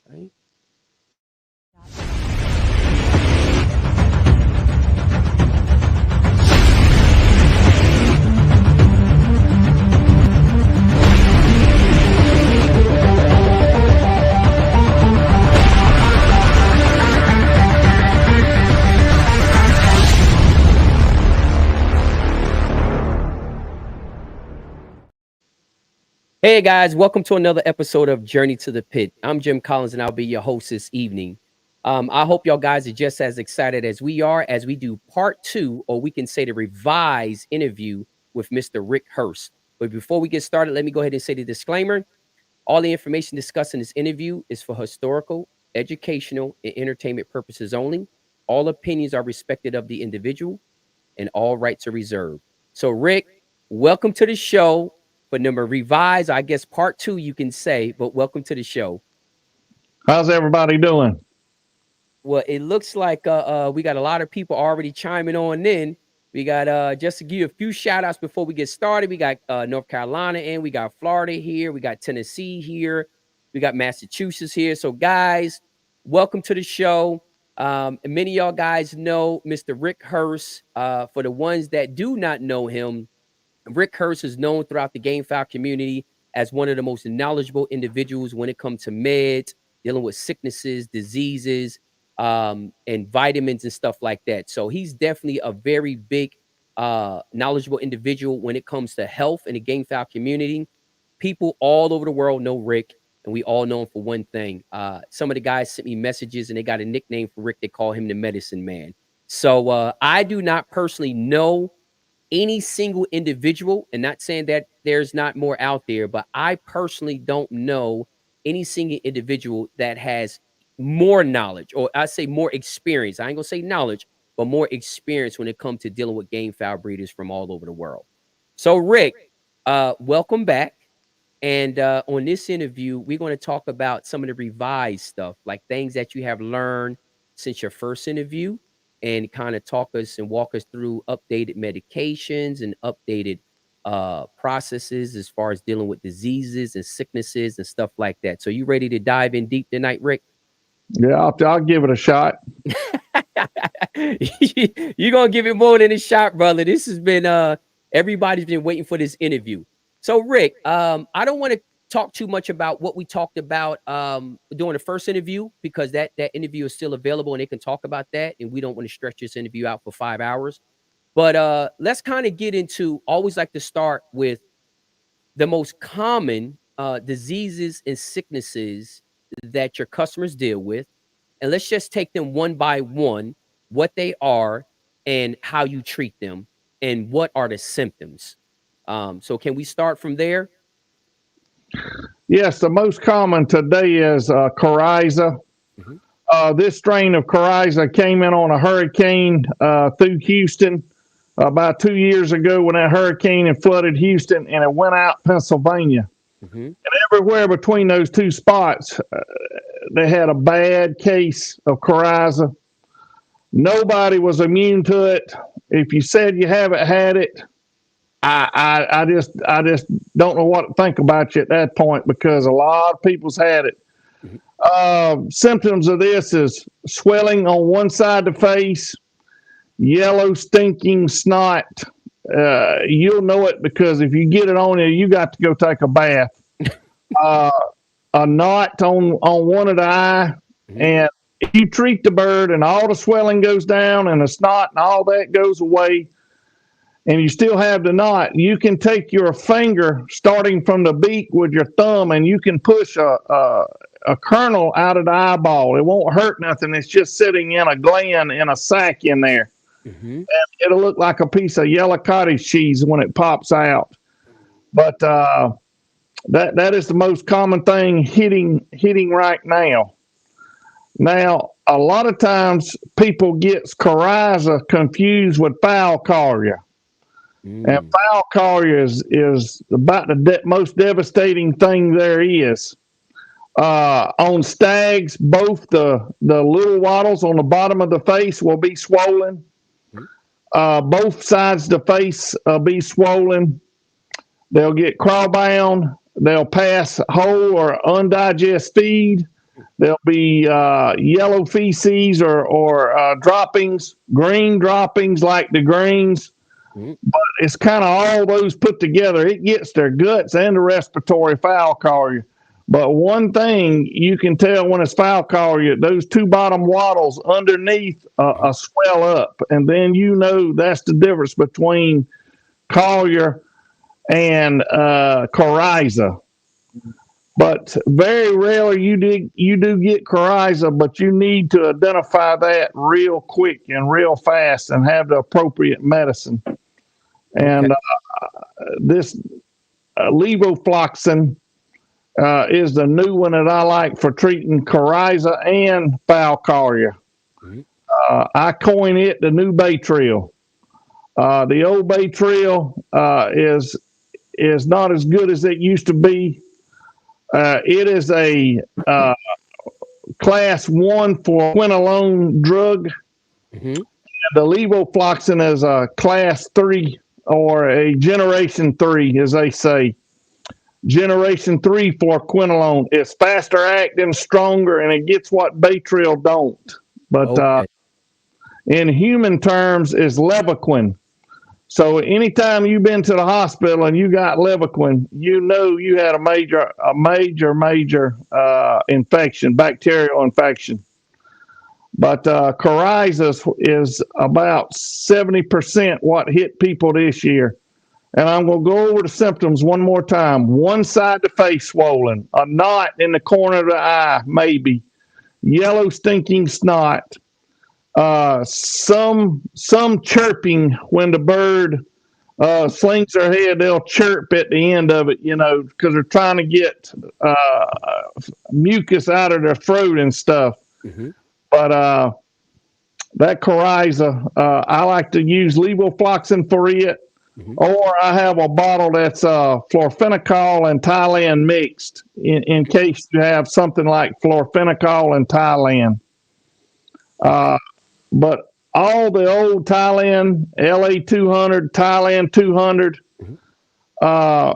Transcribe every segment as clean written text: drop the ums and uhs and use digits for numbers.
Right? Hey guys, welcome to another episode of Journey to the Pit. I'm Jim Collins and I'll be your host this evening. I hope y'all guys are just as excited as we are as we do part two, or we can say the revised interview with Mr. Rick Hurst. But before we get started, let me go ahead and say the disclaimer. All the information discussed in this interview is for historical, educational, and entertainment purposes only. All opinions are respected of the individual and all rights are reserved. So, Rick, welcome to the show for number revised, I guess part two, you can say, but welcome to the show. How's everybody doing? Well, it looks like we got a lot of people already chiming on in. We got just to give you a few shout outs before we get started. We got North Carolina in, we got Florida here, we got Tennessee here, we got Massachusetts here. So, guys, welcome to the show. And many of y'all guys know Mr. Rick Hurst. For the ones that do not know him, Rick Hurst is known throughout the Gamefowl community as one of the most knowledgeable individuals when it comes to meds, dealing with sicknesses, diseases, and vitamins and stuff like that. So he's definitely a very big, knowledgeable individual when it comes to health in the Gamefowl community. People all over the world know Rick, and we all know him for one thing. Some of the guys sent me messages, and they got a nickname for Rick. They call him the Medicine Man. So I do not personally know any single individual, and not saying that there's not more out there, but I personally don't know any single individual that has more knowledge, or I say more experience. I ain't gonna say knowledge, but more experience when it comes to dealing with game fowl breeders from all over the world. So, Rick, welcome back. And on this interview, we're going to talk about some of the revised stuff, like things that you have learned since your first interview, and kind of talk us and walk us through updated medications and updated processes as far as dealing with diseases and sicknesses and stuff like that. So you ready to dive in deep tonight, Rick? Yeah, I'll give it a shot. You're going to give it more than a shot, brother. This has been, everybody's been waiting for this interview. So, Rick, I don't want to talk too much about what we talked about during the first interview, because that interview is still available and they can talk about that. And we don't want to stretch this interview out for 5 hours. But let's kind of get into, always like to start with the most common diseases and sicknesses that your customers deal with. And let's just take them one by one, what they are and how you treat them and what are the symptoms. So can we start from there? Yes, the most common today is coryza. This strain of coryza came in on a hurricane through Houston about 2 years ago when that hurricane had flooded Houston, and it went out Pennsylvania. And everywhere between those two spots, they had a bad case of coryza. Nobody was immune to it. If you said you haven't had it, I just don't know what to think about you at that point, because a lot of people's had it. Symptoms of this is swelling on one side of the face, yellow stinking snot. You'll know it because if you get it on you got to go take a bath. A knot on one of the eye, and if you treat the bird and all the swelling goes down and the snot and all that goes away, and you still have the knot, you can take your finger starting from the beak with your thumb and you can push a kernel out of the eyeball. It won't hurt nothing. It's just sitting in a gland in a sac in there. And it'll look like a piece of yellow cottage cheese when it pops out. But that is the most common thing hitting right now. Now, a lot of times people get coryza confused with fowl chorea. And fowl chorea is about the most devastating thing there is. On stags, both the little wattles on the bottom of the face will be swollen. Both sides of the face will be swollen. They'll get crawlbound. They'll pass whole or undigested feed. There'll be yellow feces or droppings, green droppings like the greens. Mhm. It's kind of all those put together. It gets their guts and the respiratory fowl collar. But one thing you can tell when it's fowl collar, those two bottom wattles underneath swell up, and then you know that's the difference between collar and coryza. But very rarely you do get coryza, but you need to identify that real quick and real fast and have the appropriate medicine. Okay. And this levofloxacin is the new one that I like for treating coryza and fowl collar. Mhm. I coin it the new Baytril. The old Baytril is not as good as it used to be. It is a class one for quinolone drug. Mhm. The levofloxacin is a class three or a generation three, as they say. Generation three for quinolone. It's faster acting, stronger, and it gets what Baytril don't. But Okay. in human terms, is Levaquin. So anytime you've been to the hospital and you got Levaquin, you know you had a major infection, bacterial infection. But coryza is about 70% what hit people this year. And I'm going to go over the symptoms one more time. One side of the face swollen, a knot in the corner of the eye, maybe, yellow stinking snot, some chirping when the bird slings their head. They'll chirp at the end of it, because they're trying to get mucus out of their throat and stuff. Mhm. But that coryza, I like to use levofloxacin for it, Mhm. or I have a bottle that's florfenicol and Thailand mixed in case you have something like florfenicol and Thailand. Okay. But all the old Thailand, LA 200, Thailand 200, Mhm. uh,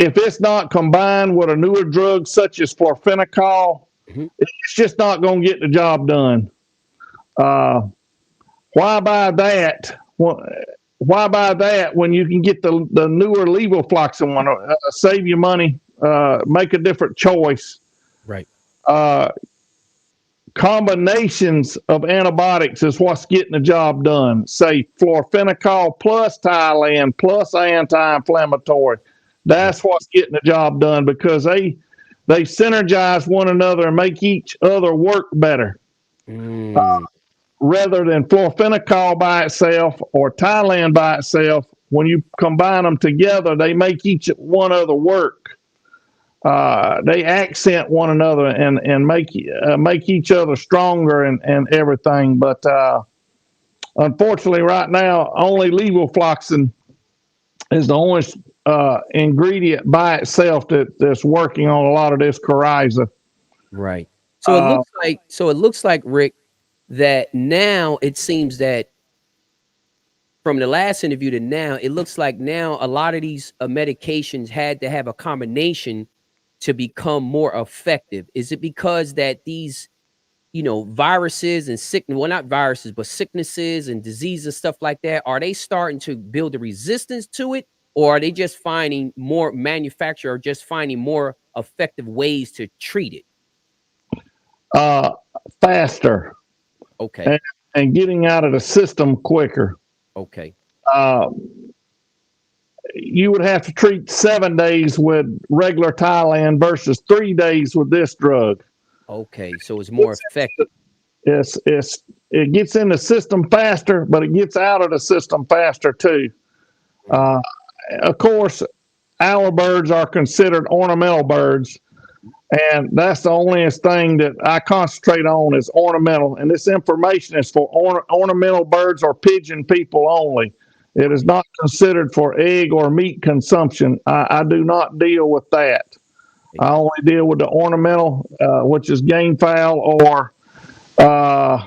if it's not combined with a newer drug such as florfenicol, Mhm. it's just not going to get the job done. Uh, why buy that? Why buy that when you can get the newer levofloxacin one? Save you money, make a different choice. Right. Uh, Combinations of antibiotics is what's getting the job done. Say florfenicol plus Thailand plus anti-inflammatory. Right. That's what's getting the job done because they synergize one another and make each other work better. Mm. Rather than florfenicol by itself or Thailand by itself, when you combine them together, they make each one other work. They accent one another and make each other stronger and everything. But unfortunately, right now, only levofloxacin is the only ingredient by itself that's working on a lot of this coryza. Right. Uh, So it looks like Rick that now it seems that from the last interview to now, it looks like now a lot of these medications had to have a combination to become more effective. Is it because that these, viruses and sickness, well, not viruses, but sicknesses and diseases, stuff like that, are they starting to build a resistance to it? Or are they just finding more manufacturer or just finding more effective ways to treat it? uh, Faster Okay. and, and getting out of the system quicker. Okay. Uh, you would have to treat 7 days with regular Thailand versus 3 days with this drug. Okay. So it's more effective. It gets in the system faster, but it gets out of the system faster too. Mhm. Uh, of course, our birds are considered ornamental birds, and that's the only thing that I concentrate on is ornamental. And this information is for ornamental birds or pigeon people only. It is not considered for egg or meat consumption. I do not deal with that. I only deal with the ornamental, which is gamefowl or uh,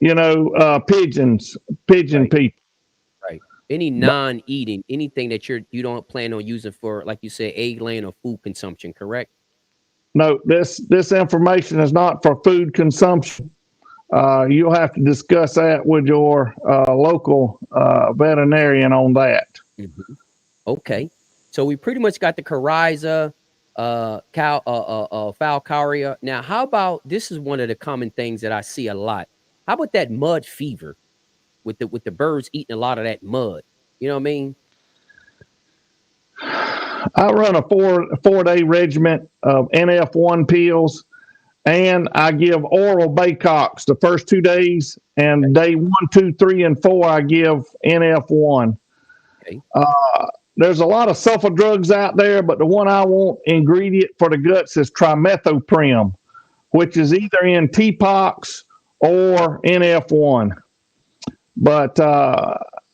pigeon Right. people. Right. Any non-eating, anything that you don't plan on using for, like you said, egg laying or food consumption, correct? no, this information is not for food consumption. You'll have to discuss that with your local veterinarian on that. Mm-hmm. Okay. So we pretty much got the coryza, falcaria. Now, how about this is one of the common things that I see a lot. How about that mud fever with the birds eating a lot of that mud? You know what I mean? I run a four-day regiment of NF1 pills, and I give oral Baycox the first 2 days, and day 1, 2, 3, and 4 I give NF1. Okay. There's a lot of sulfa drugs out there, but the one I want ingredient for the guts is trimethoprim, which is either in TPOX or NF1. But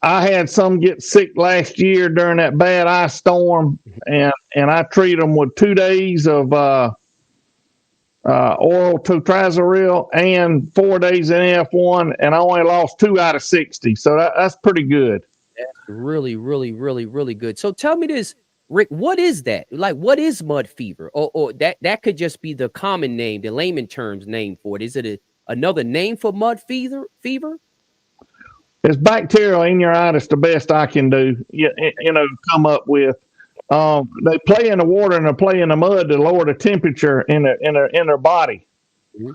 I had some get sick last year during that bad ice storm, and I treat them with 2 days of oral totrazaril and 4 days in NF1, and I only lost 2 out of 60. So that's pretty good. That's really, really, really, really good. So tell me this, Rick, what is that? Like, what is mud fever? Or that could just be the common name, the layman terms name for it. Is it another name for mud fever? It's bacterial eniuritis, the best I can do, come up with. They play in the water and they play in the mud to lower the temperature in their body. Mm-hmm.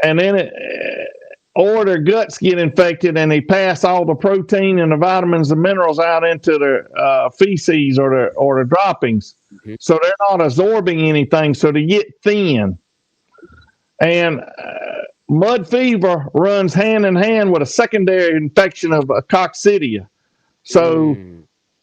And then or their guts get infected and they pass all the protein and the vitamins and minerals out into their feces or the droppings. Mm-hmm. So they're not absorbing anything, so they get thin. And mud fever runs hand in hand with a secondary infection of coccidia. So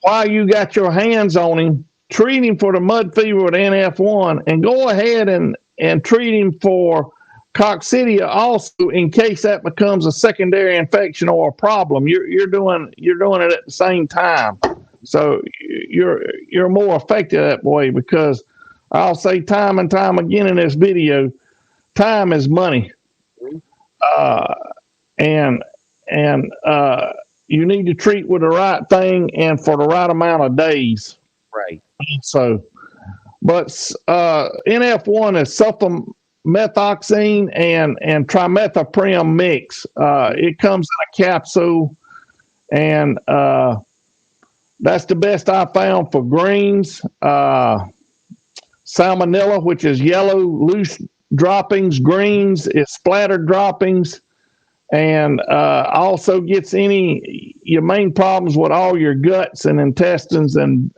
while you got your hands on him, treat him for the mud fever with NF1, and go ahead and treat him for coccidia also, in case that becomes a secondary infection or a problem. You're doing it at the same time, so you're more effective that way, because I'll say time and time again in this video, time is money, and you need to treat with the right thing and for the right amount of days. Right. So, but NF1 is sulfamethoxine and trimethoprim mix. It comes in a capsule, and that's the best I found for greens. Salmonella, which is yellow loose droppings. Greens is splattered droppings, and also gets your main problems with all your guts and intestines and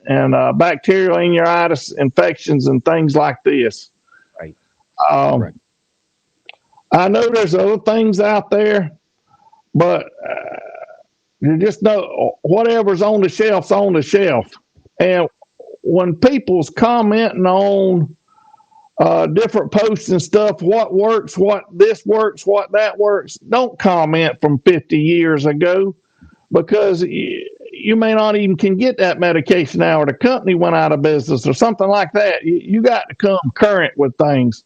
bacterial eniuritis infections and things like this. Right. Right. I know there's other things out there, but you just know whatever's on the shelf's on the shelf. And when people's commenting on different posts and stuff, what works, what this works, what that works, don't comment from 50 years ago, because you may not even can get that medication now, or the company went out of business or something like that. You got to come current with things.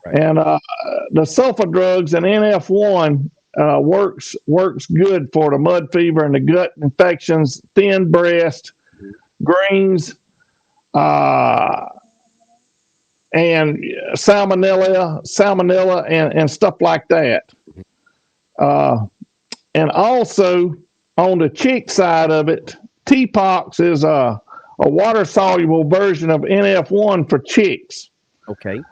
Right. And the sulfa drugs and NF1 works good for the mud fever and the gut infections, thin breast, greens, and salmonella and stuff like that. And also on the chick side of it, TPOX is a water-soluble version of NF1 for chicks. Okay.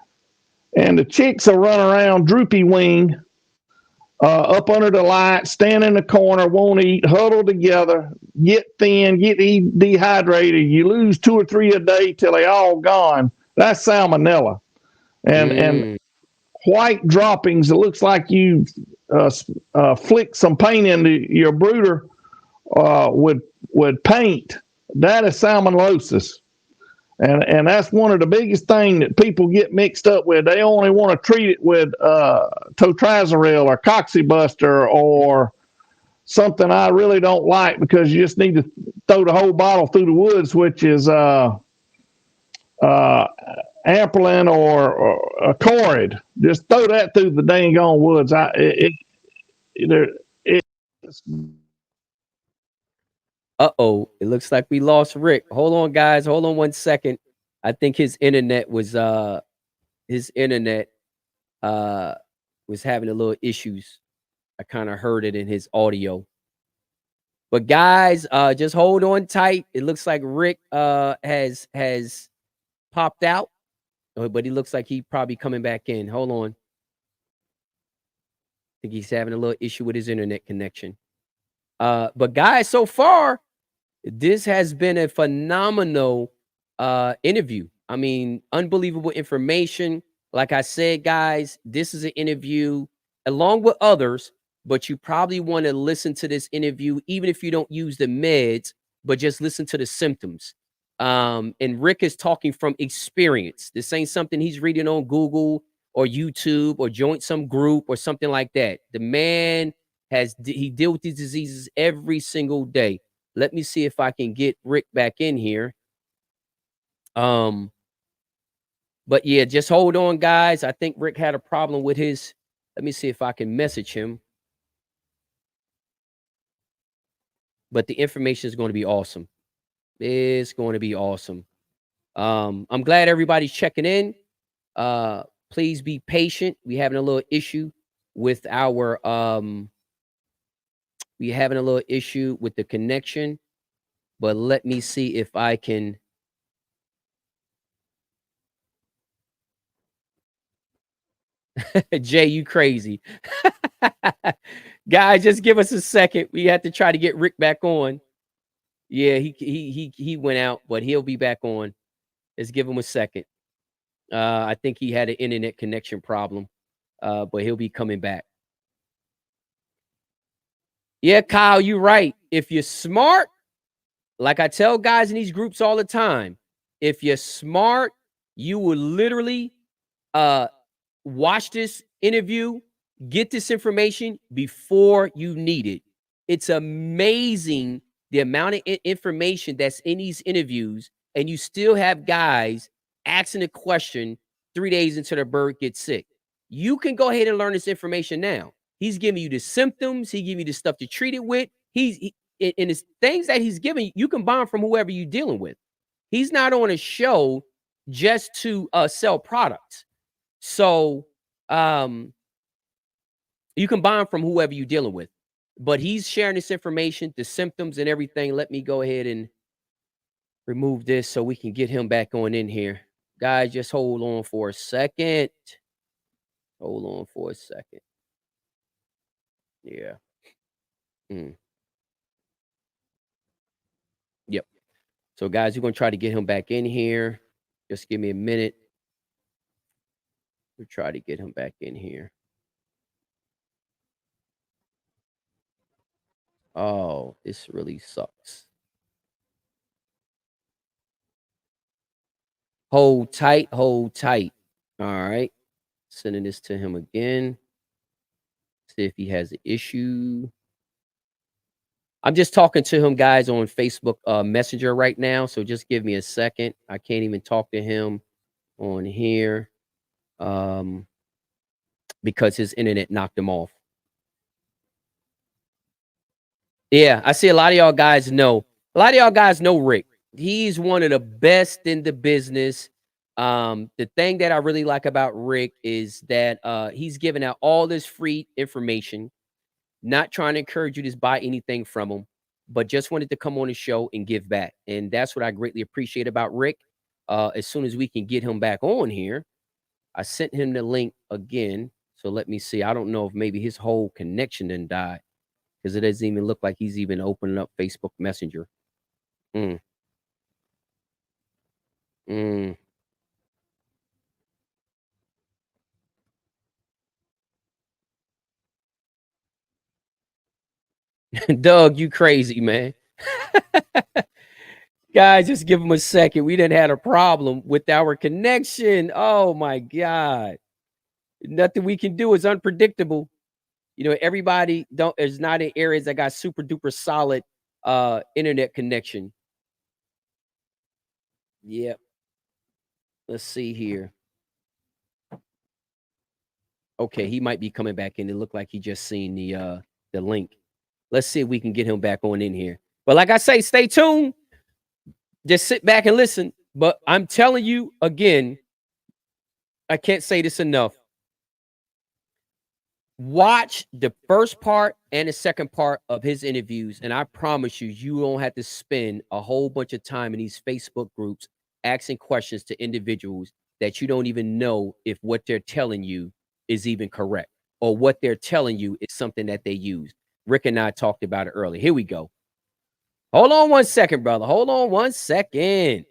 And the chicks will run around droopy wing, up under the light, stand in the corner, won't eat, huddle together, get thin, get dehydrated. You lose 2 or 3 a day till they all gone. That's salmonella. And white droppings, it looks like you flick some paint into your brooder with paint. That is salmonellosis. And that's one of the biggest things that people get mixed up with. They only want to treat it with totrazaril or coccibuster or something I really don't like, because you just need to throw the whole bottle through the woods, which is Amperlin or a Corid. Just throw that through the dang on woods. Uh-oh, it looks like we lost Rick. Hold on, guys. Hold on 1 second. I think his internet was his internet was having a little issues. I kind of heard it in his audio. But guys, just hold on tight. It looks like Rick has popped out, but he looks like he probably coming back in. Hold on. I think he's having a little issue with his internet connection. But guys, so far, this has been a phenomenal interview. I mean, unbelievable information. Like I said, guys, this is an interview along with others, but you probably want to listen to this interview, even if you don't use the meds, but just listen to the symptoms. And Rick is talking from experience. This ain't something he's reading on Google or YouTube or joined some group or something like that. The man he deal with these diseases every single day. Let me see if I can get Rick back in here. But yeah, just hold on, guys. I think Rick had a problem with his. Let me see if I can message him. But the information is going to be awesome. It's going to be awesome. I'm glad everybody's checking in. Please be patient. We having a little issue with our the connection. But let me see if I can. Jay, you crazy. Guys, just give us a second. We have to try to get Rick back on. Yeah, he went out, but he'll be back on. Let's give him a second. I think he had an internet connection problem, but he'll be coming back. Yeah, Kyle, you're right. If you're smart, like I tell guys in these groups all the time, if you're smart, you will literally watch this interview, get this information before you need it. It's amazing the amount of information that's in these interviews, and you still have guys asking a question 3 days until their bird gets sick. You can go ahead and learn this information now. He's giving you the symptoms. He giving you the stuff to treat it with. And it's things that he's giving you can buy from whoever you're dealing with. He's not on a show just to sell products. So you can buy them from whoever you're dealing with. But he's sharing this information, the symptoms and everything. Let me go ahead and remove this so we can get him back on in here. Guys, just hold on for a second. Hold on for a second. Yeah. Yep. So, guys, we're going to try to get him back in here. Just give me a minute. We'll try to get him back in here. Oh, this really sucks. Hold tight, hold tight. All right. Sending this to him again. See if he has an issue. I'm just talking to him, guys, on Facebook Messenger right now. So just give me a second. I can't even talk to him on here because his internet knocked him off. Yeah, I see a lot of y'all guys know. A lot of y'all guys know Rick. He's one of the best in the business. The thing that I really like about Rick is that he's giving out all this free information, not trying to encourage you to buy anything from him, but just wanted to come on the show and give back. And that's what I greatly appreciate about Rick. As soon as we can get him back on here, I sent him the link again. So let me see. I don't know if maybe his whole connection didn't die because it doesn't even look like he's even opening up Facebook Messenger. Doug, you crazy, man. Guys, just give him a second. We didn't had a problem with our connection. Oh my God. Nothing we can do is unpredictable. You know, everybody is not in areas that got super duper solid internet connection. Yep. Let's see here. Okay, he might be coming back in. It looked like he just seen the link. Let's see if we can get him back on in here. But like I say, stay tuned. Just sit back and listen. But I'm telling you again, I can't say this enough. Watch the first part and the second part of his interviews, and I promise you, you don't have to spend a whole bunch of time in these Facebook groups asking questions to individuals that you don't even know if what they're telling you is even correct, or what they're telling you is something that they use. Rick and I talked about it earlier. Here we go. Hold on 1 second, brother. Hold on 1 second.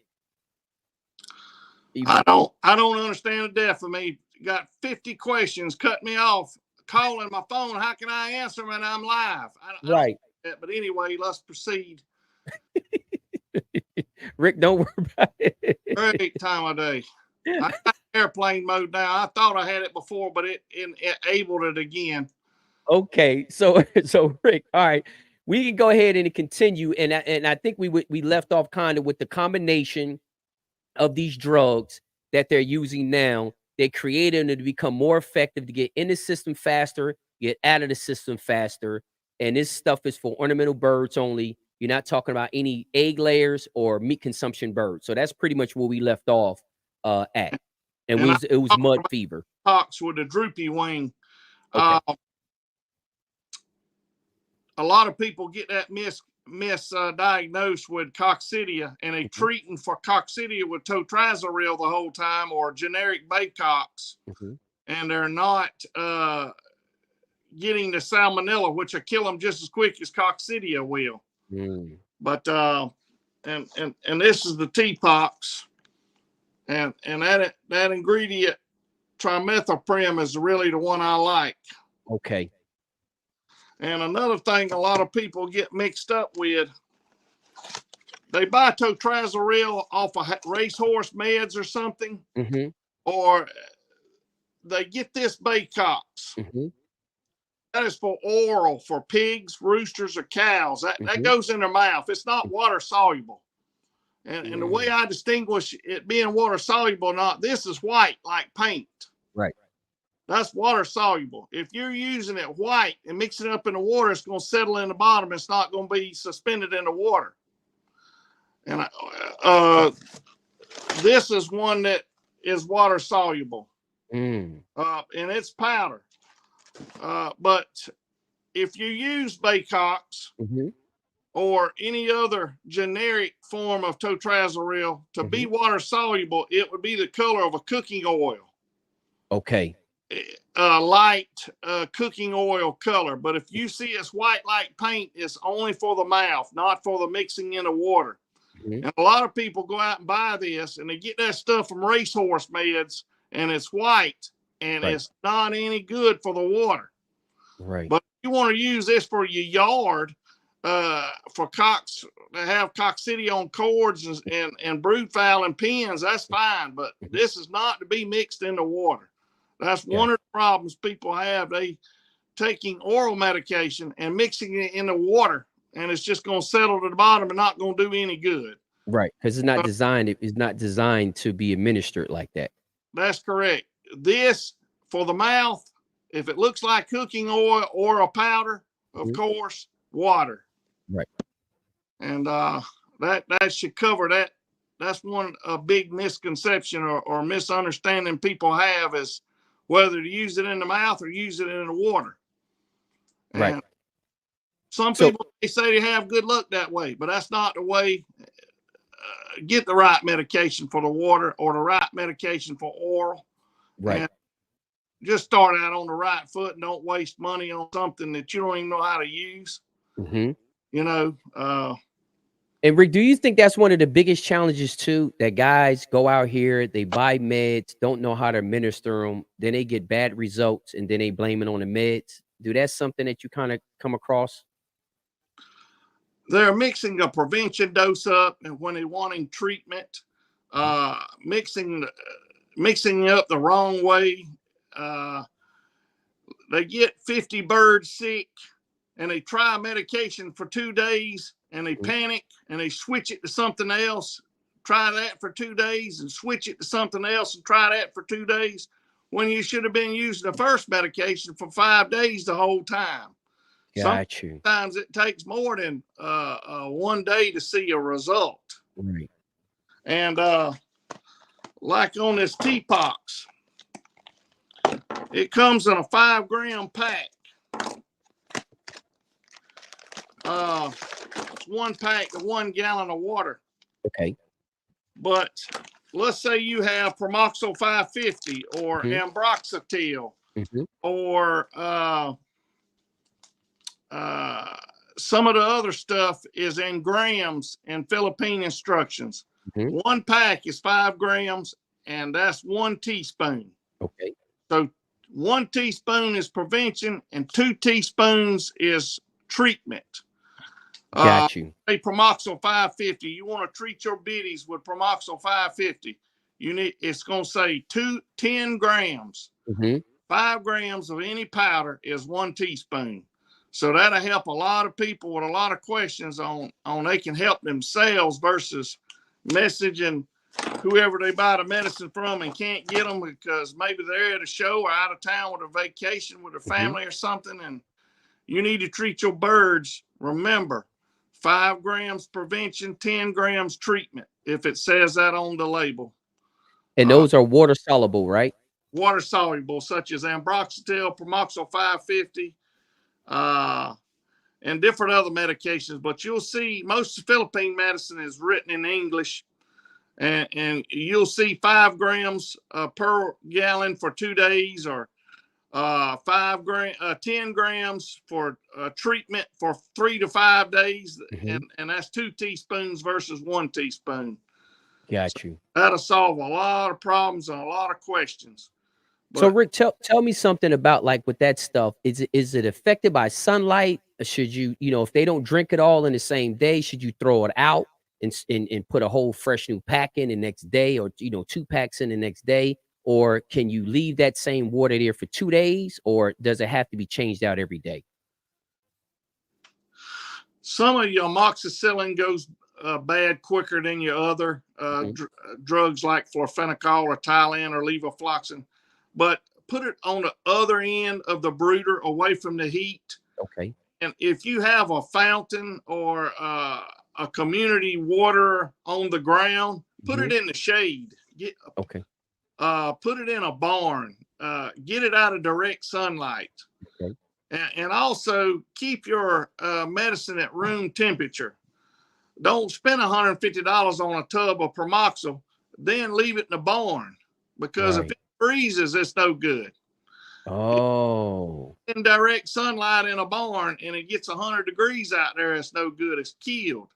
I don't understand the death of me. Got 50 questions, cut me off, calling my phone. How can I answer them? And I'm live. Right. But anyway, let's proceed. Rick, don't worry about it. Great time of day. I got airplane mode now. I thought I had it before, but it enabled it again. Okay, so Rick, all right, we can go ahead and continue, and I think we left off kind of with the combination of these drugs that they're using now. They created them to become more effective, to get in the system faster, get out of the system faster, and this stuff is for ornamental birds only. You're not talking about any egg layers or meat consumption birds. So that's pretty much where we left off at, and it was mud fever. Pox with a droopy wing. Okay. A lot of people get that misdiagnosed with coccidia, and they treating for coccidia with totrazaril the whole time, or generic Baycox, and they're not getting the salmonella, which will kill them just as quick as coccidia will. But and this is the T-Pox, and that ingredient trimethoprim is really the one I like. Okay. And another thing a lot of people get mixed up with, they buy totrazaril off of racehorse meds or something, or they get this Baycox. That is for oral for pigs, roosters, or cows. That goes in their mouth. It's not water soluble. And the way I distinguish it being water soluble or not, this is white like paint. Right. That's water soluble. If you're using it white and mixing it up in the water, it's going to settle in the bottom. It's not going to be suspended in the water. And this is one that is water soluble. And it's powder. But if you use Baycox or any other generic form of totrazaril to be water soluble, it would be the color of a cooking oil. Okay. Light cooking oil color. But if you see it's white like paint, it's only for the mouth, not for the mixing in the water. And a lot of people go out and buy this, and they get that stuff from racehorse meds, and it's white, and it's not any good for the water. Right. But if you want to use this for your yard, for cocks to have coccidia on cords and brood fowl and pens, that's fine. But this is not to be mixed in the water. That's one of the problems people have. They taking oral medication and mixing it in the water, and it's just going to settle to the bottom and not going to do any good. Right, because it's not designed. It's not designed to be administered like that. That's correct. This for the mouth, if it looks like cooking oil or a powder, of course, water. Right. And that should cover that. That's one a big misconception or misunderstanding people have is whether to use it in the mouth or use it in the water. Right. And some people, they say they have good luck that way, but that's not the way. Get the right medication for the water or the right medication for oral. Right. And just start out on the right foot and don't waste money on something that you don't even know how to use. You know. And Rick, do you think that's one of the biggest challenges too? That guys go out here, they buy meds, don't know how to administer them, then they get bad results, and then they blame it on the meds. Do that's something that you kind of come across? They're mixing a prevention dose up, and when they're wanting treatment, mixing up the wrong way. They get 50 birds sick, and they try medication for 2 days, and they panic, and they switch it to something else. Try that for 2 days, and switch it to something else, and try that for 2 days, when you should have been using the first medication for 5 days the whole time. Got you. Sometimes it takes more than 1 day to see a result. Right. And like on this T-Pox, It comes in a 5-gram pack. It's one pack of 1 gallon of water. Okay. But let's say you have Promoxil 550 or Ambroxetil or some of the other stuff is in grams in Philippine instructions. 1 pack is 5 grams, and that's 1 teaspoon. Okay. So 1 teaspoon is prevention, and 2 teaspoons is treatment. Got you. Say Promoxil 550. You want to treat your biddies with Promoxil 550. It's going to say 10 grams. 5 grams of any powder is 1 teaspoon. So that'll help a lot of people with a lot of questions on they can help themselves versus messaging whoever they buy the medicine from and can't get them because maybe they're at a show or out of town with a vacation with a family or something, and you need to treat your birds. Remember, 5 grams prevention, 10 grams treatment, if it says that on the label. And those are water soluble, right? Water soluble, such as Ambroxetil, Promoxil 550, and different other medications. But you'll see most of Philippine medicine is written in English, and you'll see 5 grams per gallon for 2 days, or 10 grams for treatment for 3 to 5 days, and that's 2 teaspoons versus 1 teaspoon. Got you. That'll solve a lot of problems and a lot of questions. So Rick, tell me something about, like, with that stuff. Is it affected by sunlight? Or should you if they don't drink it all in the same day, should you throw it out and put a whole fresh new pack in the next day, or 2 packs in the next day? Or can you leave that same water there for 2 days, or does it have to be changed out every day? Some of your amoxicillin goes bad quicker than your other drugs like florfenicol or Tylenol or levofloxacin, but put it on the other end of the brooder away from the heat. Okay. And if you have a fountain or a community water on the ground, put it in the shade. Put it in a barn. Get it out of direct sunlight. Okay. And also keep your medicine at room temperature. Don't spend $150 on a tub of Promoxil, then leave it in the barn, because if it freezes, it's no good. Oh. In direct sunlight in a barn and it gets 100 degrees out there, it's no good. It's killed.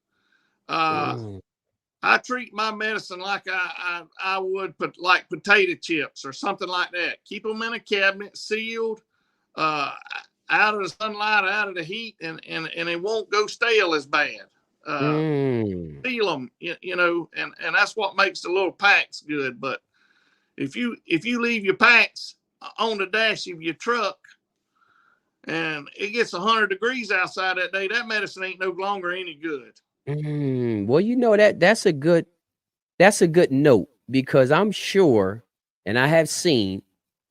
I treat my medicine like I would like potato chips or something like that. Keep them in a cabinet, sealed, out of the sunlight, out of the heat, and it won't go stale as bad. Seal them, and that's what makes the little packs good. But if you leave your packs on the dash of your truck and it gets 100 degrees outside that day, that medicine ain't no longer any good. Well, that's a good note, because I'm sure, and I have seen,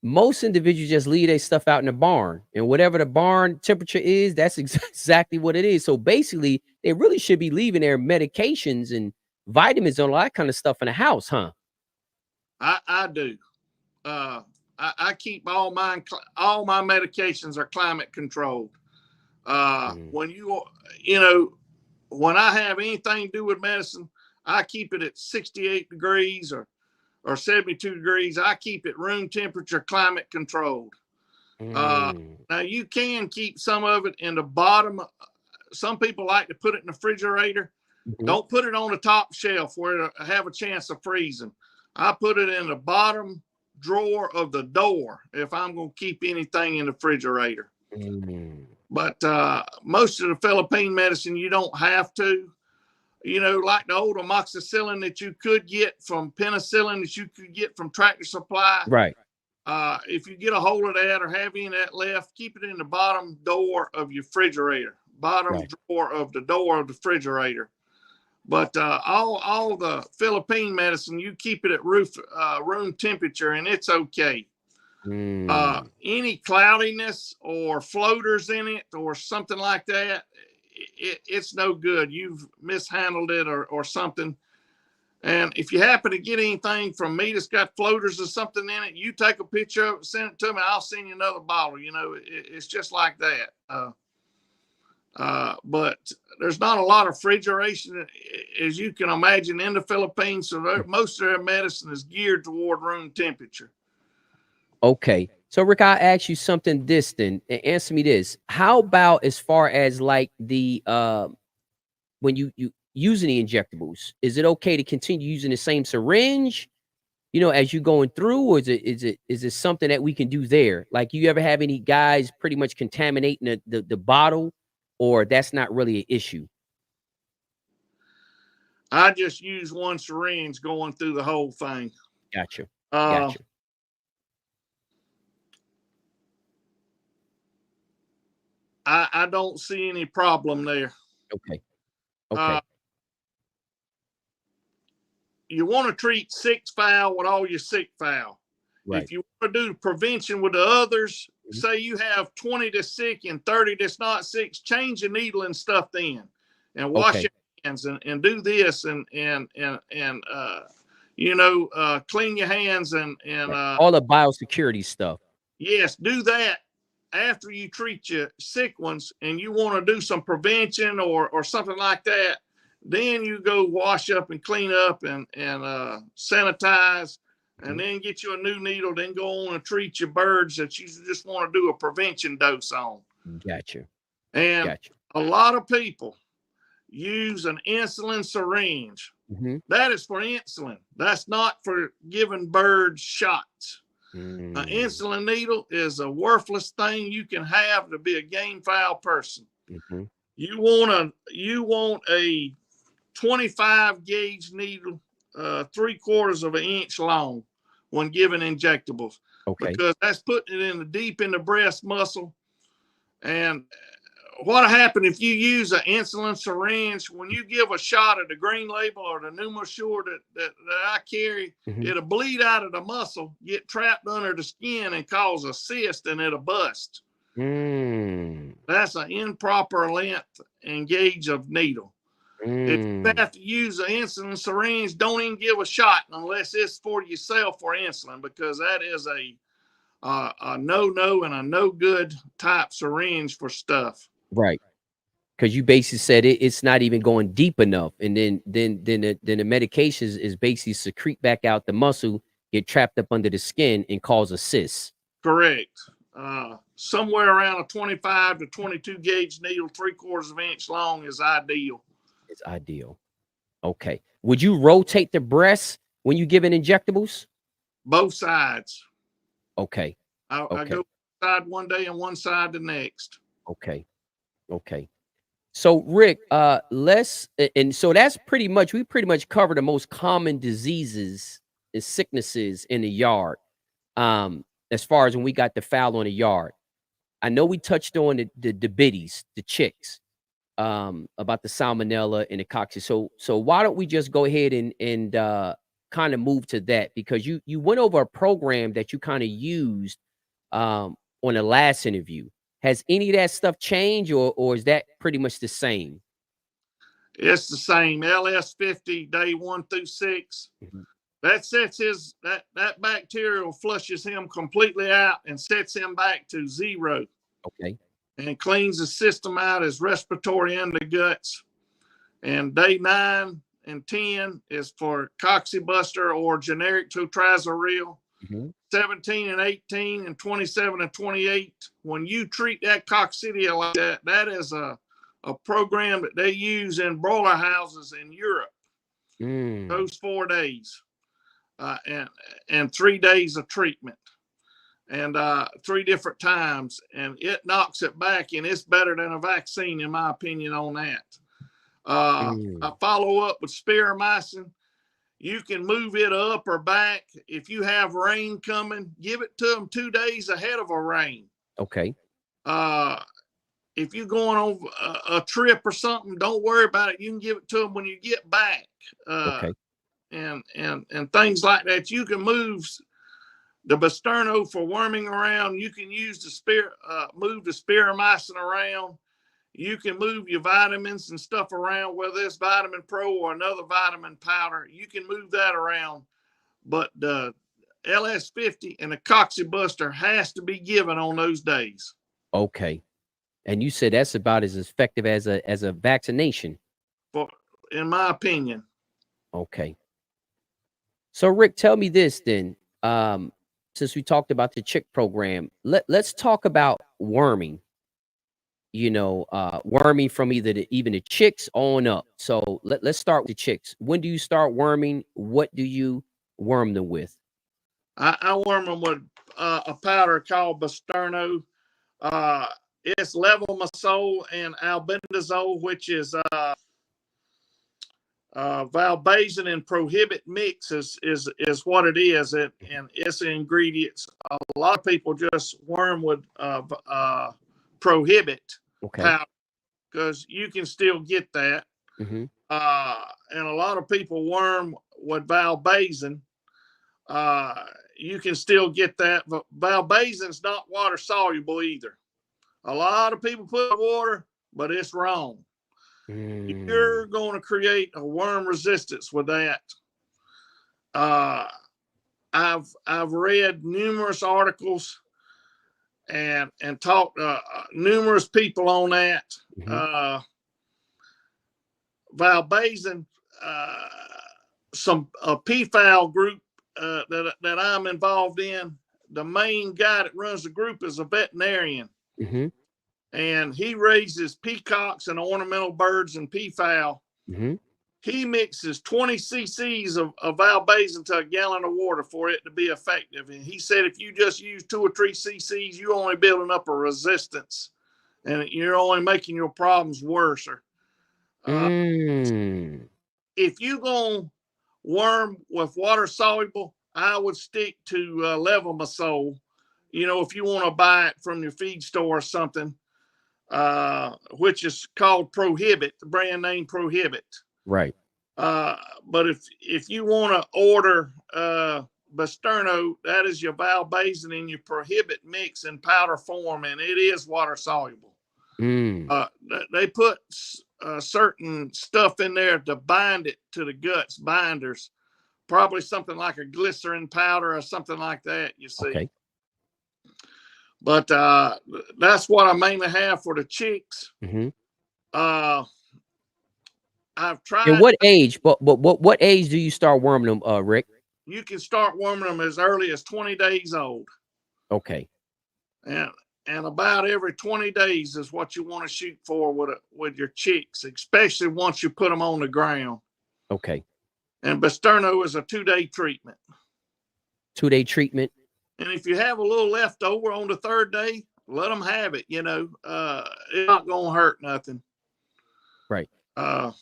most individuals just leave their stuff out in the barn, and whatever the barn temperature is, that's exactly what it is. So basically, they really should be leaving their medications and vitamins and all that kind of stuff in the house, huh? I do. I keep all my medications are climate controlled. When I have anything to do with medicine, I keep it at 68 degrees or 72 degrees. I keep it room temperature, climate controlled. Now you can keep some of it in the bottom. Some people like to put it in the refrigerator. Don't put it on the top shelf where it'll have a chance of freezing. I put it in the bottom drawer of the door if I'm going to keep anything in the refrigerator. But most of the Philippine medicine, you don't have to. Like the old amoxicillin that you could get from penicillin that you could get from Tractor Supply. Right. If you get a hold of that or have any of that left, keep it in the bottom door of your refrigerator, drawer of the door of the refrigerator. But all the Philippine medicine, you keep it at room temperature, and it's okay. Any cloudiness or floaters in it or something like that, it's no good. You've mishandled it or something. And if you happen to get anything from me that's got floaters or something in it, you take a picture of it, send it to me. I'll send you another bottle. You know, it's just like that. But there's not a lot of refrigeration, as you can imagine, in the Philippines. So most of their medicine is geared toward room temperature. Okay. So Rick, I'll ask you something distant and answer me this. How about as far as like the when you using the injectables, is it okay to continue using the same syringe, you know, as you going through, or is it something that we can do there? Like, you ever have any guys pretty much contaminating the bottle, or that's not really an issue? I just use one syringe going through the whole thing. Gotcha. Uh, Gotcha. I don't see any problem there. Okay. Okay. You want to treat sick fowl with all your sick fowl. Right. If you want to do prevention with the others, Mhm. say you have 20 that's sick and 30 that's not sick, change the needle and stuff then, and wash Okay. your hands and do this and you know, clean your hands and Right. All the biosecurity stuff. yes, do that after you treat your sick ones, and you want to do some prevention or something like that. Then you go wash up and clean up and sanitize, and then get you a new needle. Then go on and treat your birds that you just want to do a prevention dose on. Gotcha. And Gotcha. a lot of people use an insulin syringe. Mm-hmm. That is for insulin. That's not for giving birds shots. An insulin needle is a worthless thing you can have to be a gamefowl person. Mm-hmm. You want a 25 gauge needle, 3/4 of an inch long when giving injectables. Okay. Because that's putting it deep in the breast muscle. And what happened if you use an insulin syringe, when you give a shot of the green label or the Pneumosure that I carry, Mm-hmm. it'll bleed out of the muscle, get trapped under the skin, and cause a cyst, and it'll bust. That's an improper length and gauge of needle. If you have to use an insulin syringe, don't even give a shot unless it's for yourself for insulin, because that is a no and a no good type syringe for stuff. Right. Because you basically said it's not even going deep enough, and then the medications is basically secrete back out the muscle, get trapped up under the skin, and cause a cyst. Correct. Somewhere around a 25 to 22 gauge needle, 3/4 of an inch long, is ideal. It's ideal. Okay. Would you rotate the breast when you giving injectables? Both sides. Okay. I go side one day and one side the next. Okay. Okay. So Rick, so that's we pretty much cover the most common diseases and sicknesses in the yard. As far as when we got the fowl on the yard. I know we touched on the biddies, the chicks, about the salmonella and the cocci. So why don't we just go ahead and kind of move to that, because you went over a program that you kind of used on the last interview. Has any of that stuff changed, or is that pretty much the same? It's the same. LS50 day 1 through 6. Mm-hmm. That sets that bacterial flushes him completely out and sets him back to 0. Okay. And cleans the system out, as respiratory and the guts. And day 9 and 10 is for coccibuster or generic totrazaril. Mm-hmm. 17 and 18 and 27 and 28. When you treat that coccidia like that, that is a program that they use in broiler houses in Europe. Those 4 days and 3 days of treatment, and 3 different times, and it knocks it back, and it's better than a vaccine, in my opinion, on that. I follow up with spiramycin. You can move it up or back. If you have rain coming, give it to them 2 days ahead of a rain. Okay. If you're going on a trip or something, don't worry about it. You can give it to them when you get back. Okay. And things like that. You can move the Basterno for worming around. You can use move the spiramycin around. you can move your vitamins and stuff around, whether it's Vitamin Pro or another vitamin powder. You can move that around. But the LS50 and the Coccibuster has to be given on those days. Okay. And you said that's about as effective as a vaccination, in my opinion. Okay. So Rick, tell me this then. Since we talked about the chick program, let's talk about worming. Worming from even the chicks on up. So let's start with the chicks. When do you start worming? What do you worm them with? I worm them with a powder called Basterno. It's levamisole and albendazole, which is valbazen and prohibit mix is what it is, and its ingredients. A lot of people just worm with prohibit powder because you can still get that. Mm-hmm. And a lot of people worm with valbazen. You can still get that, but valbazen's not water soluble either. A lot of people put water, but it's wrong. You're going to create a worm resistance with that. I've read numerous articles and talked numerous people on that. Mm-hmm. Valbazen, a Fowl group that I'm involved in. The main guy that runs the group is a veterinarian. Mm-hmm. And he raises peacocks and ornamental birds and peafowl. Mm-hmm. He mixes 20 cc's of valbazen to a gallon of water for it to be effective. And he said if you just use 2 or 3 cc's, you're only building up a resistance, and you're only making your problems worse. If you're going to worm with water soluble, I would stick to levamisole. If you want to buy it from your feed store or something. Which is called Prohibit, the brand name Prohibit. Right. But if you want to order Basterno, that is your valbazen and your Prohibit mix in powder form, and it is water soluble. They put certain stuff in there to bind it to the guts, binders, probably something like a glycerin powder or something like that, you see. Okay. But that's what I mainly have for the chicks. Mm-hmm. I've tried. At what age? But what age do you start worming them, Rick? You can start worming them as early as 20 days old. Okay. And about every 20 days is what you want to shoot for with your chicks, especially once you put them on the ground. Okay. And Basterno is a 2-day treatment. 2-day treatment. And if you have a little left over on the 3rd day, let them have it. It's not going to hurt nothing. Right. And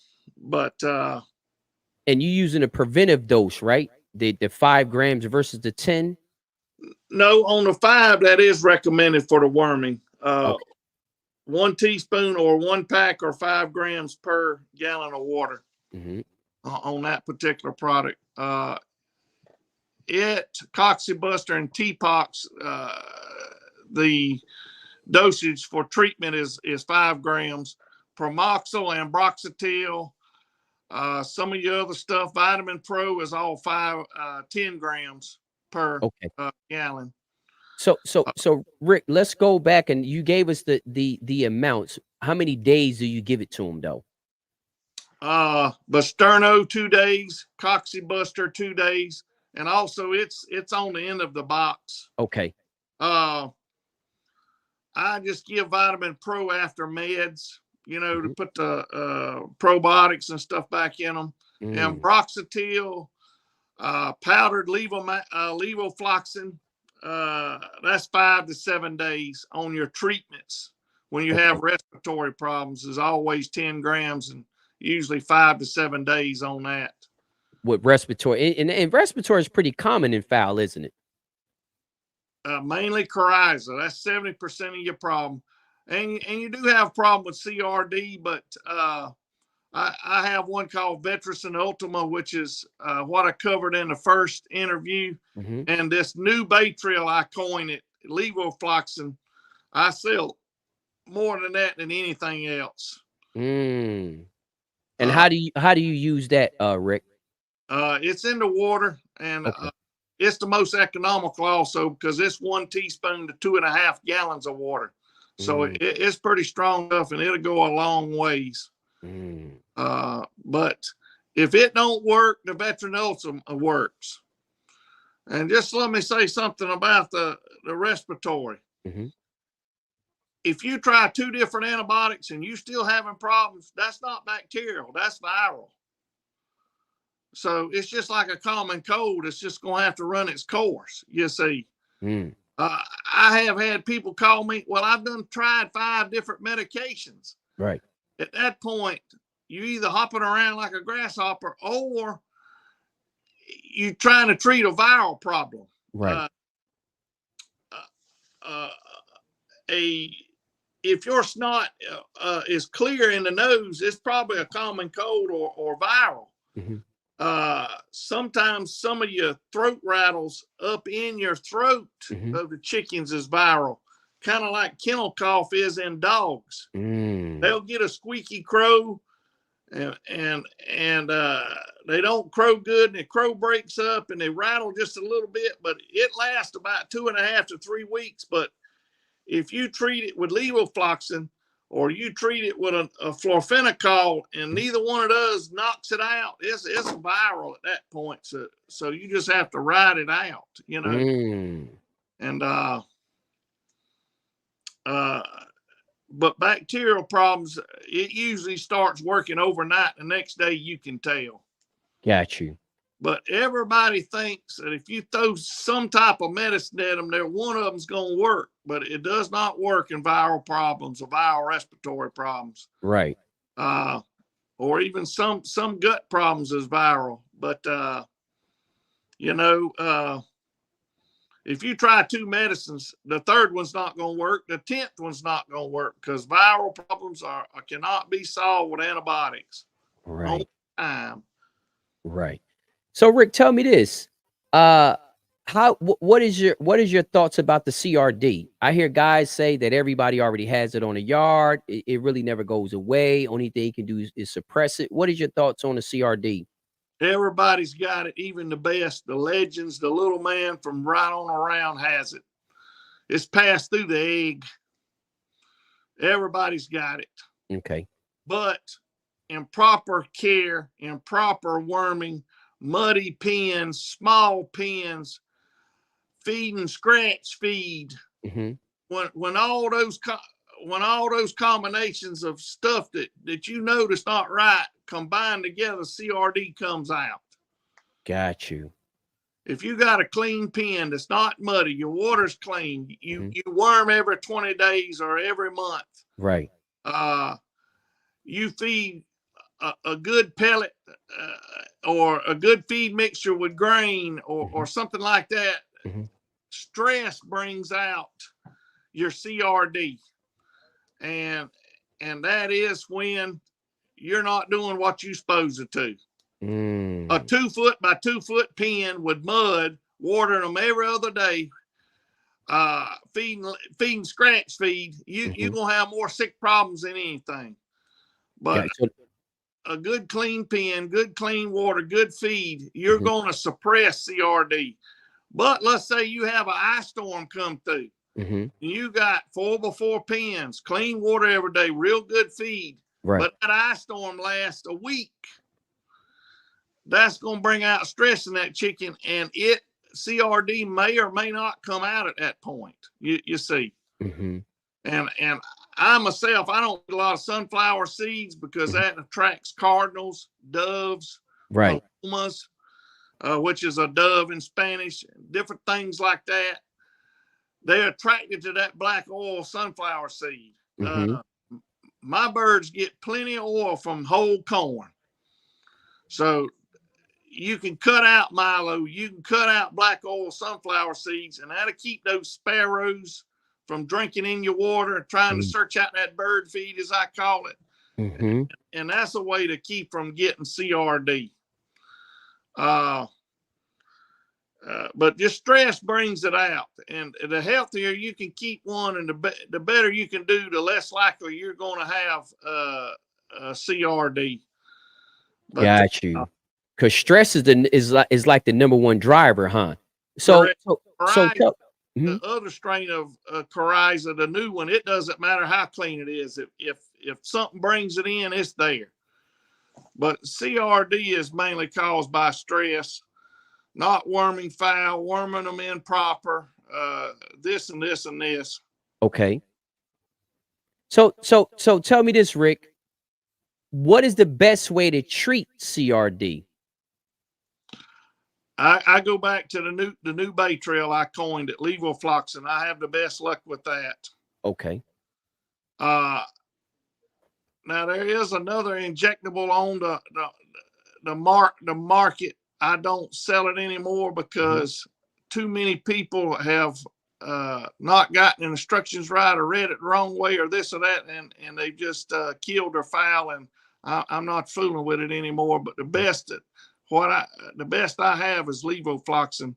you're using a preventive dose, right? The 5 grams versus the 10? No, on the 5, that is recommended for the worming. Okay. 1 teaspoon or 1 pack or 5 grams per gallon of water. Mm-hmm. On that particular product. Coccibuster and T-Pox, the dosage for treatment is 5 grams. Promoxil and Broxetil, some of your other stuff, Vitamin Pro is all 10 grams per gallon. So Rick, let's go back, and you gave us the amounts. How many days do you give it to them though? Basterno 2 days, Coccibuster 2 days. And also it's on the end of the box. Okay. I just give Vitamin Pro after meds, to put the probiotics and stuff back in them. And Broxetil, powdered levofloxacin, that's 5 to 7 days on your treatments. When you have respiratory problems, is always 10 grams and usually 5 to 7 days on that. With respiratory, and respiratory is pretty common in fowl, isn't it? Mainly coryza. That's 70% of your problem, and you do have a problem with CRD, but I have one called Vetricin Ultima, which is what I covered in the first interview. Mm-hmm. And this new Baytril, I coined it, levofloxacin. I sell more than that than anything else. And how do you use that, Rick? It's in the water, and Okay. it's the most economical also because it's 1 teaspoon to 2.5 gallons of water. So it's pretty strong enough, and it'll go a long ways. But if it don't work, the Vaccinations works. And just let me say something about the respiratory. If you try 2 different antibiotics and you still having problems, that's not bacterial, that's viral. So it's just like a common cold. It's just going to have to run its course, you see. I have had people call me, well, I've tried 5 different medications. Right. At that point, you either hopping around like a grasshopper or you trying to treat a viral problem. Right. If your snot is clear in the nose, it's probably a common cold or viral. Sometimes some of your throat rattles up in your throat of the chickens is viral, kind of like kennel cough is in dogs. They'll get a squeaky crow, and they don't crow good, and the crow breaks up and they rattle just a little bit, but it lasts about 2.5 to 3 weeks. But if you treat it with levofloxacin or you treat it with a florfenicol and neither one of those knocks it out, it's viral at that point. So you just have to ride it out, you know. And but bacterial problems, it usually starts working overnight. The next day you can tell. Got you. But everybody thinks that if you throw some type of medicine at them, one of them's going to work. But it does not work in viral problems or viral respiratory problems. Right. Or even some gut problems is viral. But, if you try 2 medicines, the 3rd one's not going to work. The 10th one's not going to work because viral problems cannot be solved with antibiotics. Right. Time. Right. So Rick, tell me this. What is your thoughts about the CRD? I hear guys say that everybody already has it on the yard. It really never goes away. Only thing you can do is suppress it. What is your thoughts on the CRD? Everybody's got it, even the best, the legends, the little man from right on around has it. It's passed through the egg. Everybody's got it. Okay. But in proper care, in proper worming, muddy pens, small pens, feed and scratch feed. When all those combinations of stuff that you notice not right combined together, CRD comes out. Got you. If you got a clean pen that's not muddy, your water's clean, you worm every 20 days or every month. Right. You feed a good pellet or a good feed mixture with grain or something like that. Stress brings out your CRD, and that is when you're not doing what you're supposed to. A 2 foot by 2 foot pen with mud, watering them every other day, feeding scratch feed, you're gonna have more sick problems than anything. But a good clean pen, good clean water, good feed, you're gonna suppress CRD. But let's say you have an ice storm come through. You got 4x4 pens, clean water every day, real good feed. Right. But that ice storm lasts a week. That's going to bring out stress in that chicken, and CRD may or may not come out at that point. You see. And I myself, I don't eat a lot of sunflower seeds because that attracts cardinals, doves, palomas, which is a dove in Spanish, different things like that. They're attracted to that black oil sunflower seed. My birds get plenty of oil from whole corn. So you can cut out milo, you can cut out black oil sunflower seeds, and that'll keep those sparrows from drinking in your water and trying to search out that bird feed, as I call it. And that's a way to keep from getting CRD. but just stress brings it out. And the healthier you can keep one, and the better you can do, the less likely you're going to have a CRD. But, Got you. Because stress is like the number one driver, huh? So correct. tell, The other strain of coryza, the new one, it doesn't matter how clean it is. If something brings it in, it's there. But CRD is mainly caused by stress, not worming fowl, worming them improper, this and this and this. Okay. So tell me this, Rick. What is the best way to treat CRD? I go back to the new bay trail I coined it, levofloxacin. I have the best luck with that. Okay. Now there is another injectable on the market. I don't sell it anymore because too many people have not gotten instructions right, or read it the wrong way, or this or that, and they've just killed their fowl. And I'm not fooling with it anymore. But the best I have is levofloxacin.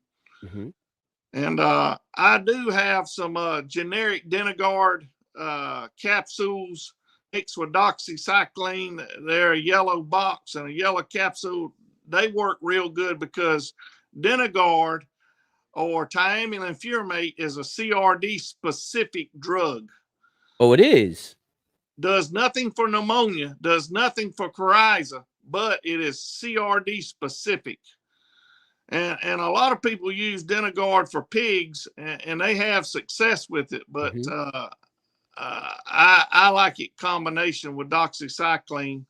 And I do have some generic Denagard capsules mixed with doxycycline. They're a yellow box and a yellow capsule. They work real good because Denagard, or thiamulin furamate, is a CRD specific drug. Oh, it is. Does nothing for pneumonia, does nothing for coryza, but it is CRD specific. And a lot of people use Denagard for pigs, and they have success with it. But I like it combination with doxycycline.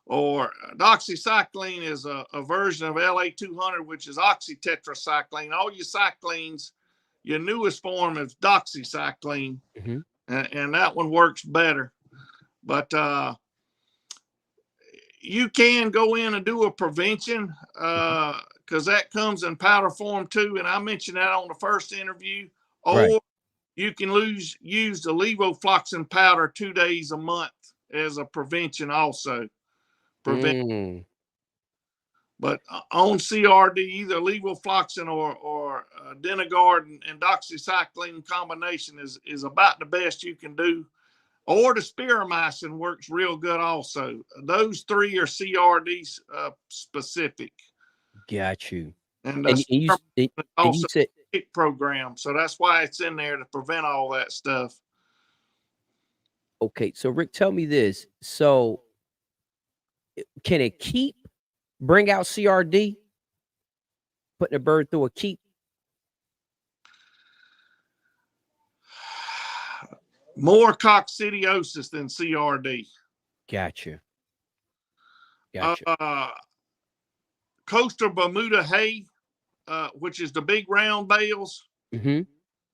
Or doxycycline is a version of LA200, which is oxytetracycline. All your cyclines, your newest form is doxycycline, and that one works better. But you can go in and do a prevention because that comes in powder form too. And I mentioned that on the first interview. Or you can use the levofloxacin powder 2 days a month as a prevention also. But on CRD, either levofloxacin or Denagard and doxycycline combination is about the best you can do. Or the spiramycin works real good also. Those three are CRD specific. Got you. And you said program, so that's why it's in there, to prevent all that stuff. Okay, so Rick, tell me this. So can a keep bring out CRD? Putting a bird through a keep? More coccidiosis than CRD. Gotcha. Coastal Bermuda hay, which is the big round bales.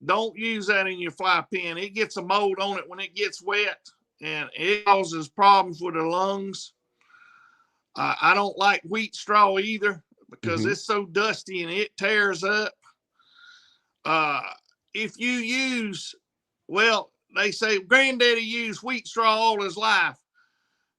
Don't use that in your fly pen. It gets a mold on it when it gets wet, and it causes problems with the lungs. I don't like wheat straw either because it's so dusty and it tears up. If you use, well, they say granddaddy used wheat straw all his life.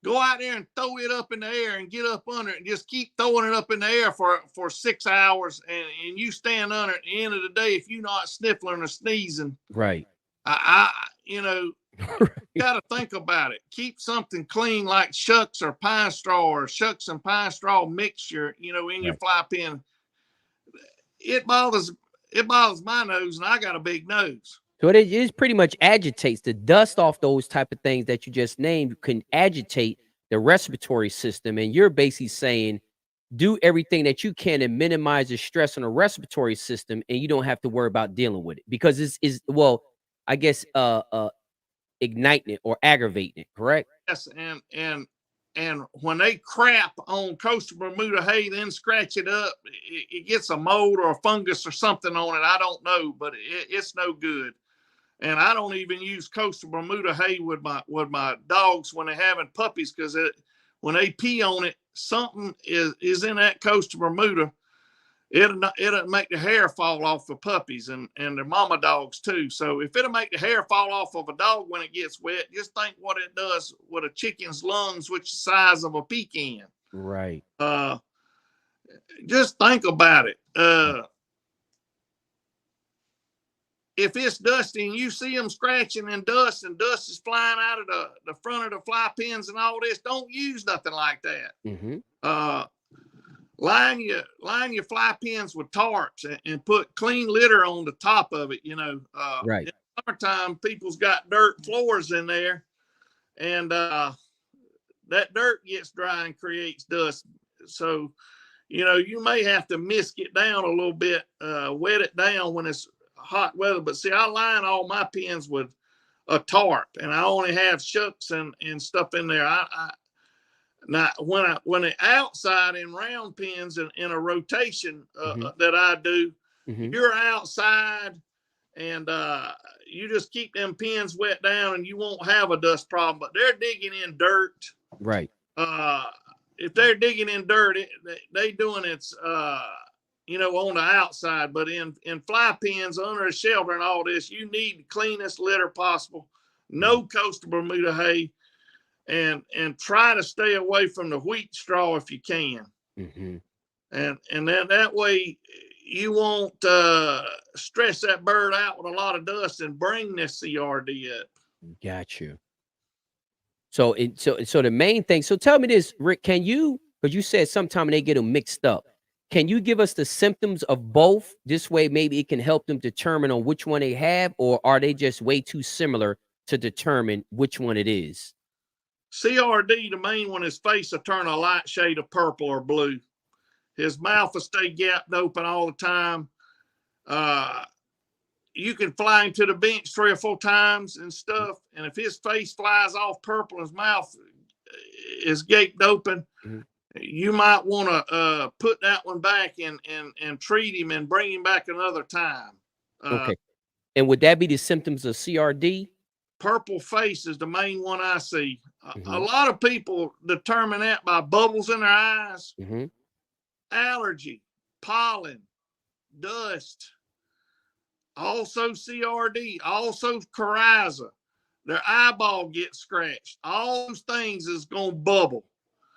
Go out there and throw it up in the air and get up under it and just keep throwing it up in the air for 6 hours. And you stand under it. At the end of the day, if you're not sniffling or sneezing, right. You got to think about it. Keep something clean like shucks or pine straw, or shucks and pine straw mixture, in your fly pen. It bothers my nose, and I got a big nose. So it is pretty much agitates the dust off those type of things that you just named, can agitate the respiratory system. And you're basically saying, do everything that you can to minimize the stress on the respiratory system, and you don't have to worry about dealing with it because I guess igniting it or aggravating it, correct? Yes, and when they crap on Coastal Bermuda hay, then scratch it up, it gets a mold or a fungus or something on it. I don't know, but it's no good. And I don't even use Coastal Bermuda hay with my dogs when they're having puppies, because when they pee on it, something is in that Coastal Bermuda. It'll make the hair fall off the puppies and their mama dogs too. So if it'll make the hair fall off of a dog when it gets wet, just think what it does with a chicken's lungs, which is the size of a pecan. Right. Just think about it. if it's dusty and you see them scratching and dust is flying out of the front of the fly pens and all this, don't use nothing like that. Line your fly pens with tarps and put clean litter on the top of it. Right. In the summertime, people's got dirt floors in there, and that dirt gets dry and creates dust. So, you may have to misk it down a little bit, wet it down when it's hot weather. But see, I line all my pens with a tarp, and I only have shucks and stuff in there. Now when it outside in round pens in a rotation that I do, you're outside and you just keep them pens wet down and you won't have a dust problem. But they're digging in dirt, right? If they're digging in dirt, they doing it's on the outside. But in fly pens under a shelter and all this, you need the cleanest litter possible. No coastal Bermuda hay. And try to stay away from the wheat straw if you can. And then that way you won't stress that bird out with a lot of dust and bring this CRD up. Got you. So the main thing. So tell me this, Rick, because you said sometime they get them mixed up. Can you give us the symptoms of both? This way, maybe it can help them determine on which one they have, or are they just way too similar to determine which one it is? CRD, the main one, his face will turn a light shade of purple or blue. His mouth will stay gapped open all the time. You can fly him to the bench 3 or 4 times and stuff. And if his face flies off purple, his mouth is gaped open, you might want to put that one back and treat him and bring him back another time. Okay. And would that be the symptoms of CRD? Purple face is the main one I see. A lot of people determine that by bubbles in their eyes, allergy, pollen, dust, also CRD, also coryza. Their eyeball gets scratched. All those things is going to bubble.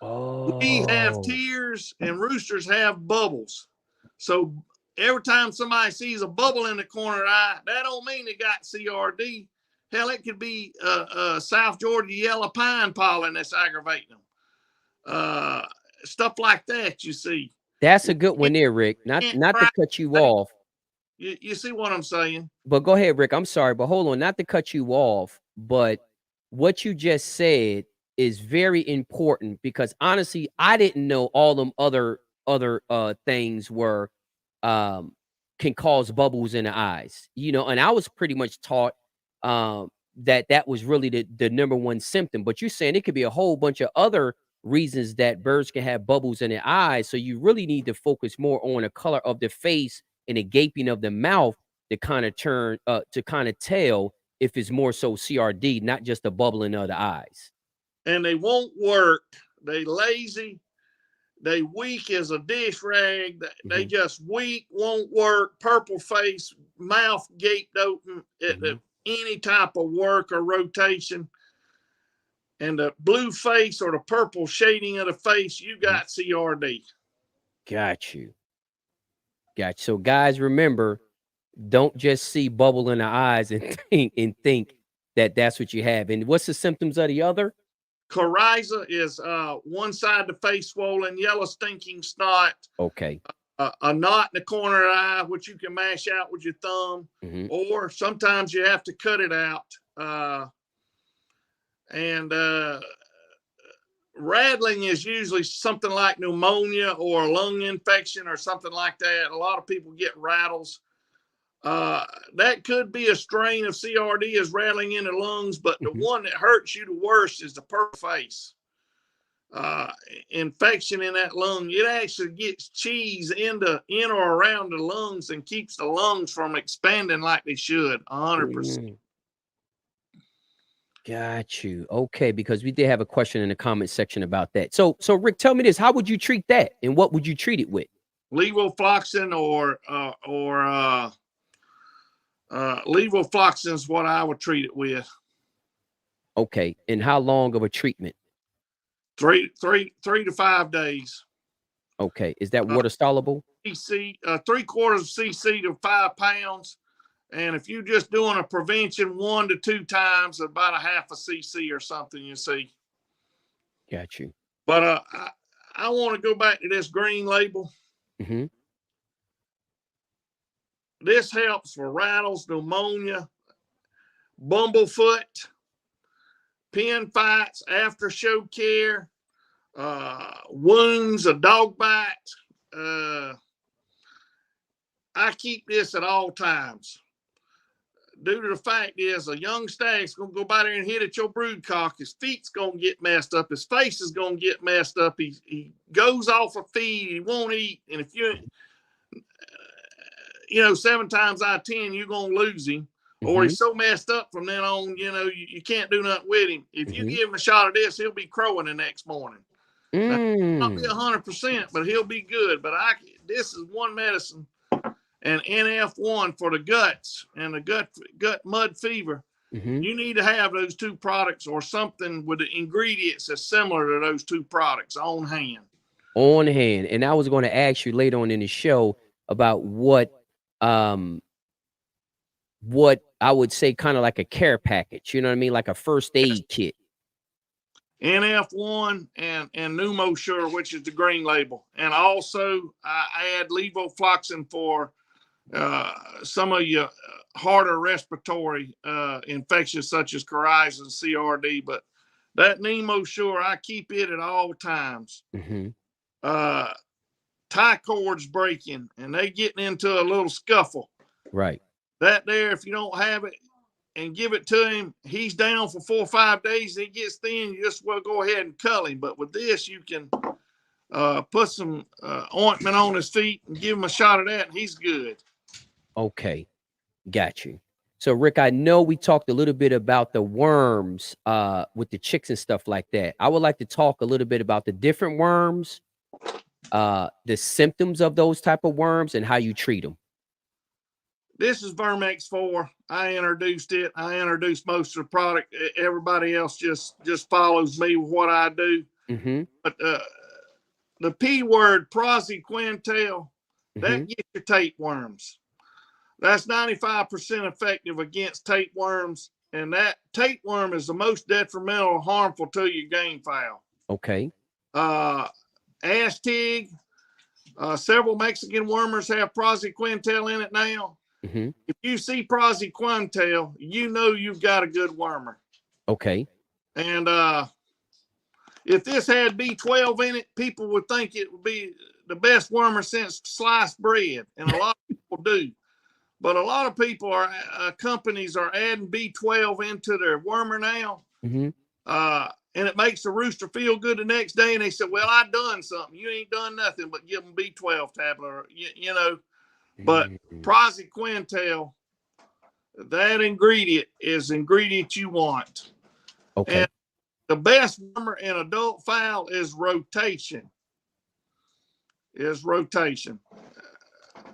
We have tears and roosters have bubbles. So every time somebody sees a bubble in the corner of the eye, that don't mean they got CRD. Hell, it could be South Georgia yellow pine pollen that's aggravating them. Stuff like that, you see. That's a good one there, Rick. Not to cut you off. You see what I'm saying? But go ahead, Rick. I'm sorry, but hold on. Not to cut you off, but what you just said is very important because honestly, I didn't know all them other things were can cause bubbles in the eyes. And I was pretty much taught that was really the number one symptom. But you're saying it could be a whole bunch of other reasons that birds can have bubbles in their eyes. So you really need to focus more on the color of the face and the gaping of the mouth to kind of tell if it's more so CRD, not just the bubbling of the eyes. And they won't work. They lazy. They weak as a dish rag. They just weak, won't work. Purple face, mouth gaped open at any type of work or rotation. And the blue face or the purple shading of the face, you got CRD. Got you. So guys, remember, don't just see bubble in the eyes and think that that's what you have. And what's the symptoms of the other? Coryza is one side of the face swollen, yellow stinking snot. Okay. A knot in the corner of the eye, which you can mash out with your thumb, or sometimes you have to cut it out. And rattling is usually something like pneumonia or a lung infection or something like that. A lot of people get rattles. That could be a strain of CRD is rattling in the lungs, but the one that hurts you the worst is the purple face. Infection in that lung, it actually gets cheese in or around the lungs and keeps the lungs from expanding like they should 100%. Got you. Okay, because we did have a question in the comment section about that. So Rick, tell me this: how would you treat that, and what would you treat it with? Levofloxacin or levofloxacin is what I would treat it with. Okay, and how long of a treatment? 3 to 5 days. Okay, is that water soluble? CC, 3/4 cc to 5 pounds. And if you're just doing a prevention 1 to 2 times, about a half a cc or something, you see. Got you. But I want to go back to this green label. Mm-hmm. This helps for rattles, pneumonia, bumblefoot, pen fights, after show care, wounds, a dog bite. I keep this at all times. Due to the fact is a young stag's going to go by there and hit at your broodcock. His feet's going to get messed up. His face is going to get messed up. He goes off of feed. He won't eat. And if you 7 times out of 10, you're going to lose him. Or he's so messed up from then on, you can't do nothing with him. If you give him a shot of this, he'll be crowing the next morning. Now, not be 100%, but he'll be good. But this is one medicine. And NF1 for the guts and the gut mud fever. You need to have those 2 products or something with the ingredients that's similar to those 2 products on hand. On hand. And I was going to ask you later on in the show about what I would say kind of like a care package. You know what I mean? Like a first aid kit. NF1 and Pneumosure, which is the green label. And also I add levofloxacin for some of your harder respiratory infections such as coryza and CRD, but that Pneumosure, I keep it at all times. Tie cords breaking and they getting into a little scuffle. Right. That there, if you don't have it and give it to him, he's down for 4 or 5 days. He gets thin. You just will go ahead and cull him. But with this, you can put some ointment on his feet and give him a shot of that, and he's good. Okay, got you. So, Rick, I know we talked a little bit about the worms with the chicks and stuff like that. I would like to talk a little bit about the different worms, the symptoms of those type of worms, and how you treat them. This is Vermex 4. I introduced it. I introduced most of the product. Everybody else just follows me with what I do. But the P word, praziquantel, that gets your tapeworms. That's 95% effective against tapeworms, and that tapeworm is the most detrimental, harmful to your game fowl. Okay. Astig, several Mexican wormers have praziquantel in it now. If you see praziquantel, you know you've got a good wormer. Okay. And if this had B12 in it, people would think it would be the best wormer since sliced bread, and a lot of people do. But a lot of people companies are adding B12 into their wormer now. And it makes the rooster feel good the next day. And they said, well, I done something. You ain't done nothing but give them B12 tablet, or, you know. But praziquantel, that ingredient is the ingredient you want. Okay. And the best wormer in adult fowl is rotation.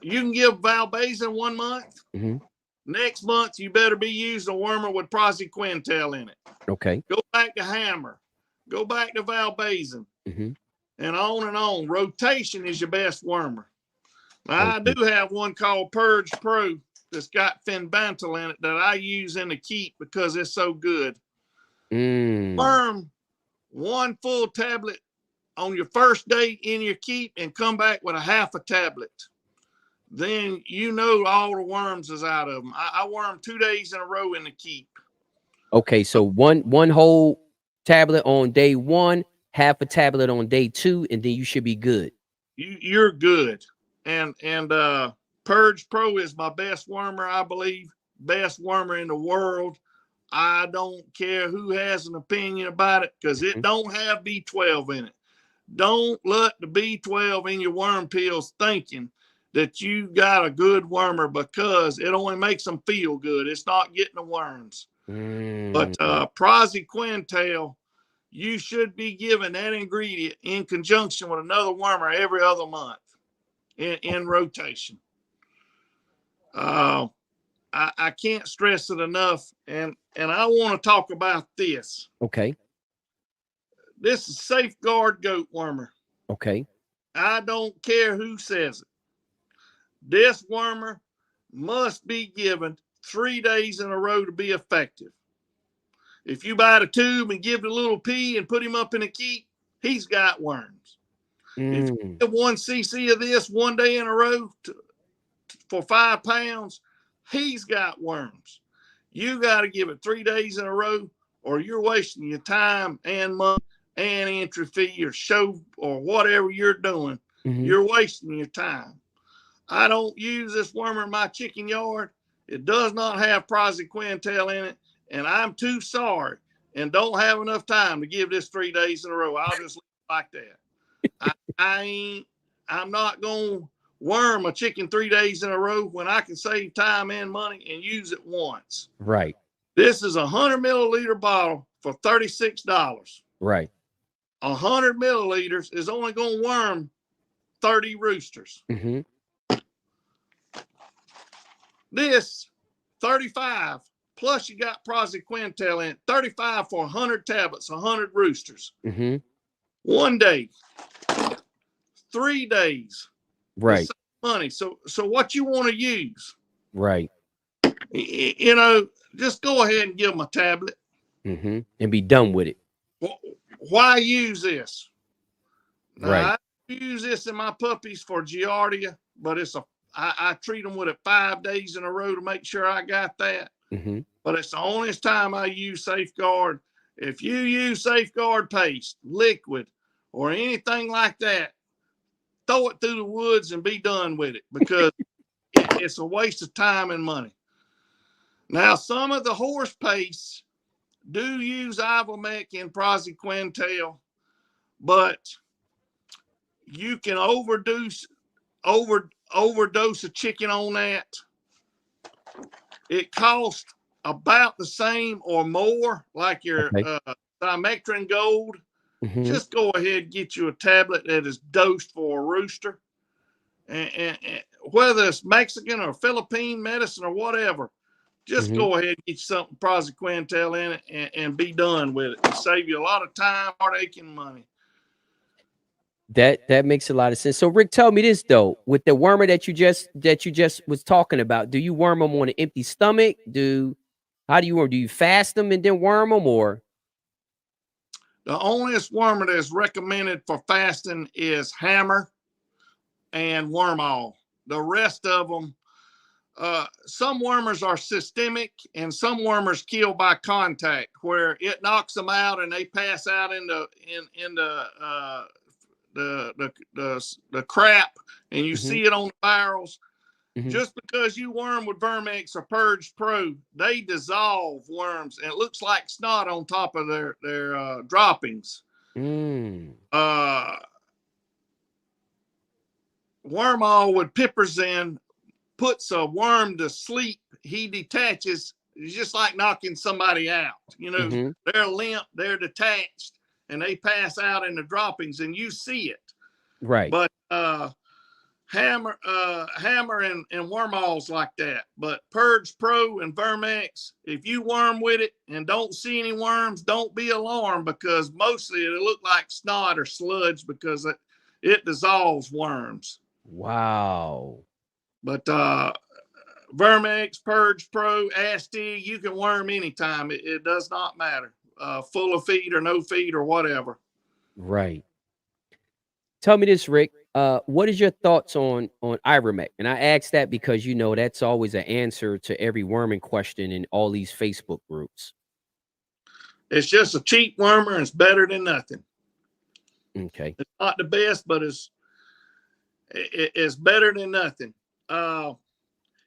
You can give valbazin 1 month. Next month, you better be using a wormer with praziquantel in it. Okay. Go back to hammer. Go back to valbazin. And on. Rotation is your best wormer. Now, I do have one called Purge Pro that's got fenbantal in it that I use in the keep because it's so good. Worm 1 full tablet on your first day in your keep and come back with a half a tablet. Then you know all the worms is out of them. I worm 2 days in a row in the keep. Okay, so one whole tablet on day 1, half a tablet on day 2, and then you should be good. You're good. And Purge Pro is my best wormer, I believe. Best wormer in the world. I don't care who has an opinion about it because it don't have B12 in it. Don't let the B12 in your worm pills thinking that you got a good wormer because it only makes them feel good. It's not getting the worms. But praziquantel, you should be given that ingredient in conjunction with another wormer every other month in rotation. I can't stress it enough, and I want to talk about this. Okay. This is Safeguard Goat Wormer. Okay. I don't care who says it. This wormer must be given 3 days in a row to be effective. If you buy the tube and give the little pea and put him up in a keep, he's got worms. If you give 1 cc of this 1 day in a row for 5 pounds, he's got worms. You got to give it 3 days in a row, or you're wasting your time and money and entry fee or show or whatever you're doing. You're wasting your time. I don't use this wormer in my chicken yard. It does not have praziquantel in it, and I'm too sorry and don't have enough time to give this 3 days in a row. I'll just leave it like that. I'm not going to worm a chicken 3 days in a row when I can save time and money and use it once. Right. This is a 100 milliliter bottle for $36. Right. 100 milliliters is only going to worm 30 roosters. This 35 plus you got praziquantel in it, 35 for 100 tablets, 100 roosters. 1 day, 3 days. Right. Money. So what you want to use? Right. You know, just go ahead and give them a tablet. And be done with it. Why use this? Right. I use this in my puppies for Giardia, but I treat them with it 5 days in a row to make sure I got that. But it's the only time I use Safeguard. If you use Safeguard paste, liquid, or anything like that, throw it through the woods and be done with it, because it's a waste of time and money. Now, some of the horse pastes do use Ivomec and praziquantel, but you can overdose a chicken on that. It costs about the same or more, like your Dimectrin Gold. Just go ahead and get you a tablet that is dosed for a rooster. And whether it's Mexican or Philippine medicine or whatever, just go ahead and get you something praziquantel in it and be done with it. It'll save you a lot of time, heartache, and money. That makes a lot of sense. So Rick, tell me this though, with the wormer that you just was talking about, do you worm them on an empty stomach? How do you worm? Do you fast them and then worm them, or? The only wormer that's recommended for fasting is hammer and wormall. The rest of them, some wormers are systemic and some wormers kill by contact, where it knocks them out and they pass out in the crap, and you see it on the barrels. Just because you worm with Vermex or Purge Pro, they dissolve worms, and it looks like snot on top of their droppings. Wormall with piperazine puts a worm to sleep. He detaches. It's just like knocking somebody out. You know, they're limp, they're detached, and they pass out in the droppings, and you see it. Right. But hammer and wormall's like that. But Purge Pro and Vermex, if you worm with it and don't see any worms, don't be alarmed, because mostly it'll look like snot or sludge, because it dissolves worms. Wow. But Vermex, Purge Pro, Asti, you can worm anytime. It does not matter. Full of feed or no feed or whatever. Right. Tell me this, Rick. What is your thoughts on Ivomec? And I ask that because, you know, that's always an answer to every worming question in all these Facebook groups. It's just a cheap wormer, and it's better than nothing. Okay. It's not the best, but it's better than nothing.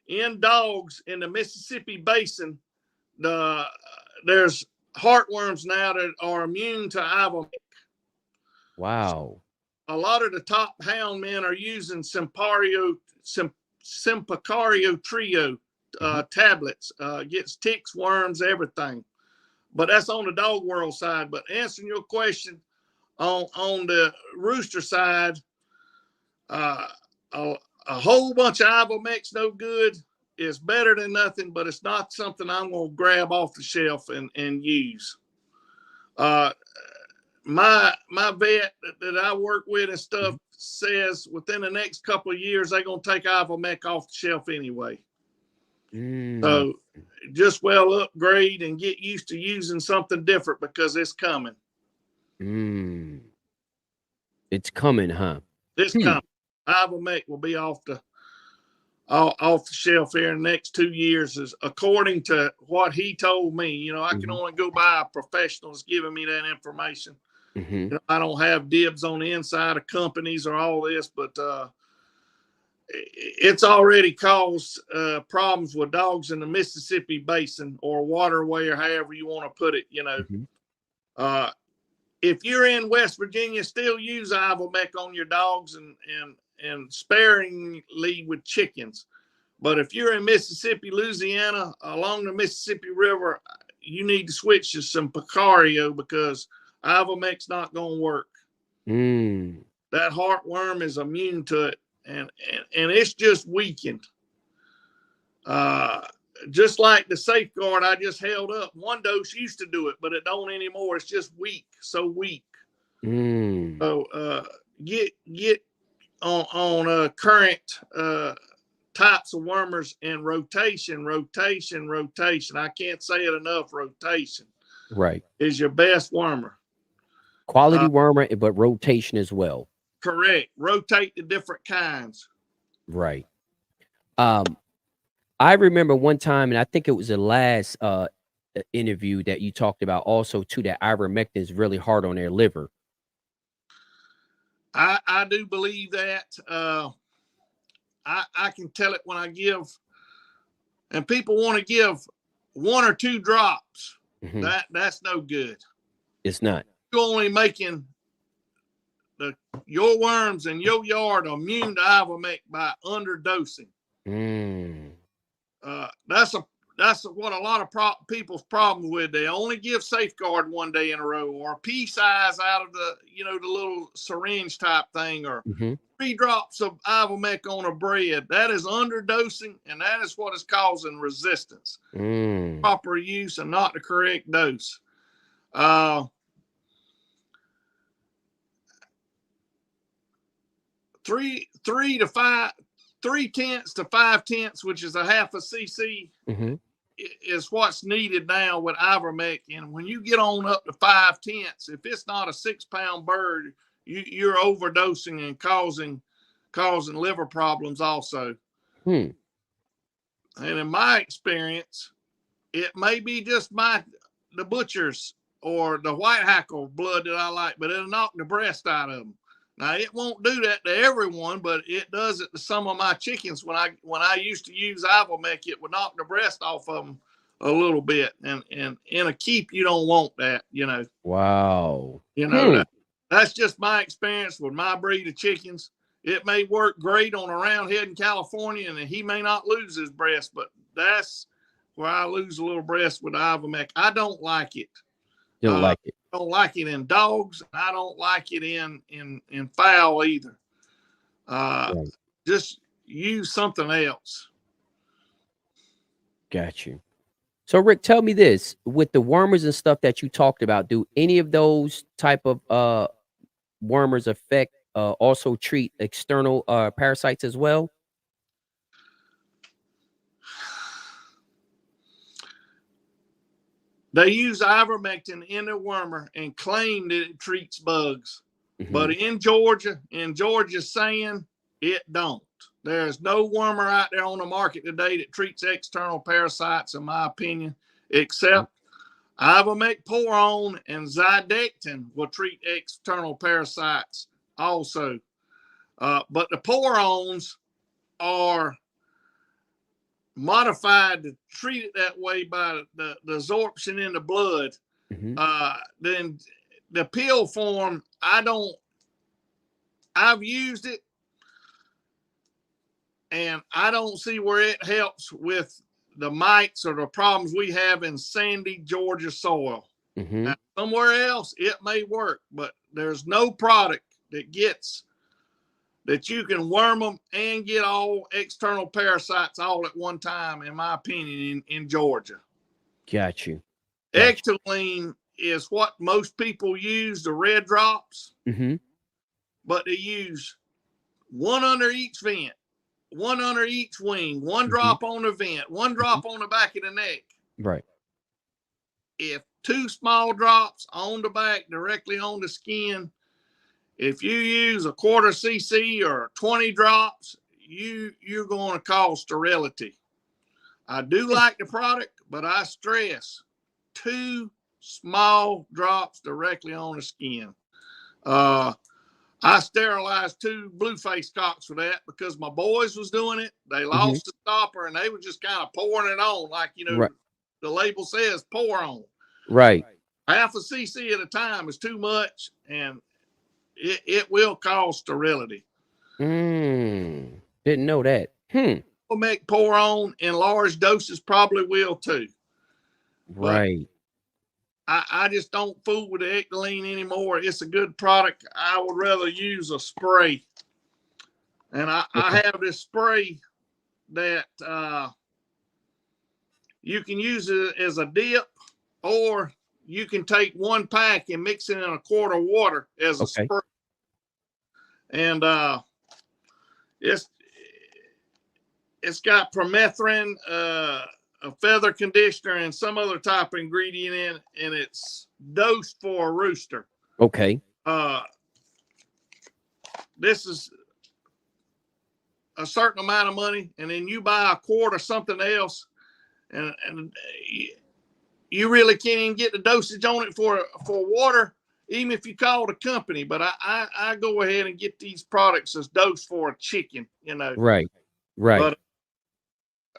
In dogs in the Mississippi Basin, there's heartworms now that are immune to Ivomec. Wow. A lot of the top hound men are using Simpacario Trio tablets. Gets ticks, worms, everything. But that's on the dog world side. But answering your question, on the rooster side, a whole bunch of Ivomec's no good. It's better than nothing, but it's not something I'm going to grab off the shelf and use. My vet that I work with and stuff says within the next couple of years they're going to take Ivomec off the shelf anyway. So just well upgrade and get used to using something different because it's coming. It's coming, huh? It's coming. Ivomec will be off the shelf here in the next 2 years, is according to what he told me. You know, I can only go by professionals giving me that information. You know, I don't have dibs on the inside of companies or all this, but it's already caused problems with dogs in the Mississippi basin or waterway, or however you want to put it. You know, if you're in West Virginia, still use Ivomec on your dogs and sparingly with chickens. But if you're in Mississippi, Louisiana, along the Mississippi River, you need to switch to some Picario because Ivomec's not going to work. That heartworm is immune to it, and it's just weakened. Just like the Safeguard I just held up, one dose used to do it, but it don't anymore. It's just weak, so weak. So get on current types of wormers and rotation. I can't say it enough. Rotation, right, is your best wormer. Quality wormer, but rotation as well. Correct. Rotate the different kinds. Right. I remember one time, and I think it was the last interview that you talked about also too, that ivermectin is really hard on their liver. I do believe that. I can tell it when I give, and people want to give 1 or 2 drops. That's no good. It's not. You're only making your worms in your yard immune to Ivomec by underdosing. That's what a lot of people's problems with. They only give Safeguard 1 day in a row, or a pea size out of the the little syringe type thing, or 3 drops of Ivomec on a bread. That is underdosing, and that is what is causing resistance. Proper use and not the correct dose. 3 to 5, 3/10 to 5/10, which is a half a cc, is what's needed now with Ivomec. And when you get on up to 5/10, if it's not a 6-pound bird, you're overdosing and causing liver problems also. And in my experience, it may be just the butchers or the white hackle blood that I like, but it'll knock the breast out of them. Now, it won't do that to everyone, but it does it to some of my chickens. When I used to use Ivomec, it would knock the breast off of them a little bit. And in a keep, you don't want that, Wow. That's just my experience with my breed of chickens. It may work great on a roundhead in California, and he may not lose his breast, but that's where I lose a little breast with Ivomec. I don't like it. You don't like it? I don't like it in dogs. I don't like it in fowl either. Just use something else. Got you. So Rick, tell me this: with the wormers and stuff that you talked about, do any of those type of wormers affect also treat external parasites as well? They use ivermectin in their wormer and claim that it treats bugs. But in Georgia's saying it don't. There's no wormer out there on the market today that treats external parasites, in my opinion, except Ivomec Poron and Zydectin will treat external parasites also. But the Porons are modified to treat it that way by the absorption in the blood. Then the pill form, I've used it, and I don't see where it helps with the mites or the problems we have in sandy Georgia soil. Now, somewhere else it may work, but there's no product that you can worm them and get all external parasites all at one time, in my opinion, in Georgia. Got you. Ectoline is what most people use, the red drops, but they use 1 under each vent, one under each wing, one drop on the vent, one drop on the back of the neck. Right. If 2 small drops on the back directly on the skin, if you use a 1/4 cc or 20 drops, you're going to cause sterility. I do like the product, but I stress 2 small drops directly on the skin. I sterilized 2 blue-face cocks for that because my boys was doing it. They lost the stopper and they were just kind of pouring it on like, Right. the label says pour on. Right. Half a cc at a time is too much, and it will cause sterility. Didn't know that. Will make pour on in large doses, probably will too. Right. But I just don't fool with the ectoline anymore. It's a good product. I would rather use a spray. And I have this spray that you can use it as a dip, or you can take 1 pack and mix it in a quart of water as a spray. And it's got permethrin, a feather conditioner, and some other type of ingredient in it, and it's dosed for a rooster. Okay. This is a certain amount of money, and then you buy a quart of something else, and you really can't even get the dosage on it for water, even if you call the company. But I go ahead and get these products as dosed for a chicken, Right. Right. But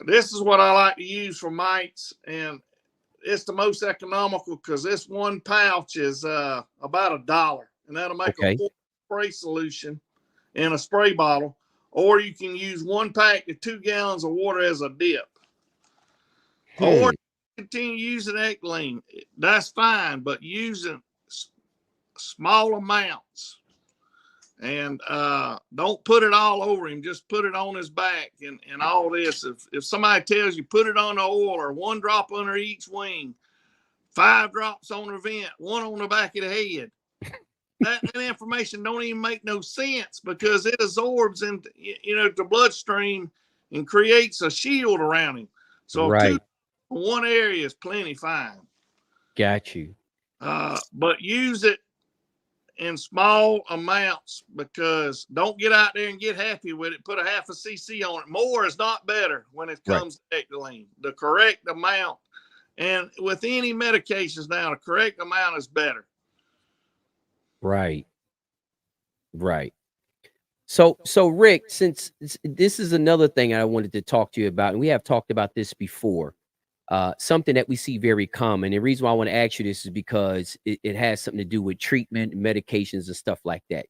this is what I like to use for mites, and it's the most economical because this 1 pouch is about $1, and that'll make a full spray solution in a spray bottle. Or you can use 1 pack to 2 gallons of water as a dip. Or continue using ectoline. That's fine, but using small amounts. And don't put it all over him. Just put it on his back and all this. If somebody tells you put it on the oil or 1 drop under each wing, 5 drops on the vent, 1 on the back of the head, that information don't even make no sense because it absorbs into the bloodstream and creates a shield around him. So 2 1 area is plenty fine. Got you. But use it in small amounts, because don't get out there and get happy with it. Put a half a cc on it. More is not better when it comes to ectoline. The correct amount, and with any medications now, the correct amount is better. Right. So Rick, since this is another thing I wanted to talk to you about, and we have talked about this before, something that we see very common. And the reason why I want to ask you this is because it has something to do with treatment, medications, and stuff like that.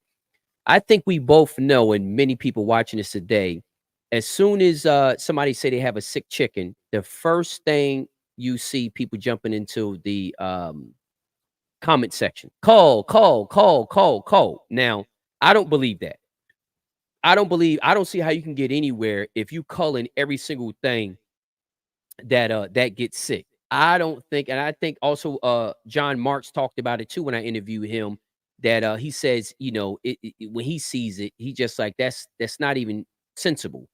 I think we both know, and many people watching this today, as soon as somebody say they have a sick chicken, the first thing you see people jumping into the comment section, call. Now, I don't believe that. I don't see how you can get anywhere if you call in every single thing that gets sick. I don't think, and I think also John Marks talked about it too when I interviewed him, that he says, when he sees it, he just like, that's not even sensible.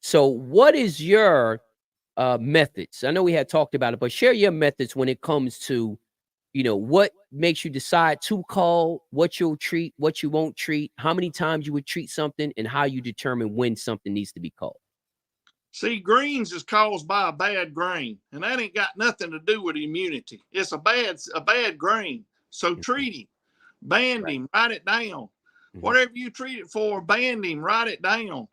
So what is your methods? I know we had talked about it, but share your methods when it comes to, what makes you decide to call, what you'll treat, what you won't treat, how many times you would treat something, and how you determine when something needs to be called. See, greens is caused by a bad grain, and that ain't got nothing to do with immunity. It's a bad grain. So treat him, band him, write it down. Whatever you treat it for, band him, write it down.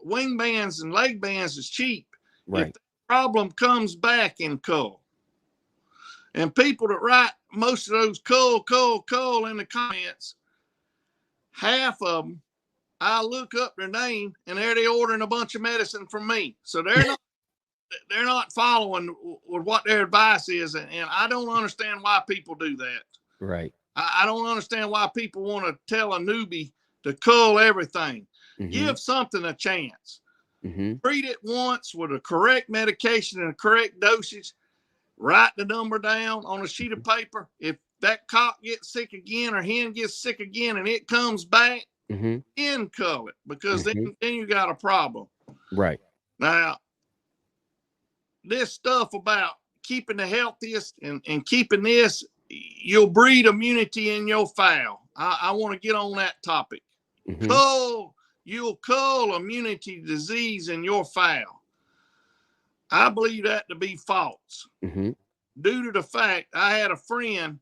Wing bands and leg bands is cheap. If the problem comes back in cull. And people that write most of those cull in the comments, half of them, I look up their name and they're ordering a bunch of medicine from me. So they're not following with what their advice is. And I don't understand why people do that. Right. I don't understand why people want to tell a newbie to cull everything. Give something a chance. Treat it once with a correct medication and a correct dosage. Write the number down on a sheet of paper. If that cock gets sick again or hen gets sick again and it comes back, then cull it, because Mm-hmm. then you got a problem. Right. Now, this stuff about keeping the healthiest and keeping this, you'll breed immunity in your fowl. I want to get on that topic. Mm-hmm. You'll cull immunity disease in your fowl. I believe that to be false. Mm-hmm. Due to the fact I had a friend,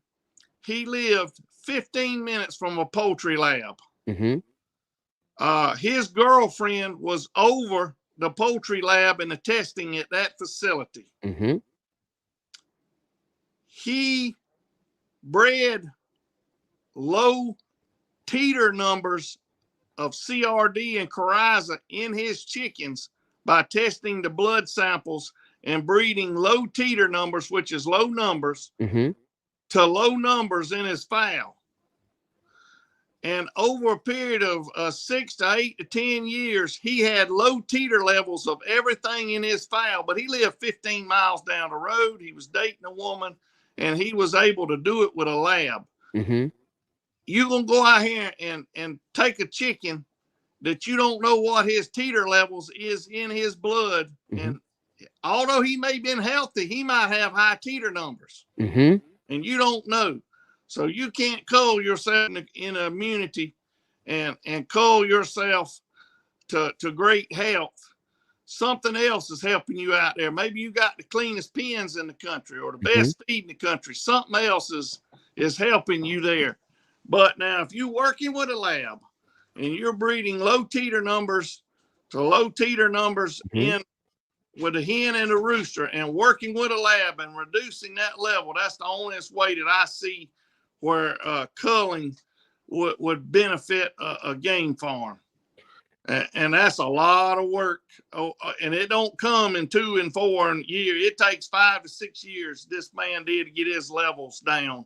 he lived 15 minutes from a poultry lab. Mm-hmm. His girlfriend was over the poultry lab and the testing at that facility. Mm-hmm. He bred low teeter numbers of CRD and coryza in his chickens by testing the blood samples and breeding low teeter numbers, which is low numbers, to low numbers in his fowl. And over a period of 6 to 8 to 10 years, he had low teeter levels of everything in his fowl, but he lived 15 miles down the road. He was dating a woman, and he was able to do it with a lab. You're going to go out here and take a chicken that you don't know what his teeter levels is in his blood. And although he may have been healthy, he might have high teeter numbers. And you don't know. So you can't cull yourself in immunity and cull yourself to great health. Something else is helping you out there. Maybe you got the cleanest pens in the country or the best feed in the country. Something else is helping you there. But now if you're working with a lab and you're breeding low teeter numbers to low teeter numbers in with a hen and a rooster and working with a lab and reducing that level, that's the only way that I see where culling would benefit a game farm. And that's a lot of work. And it don't come in 2 and 4 years. It takes 5 to 6 years this man did to get his levels down.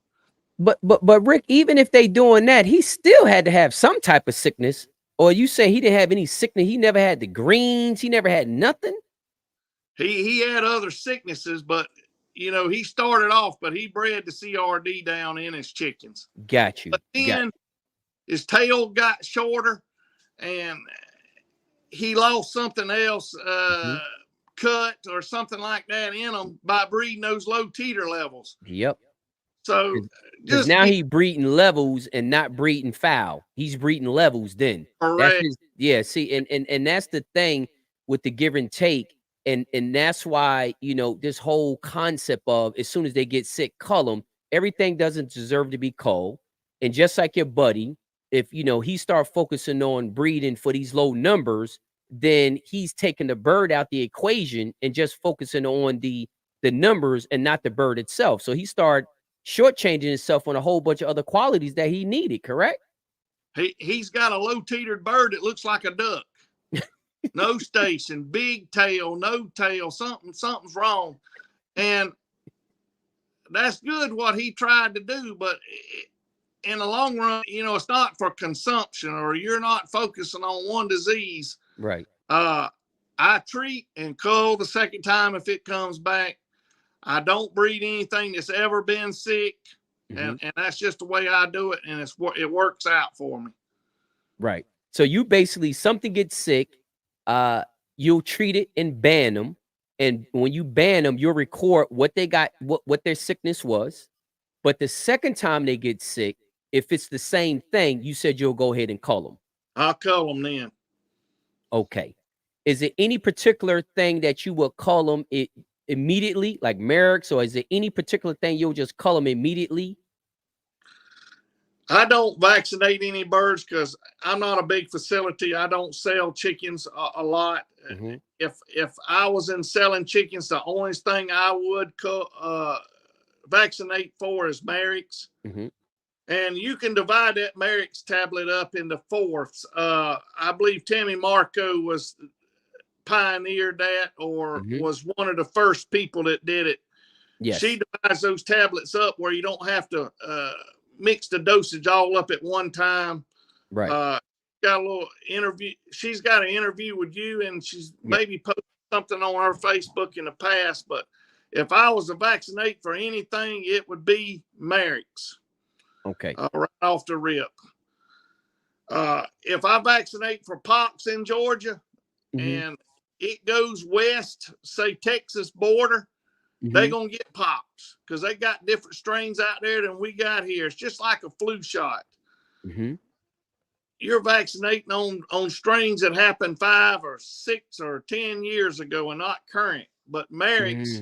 But Rick, even if they doing that, he still had to have some type of sickness. Or you say he didn't have any sickness? He never had the greens. He never had nothing. He had other sicknesses, but he started off, but he bred the CRD down in his chickens. Got you. But then his tail got shorter, and he lost something else, cut or something like that in them by breeding those low teeter levels. Yep. So just now he breeding levels and not breeding fowl. He's breeding levels then. Correct. See, and that's the thing with the give and take. And that's why, this whole concept of as soon as they get sick, cull them. Everything doesn't deserve to be culled. And just like your buddy, if, he start focusing on breeding for these low numbers, then he's taking the bird out the equation and just focusing on the numbers and not the bird itself. So he started shortchanging himself on a whole bunch of other qualities that he needed, correct? He's got a low teetered bird that looks like a duck. No station, big tail, no tail, something's wrong. And that's good what he tried to do, but in the long run, it's not for consumption, or you're not focusing on one disease. Right. I treat and cull the second time if it comes back. I don't breed anything that's ever been sick, and that's just the way I do it, and it works out for me. Right. So you basically, something gets sick, you'll treat it and ban them. And when you ban them, you'll record what they got, what their sickness was. But the second time they get sick, if it's the same thing, you said you'll go ahead and cull them. I'll cull them then. Okay. Is it any particular thing that you will cull them immediately, like Merrick's, or is there any particular thing you'll just cull them immediately? I don't vaccinate any birds because I'm not a big facility. I don't sell chickens a lot. If I was in selling chickens, the only thing I would vaccinate for is Merrick's. And you can divide that Merrick's tablet up into fourths. I believe Tammy Marco pioneered that, or was one of the first people that did it. Yes. She divides those tablets up where you don't have to mix the dosage all up at one time. Right. Got a little interview. She's got an interview with you, and she's maybe posted something on her Facebook in the past. But if I was to vaccinate for anything, it would be Merrick's. Okay. Right off the rip. If I vaccinate for pox in Georgia and it goes west, say Texas border, they're going to get pox because they got different strains out there than we got here. It's just like a flu shot. You're vaccinating on strains that happened 5 or 6 or 10 years ago and not current. But Merrick's,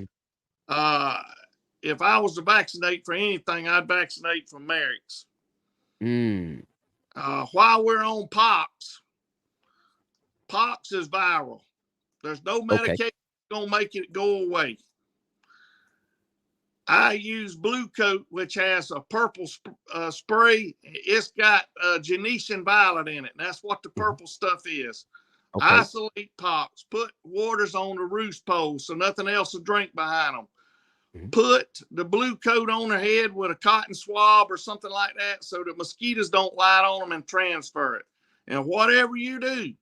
if I was to vaccinate for anything, I'd vaccinate for Merrick's. While we're on pox is viral. There's no medication going to make it go away. I use Blue Coat, which has a purple spray. It's got Genesian violet in it. And that's what the purple stuff is. Isolate pox. Put waters on the roost poles so nothing else will drink behind them. Put the Blue Coat on their head with a cotton swab or something like that so that mosquitoes don't light on them and transfer it. And whatever you do,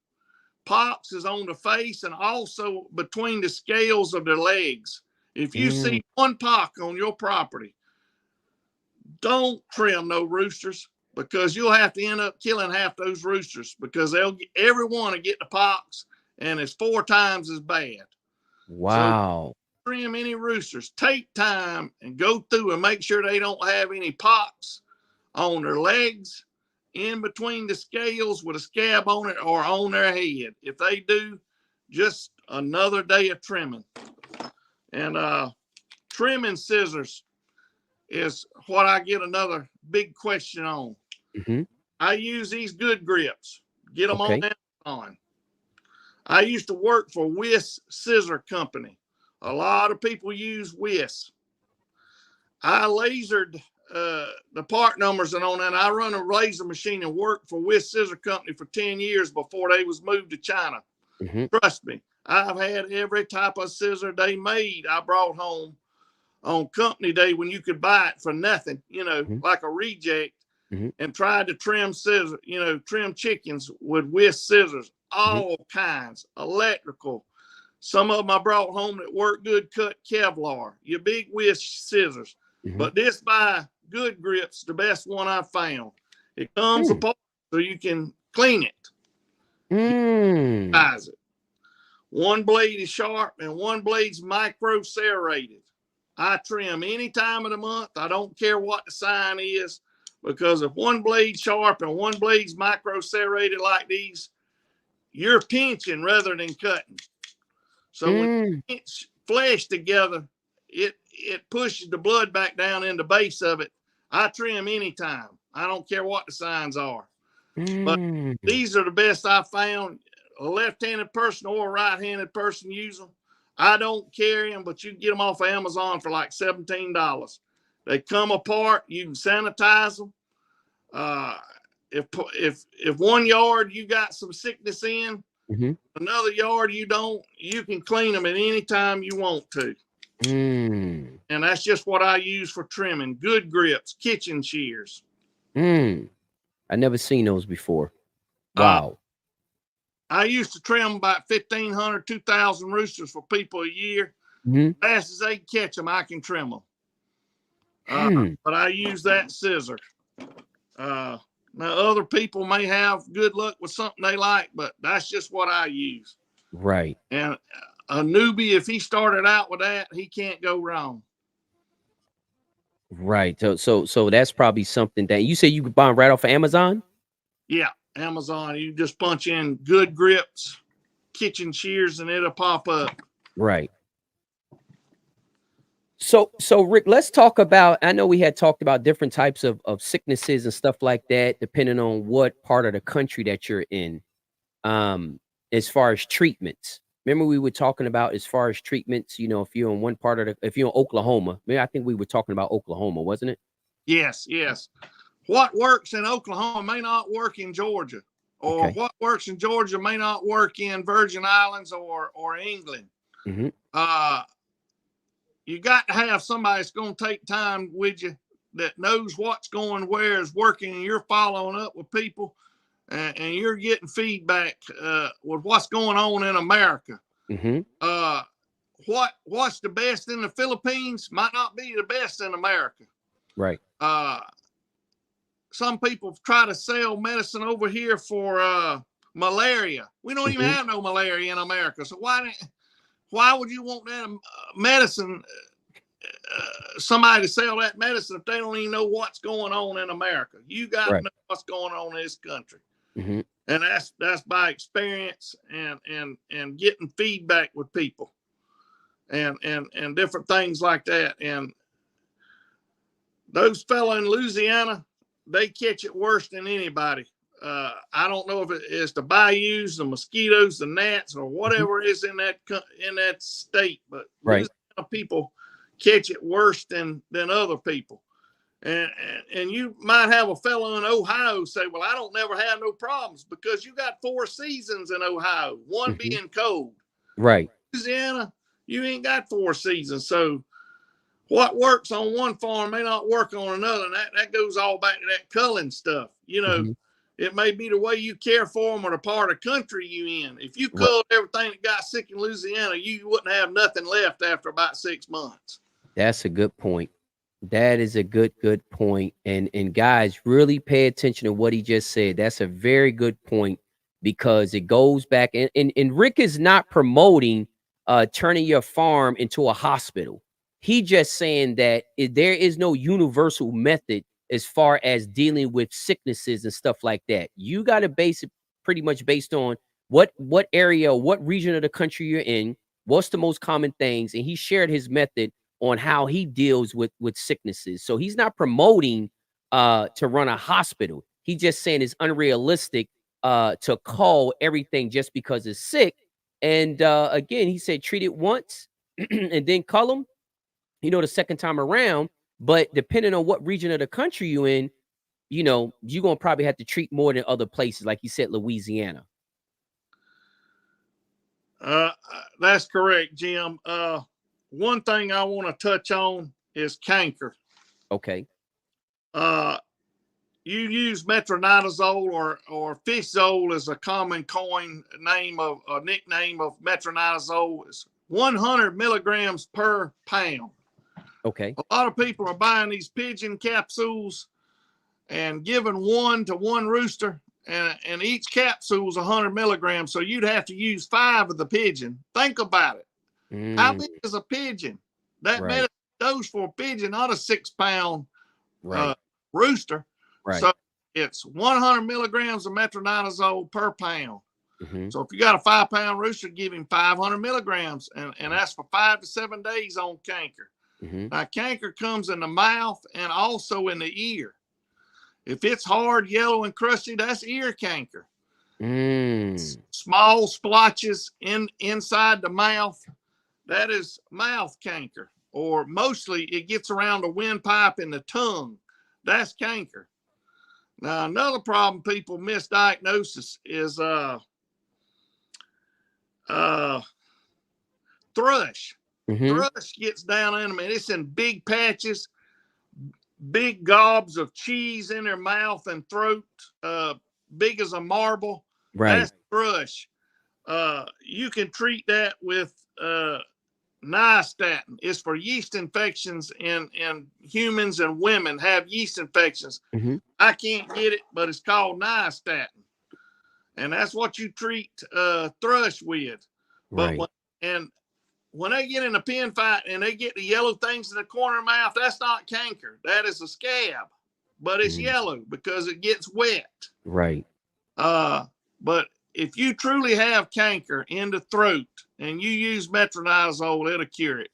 pox is on the face and also between the scales of their legs. If you see one pox on your property, don't trim no roosters because you'll have to end up killing half those roosters because everyone will get the pox and it's 4 times as bad. Wow. So trim any roosters. Take time and go through and make sure they don't have any pox on their legs, in between the scales with a scab on it, or on their head. If they do, just another day of trimming. And trimming scissors is what I get another big question on. I use these Good Grips. Get them on Amazon. I used to work for Wiss Scissor Company. A lot of people use Wiss. I lasered the part numbers and on that. I run a laser machine and worked for Wiss Scissor Company for 10 years before they was moved to China. Trust me. I've had every type of scissor they made. I brought home on company day when you could buy it for nothing, like a reject, and tried to trim scissors, trim chickens with Wiss scissors, all kinds, electrical. Some of them I brought home that work good, cut Kevlar, your big Wiss scissors. But this by Good Grips, the best one I've found. It comes apart so you can clean it. Size it. One blade is sharp and one blade's micro serrated. I trim any time of the month. I don't care what the sign is, because if one blade's sharp and one blade's micro serrated like these, you're pinching rather than cutting. So when you pinch flesh together, it pushes the blood back down in the base of it. I trim anytime. I don't care what the signs are. But these are the best I found. A left-handed person or a right-handed person use them. I don't carry them, but you can get them off of Amazon for like $17. They come apart. You can sanitize them. If one yard you got some sickness in, another yard you don't, you can clean them at any time you want to. And that's just what I use for trimming. Good Grips, kitchen shears. I never seen those before. Wow. I used to trim about 1,500, 2,000 roosters for people a year. Fast as they catch them, I can trim them. But I use that scissor. Now, other people may have good luck with something they like, but that's just what I use. Right. And a newbie, if he started out with that, he can't go wrong. Right. So that's probably something that you say you could buy right off of Amazon? Yeah, Amazon. You just punch in Good Grips, kitchen shears, and it'll pop up. Right. So Rick, let's talk about, I know we had talked about different types of sicknesses and stuff like that, depending on what part of the country that you're in, as far as treatments. Remember we were talking about as far as treatments, if you're in one part of if you're in Oklahoma, I think we were talking about Oklahoma, wasn't it? Yes. What works in Oklahoma may not work in Georgia, or what works in Georgia may not work in Virgin Islands or England. You got to have somebody that's going to take time with you that knows what's going where is working, and you're following up with people and you're getting feedback with what's going on in America. What's the best in the Philippines might not be the best in America. Right. some people try to sell medicine over here for malaria. We don't even have no malaria in America. So why would you want that medicine, somebody to sell that medicine if they don't even know what's going on in America? You got to know what's going on in this country. And that's by experience and getting feedback with people and different things like that. And those fellow in Louisiana, they catch it worse than anybody. I don't know if it is the bayous, the mosquitoes, the gnats, or whatever is in that state, but Louisiana people catch it worse than other people. And you might have a fellow in Ohio say, well, I don't never have no problems, because you got 4 seasons in Ohio, one being cold. Right. Louisiana, you ain't got 4 seasons. So what works on one farm may not work on another. And that goes all back to that culling stuff. You know, it may be the way you care for them or the part of the country you in. If you culled everything that got sick in Louisiana, you wouldn't have nothing left after about 6 months. That's a good point. That is a good point. And guys, really pay attention to what he just said. That's a very good point, because it goes back and Rick is not promoting turning your farm into a hospital. He just saying that there is no universal method as far as dealing with sicknesses and stuff like that. You got to base it pretty much based on what area, what region of the country you're in, what's the most common things. And he shared his method on how he deals with sicknesses. So he's not promoting to run a hospital. He's just saying it's unrealistic to call everything just because it's sick. And again, he said treat it once and then cull them, the second time around. But depending on what region of the country you're in, you're going to probably have to treat more than other places, like you said, Louisiana. That's correct, Jim. One thing I want to touch on is canker. Okay. You use metronidazole or fishzole is a common nickname of metronidazole. It's 100 milligrams per pound. Okay. A lot of people are buying these pigeon capsules and giving one to one rooster, and each capsule is 100 milligrams. So you'd have to use 5 of the pigeon. Think about it. How big is a pigeon? That medicine dose for a pigeon, not a 6-pound rooster. Right. So it's 100 milligrams of metronidazole per pound. So if you got a 5-pound rooster, give him 500 milligrams, and that's for 5 to 7 days on canker. Now, canker comes in the mouth and also in the ear. If it's hard, yellow, and crusty, that's ear canker. Small splotches inside the mouth, that is mouth canker. Or mostly it gets around the windpipe and the tongue. That's canker. Now, another problem people misdiagnosis is thrush. Thrush gets down in them, and it's in big patches, big gobs of cheese in their mouth and throat, big as a marble. That's thrush. You can treat that with nystatin. It's for yeast infections in humans, and women have yeast infections. I can't get it, but it's called nystatin, and that's what you treat thrush with. But when they get in a pen fight and they get the yellow things in the corner of the mouth, that's not canker. That is a scab, but it's yellow because it gets wet. Right. But if you truly have canker in the throat and you use metronidazole, it'll cure it.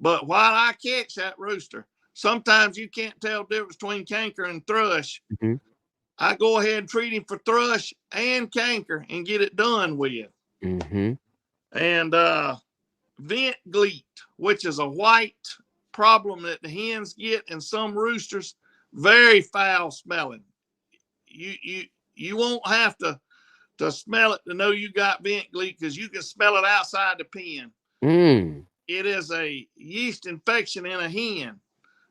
But while I catch that rooster, sometimes you can't tell the difference between canker and thrush. I go ahead and treat him for thrush and canker and get it done with. And vent gleet, which is a white problem that the hens get and some roosters, very foul smelling. You won't have to smell it to know you got vent gleet, because you can smell it outside the pen. It is a yeast infection in a hen.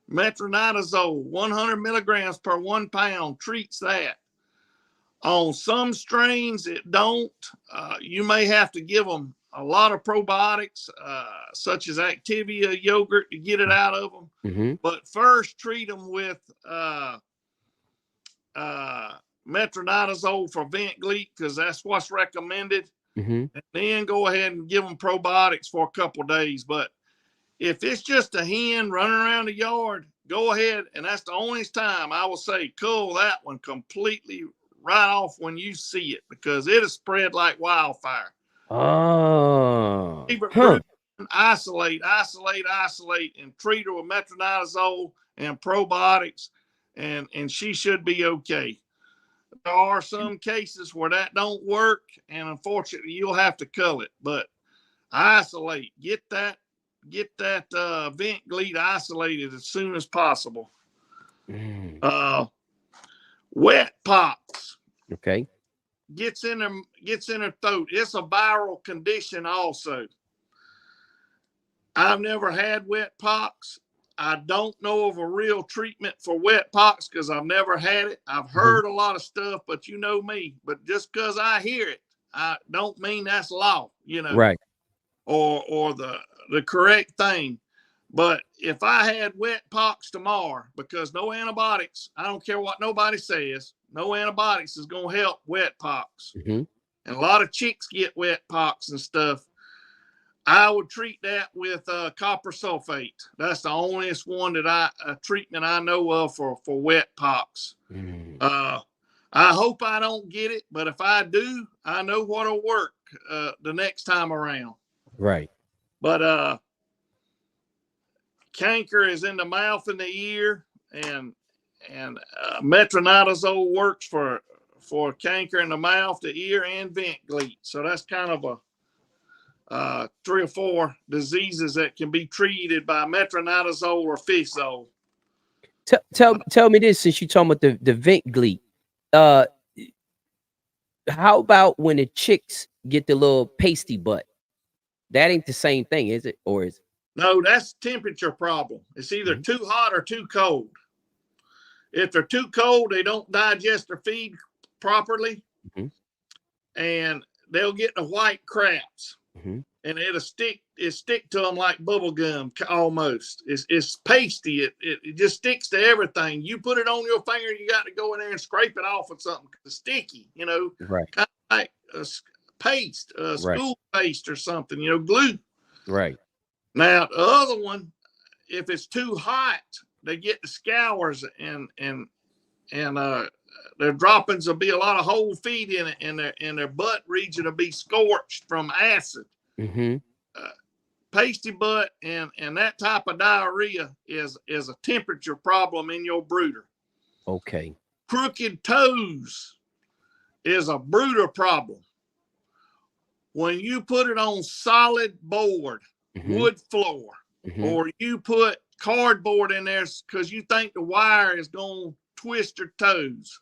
Metronidazole, 100 milligrams per 1 pound, treats that. On some strains, it don't. You may have to give them a lot of probiotics, such as Activia yogurt, to get it out of them. But first, treat them with metronidazole for vent gleet because that's what's recommended. Mm-hmm. And then go ahead and give them probiotics for a couple days. But if it's just a hen running around the yard, go ahead, and that's the only time I will say cull that one completely right off when you see it because it'll spread like wildfire. Oh. Isolate, and treat her with metronidazole and probiotics, and she should be okay. There are some cases where that don't work, and unfortunately, you'll have to cull it. But isolate, get that vent gleet isolated as soon as possible. Wet pox. Okay. Gets in her throat. It's a viral condition also. I've never had wet pox. I don't know of a real treatment for wet pox because I've never had it. I've heard a lot of stuff, but you know me. But just because I hear it, I don't mean that's law, Right. Or the correct thing. But if I had wet pox tomorrow, because no antibiotics, I don't care what nobody says, no antibiotics is going to help wet pox. And a lot of chicks get wet pox and stuff. I would treat that with copper sulfate. That's the onlyest one that treatment I know of for wet pox. I hope I don't get it, but if I do, I know what'll work the next time around. Right. But canker is in the mouth and the ear, and metronidazole works for canker in the mouth, the ear, and vent gleet. So that's kind of a 3 or 4 diseases that can be treated by metronidazole or fishzole. Tell me this, since you're talking about the vent gleet. How about when the chicks get the little pasty butt? That ain't the same thing, is it? Or is it? No, that's temperature problem. It's either too hot or too cold. If they're too cold, they don't digest their feed properly, and they'll get the white craps. And it'll stick to them like bubble gum almost. It's pasty. It just sticks to everything. You put it on your finger, you got to go in there and scrape it off with something. It's sticky, Right. kind of like a paste, school paste or something, glue. Right. Now the other one, if it's too hot, they get the scours and their droppings will be a lot of whole feed in it, and their butt region will be scorched from acid. Pasty butt and that type of diarrhea is a temperature problem in your brooder. Okay. Crooked toes is a brooder problem. When you put it on solid board, wood floor, or you put cardboard in there because you think the wire is going to twist your toes,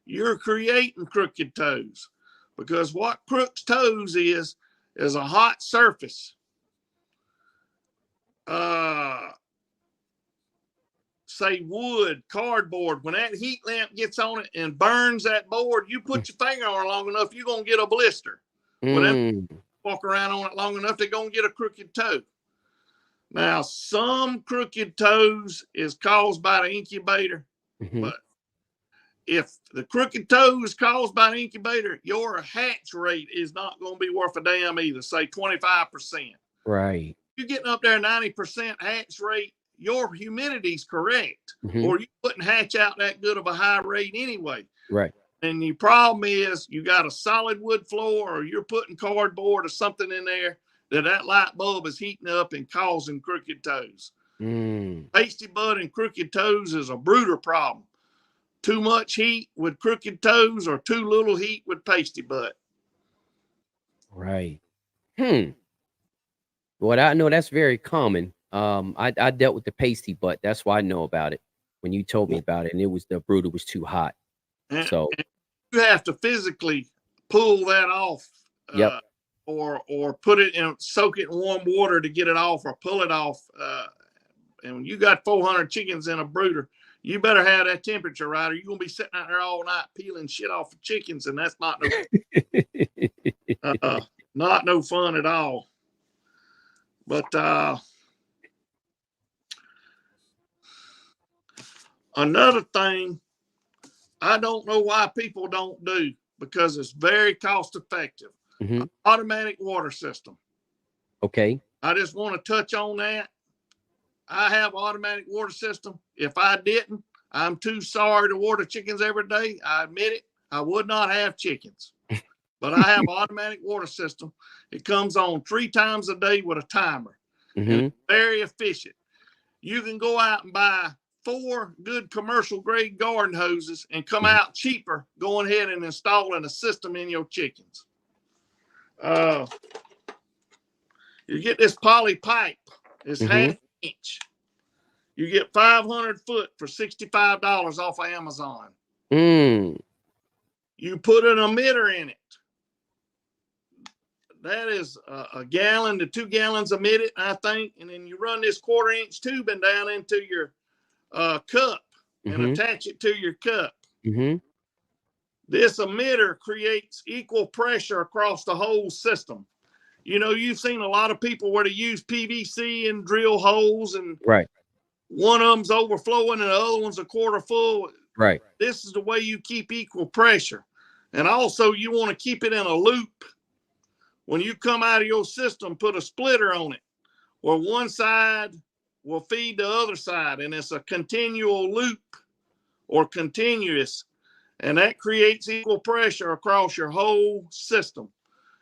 you're creating crooked toes. Because what crooks toes is a hot surface. Say wood, cardboard, when that heat lamp gets on it and burns that board, you put your finger on it long enough, you're going to get a blister. When them walk around on it long enough, they're going to get a crooked toe. Now, some crooked toes is caused by the incubator, but if the crooked toe is caused by an incubator, your hatch rate is not going to be worth a damn either, say 25%. Right. You're getting up there 90% hatch rate, your humidity's correct, or you wouldn't hatch out that good of a high rate anyway. Right. And the problem is you got a solid wood floor, or you're putting cardboard or something in there that light bulb is heating up and causing crooked toes. Pasty butt and crooked toes is a brooder problem. Too much heat with crooked toes or too little heat with pasty butt. Right. Well, I know that's very common. I dealt with the pasty butt. That's why I know about it when you told me about it, and the brooder was too hot. And So you have to physically pull that off. Or put it in, soak it in warm water to get it off, or pull it off. And when you got 400 chickens in a brooder, you better have that temperature right, or you're gonna be sitting out there all night peeling shit off of chickens, and that's not no fun at all. But another thing I don't know why people don't do, because it's very cost effective. Automatic water system. Okay. I just want to touch on that. I have automatic water system. If I didn't, I'm too sorry to water chickens every day. I admit it. I would not have chickens. But I have automatic water system. It comes on 3 times a day with a timer. And it's very efficient. You can go out and buy 4 good commercial grade garden hoses and come out cheaper going ahead and installing a system in your chickens. You get this poly pipe. It's half inch. You get 500 foot for $65 off of Amazon. You put an emitter in it. That is a gallon to 2 gallons emitted, I think. And then you run this 1/4 inch tubing down into your cup and attach it to your cup. This emitter creates equal pressure across the whole system. You know, you've seen a lot of people where they use PVC and drill holes, and one of them's overflowing and the other one's a 1/4 full. Right. This is the way you keep equal pressure. And also you want to keep it in a loop. When you come out of your system, put a splitter on it where one side will feed the other side, and it's a continual loop or continuous, and that creates equal pressure across your whole system.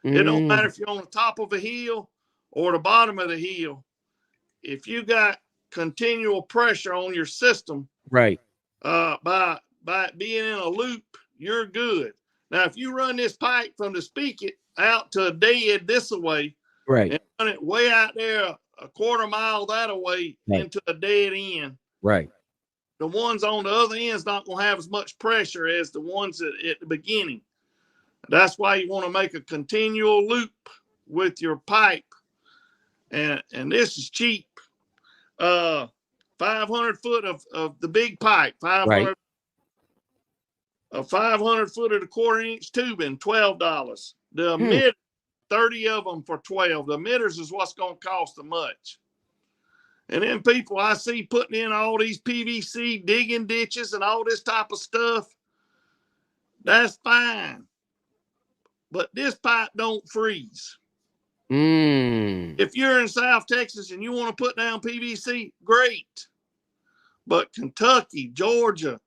It don't matter if you're on the top of a hill or the bottom of the hill. If you got continual pressure on your system, by it being in a loop, you're good. Now, if you run this pipe from the spigot out to a dead this away, and run it way out there a 1/4 mile that away into a dead end, the ones on the other end's not going to have as much pressure as the ones at the beginning. That's why you want to make a continual loop with your pipe. And this is cheap. 500 foot of the big pipe, 500 foot of the 1/4 inch tubing, $12. The emitter, 30 of them for $12. The emitters is what's going to cost the much. And then people I see putting in all these PVC, digging ditches and all this type of stuff. That's fine. But this pipe don't freeze. If you're in South Texas and you want to put down PVC, great. But Kentucky, Georgia,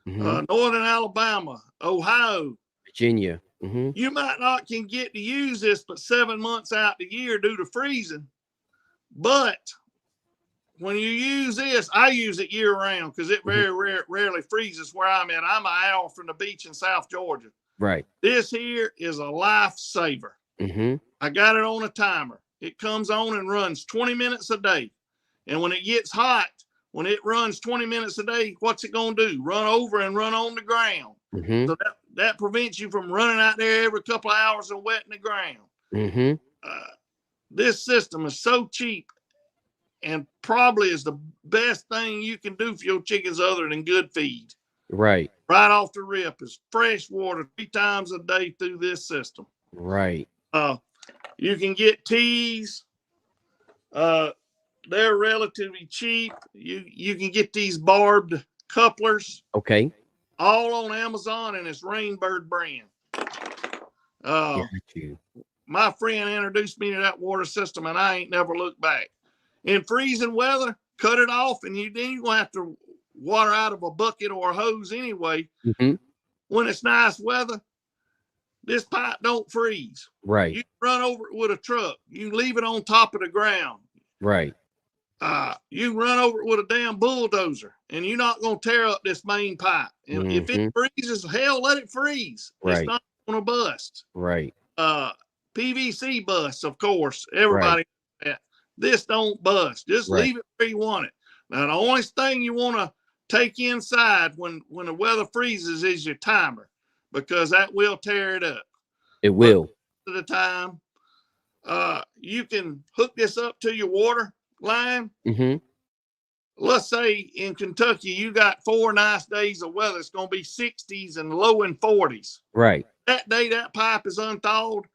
Northern Alabama, Ohio, Virginia, you might not can get to use this but 7 months out the year due to freezing. But when you use this, I use it year round because it very rarely freezes where I'm at. I'm an hour from the beach in South Georgia. This here is a lifesaver. I got it on a timer. It comes on and runs 20 minutes a day. And when it gets hot, when it runs 20 minutes a day, what's it going to do? Run over and run on the ground. So that prevents you from running out there every couple of hours and wetting the ground. This system is so cheap and probably is the best thing you can do for your chickens other than good feed. Right off the rip is fresh water 3 times a day through this system. You can get teas. They're relatively cheap. You can get these barbed couplers. All on Amazon, and it's Rainbird brand. My friend introduced me to that water system, and I ain't never looked back. In freezing weather, cut it off, and then you're going to have to water out of a bucket or a hose anyway. When it's nice weather, this pipe don't freeze. You run over it with a truck. You leave it on top of the ground. You run over it with a damn bulldozer, and you're not going to tear up this main pipe. And if it freezes, hell, let it freeze. It's not going to bust. PVC busts, of course. Everybody knows that. This don't bust. Just leave it where you want it. Now, the only thing you want to take inside when the weather freezes is your timer, because that will tear it up. It will. At the time, you can hook this up to your water line. Let's say in Kentucky you got 4 nice days of weather. It's going to be 60s and low in 40s. That day that pipe is unthawed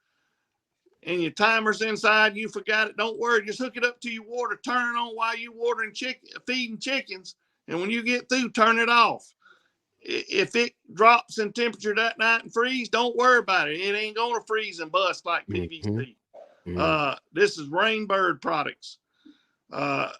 and your timer's inside, you forgot it, don't worry, just hook it up to your water, turn it on while you're feeding chickens, and when you get through, turn it off. if it drops in temperature that night and freeze, don't worry about it. It ain't going to freeze and bust like PVC. This is Rainbird products. I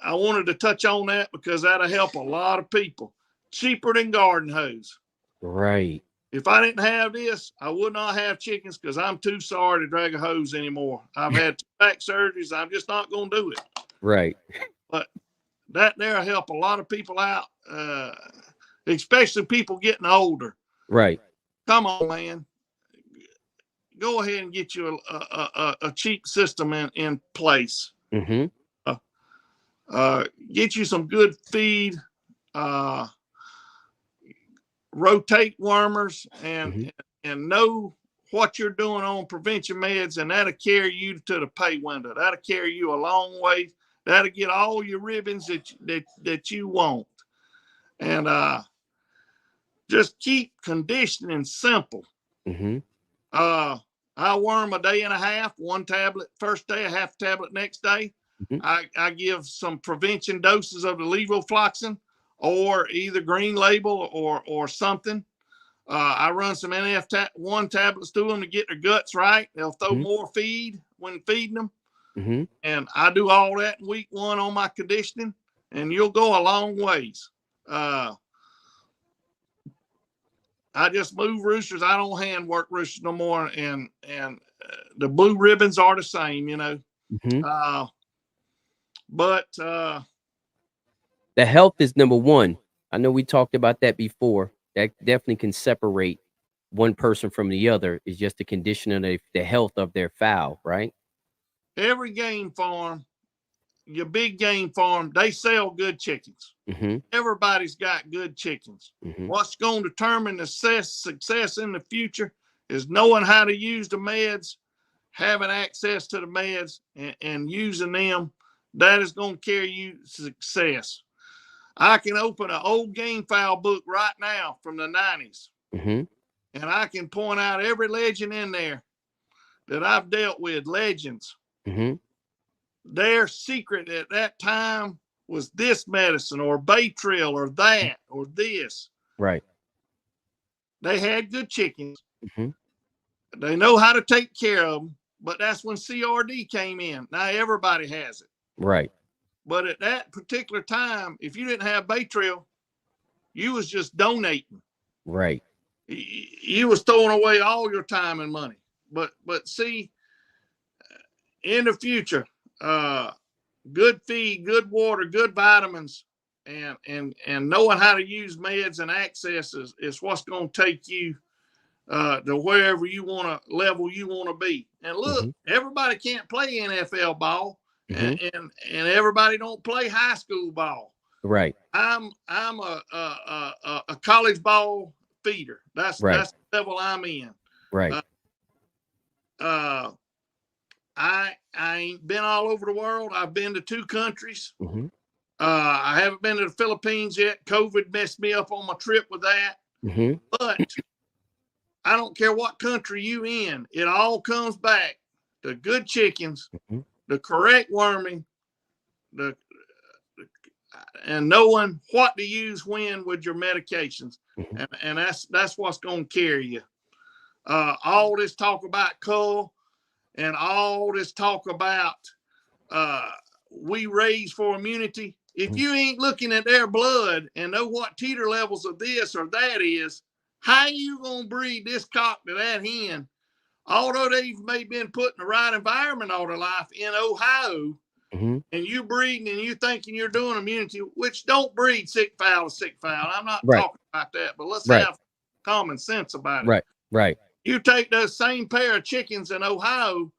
wanted to touch on that because that'll help a lot of people. Cheaper than garden hose. Right. If I didn't have this, I would not have chickens because I'm too sorry to drag a hose anymore. I've had 2 back surgeries. I'm just not going to do it. Right. But that there'll help a lot of people out, especially people getting older. Right. Come on, man. Go ahead and get you a cheap system in place. Mm-hmm. Get you some good feed. Rotate wormers and know what you're doing on prevention meds, and that'll carry you to the pay window. That'll carry you a long way. That'll get all your ribbons that you want. And just keep conditioning simple. I worm a day and a half, 1 tablet first day, a half tablet next day. I give some prevention doses of the levofloxacin or either Green Label or something. I run some NF1 tablets through them to get their guts right. They'll throw more feed when feeding them. And I do all that in week 1 on my conditioning, and you'll go a long ways. I just move roosters. I don't hand work roosters no more. And the blue ribbons are the same, you know. But the health is number one. I know we talked about that before. That definitely can separate one person from the other. Is just the condition of the health of their fowl, right? Every game farm, your big game farm, they sell good chickens. Everybody's got good chickens. What's going to determine the success in the future is knowing how to use the meds, having access to the meds, and using them. That is going to carry you success. I can open an old Gamefowl book right now from the 90s, and I can point out every legend in there that I've dealt with, legends. Their secret at that time was this medicine or Baytril or that or this. Right. They had good chickens. They know how to take care of them, but that's when CRD came in. Now everybody has it. Right. But at that particular time, if you didn't have Baytril, you was just donating. Right. You was throwing away all your time and money. But see, in the future, good feed, good water, good vitamins, and knowing how to use meds and access is what's going to take you to wherever you want to level you want to be. And look, everybody can't play NFL ball. And everybody don't play high school ball. Right. I'm a college ball feeder. That's the level I'm in. Right. I ain't been all over the world. I've been to 2 countries. I haven't been to the Philippines yet. COVID messed me up on my trip with that. But I don't care what country you in. It all comes back to good chickens, the correct worming, and knowing what to use when with your medications. And that's what's going to carry you. All this talk about cull and all this talk about we raise for immunity. If you ain't looking at their blood and know what teeter levels of this or that is, how you going to breed this cock to that hen? Although they've maybe been put in the right environment all their life in Ohio, and you breeding and you thinking you're doing immunity, which don't breed sick fowl to sick fowl. I'm not talking about that, but let's have common sense about it. Right. You take those same pair of chickens in Ohio,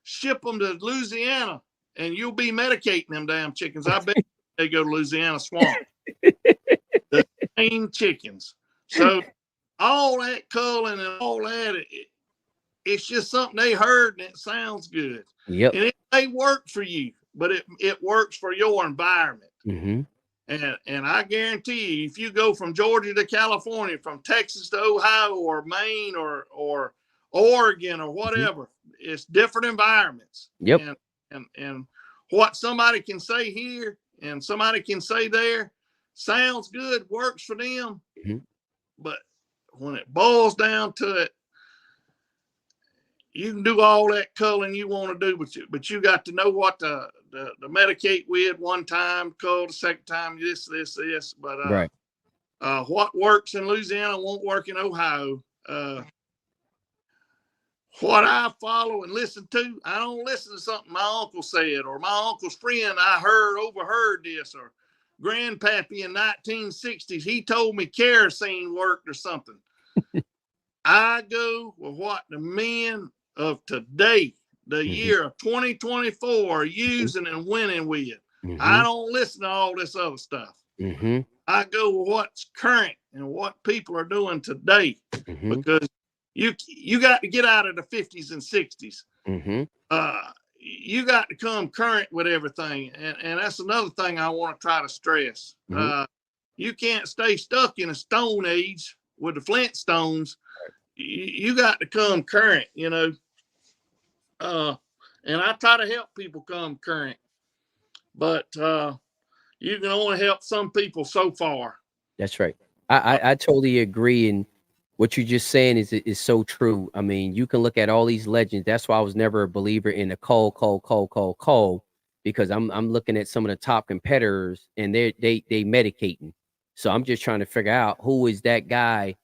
ship them to Louisiana, and you'll be medicating them damn chickens. I bet they go to Louisiana swamp. The same chickens. So all that culling and all that, it's just something they heard and it sounds good. Yep. And it may work for you, but it works for your environment. And I guarantee you, if you go from Georgia to California, from Texas to Ohio or Maine or Oregon or whatever, it's different environments. And what somebody can say here and somebody can say there, sounds good, works for them. But when it boils down to it, you can do all that culling you want to do, but you got to know what to medicate with one time, cull the second time, this. But Right. What works in Louisiana won't work in Ohio. What I follow and listen to, I don't listen to something my uncle said or my uncle's friend overheard this, or grandpappy in 1960s, he told me kerosene worked or something. I go with what the men of today, the year of 2024, are using and winning with. I don't listen to all this other stuff. I go with what's current and what people are doing today, because you got to get out of the 50s and 60s. You got to come current with everything. And that's another thing I want to try to stress. You can't stay stuck in a stone age with the Flintstones. You got to come current, you know. And I try to help people come current. But you can only help some people so far. That's right. I totally agree. And what you're just saying is so true. I mean, you can look at all these legends. That's why I was never a believer in the cull, because I'm looking at some of the top competitors and they medicating. So I'm just trying to figure out who is that guy,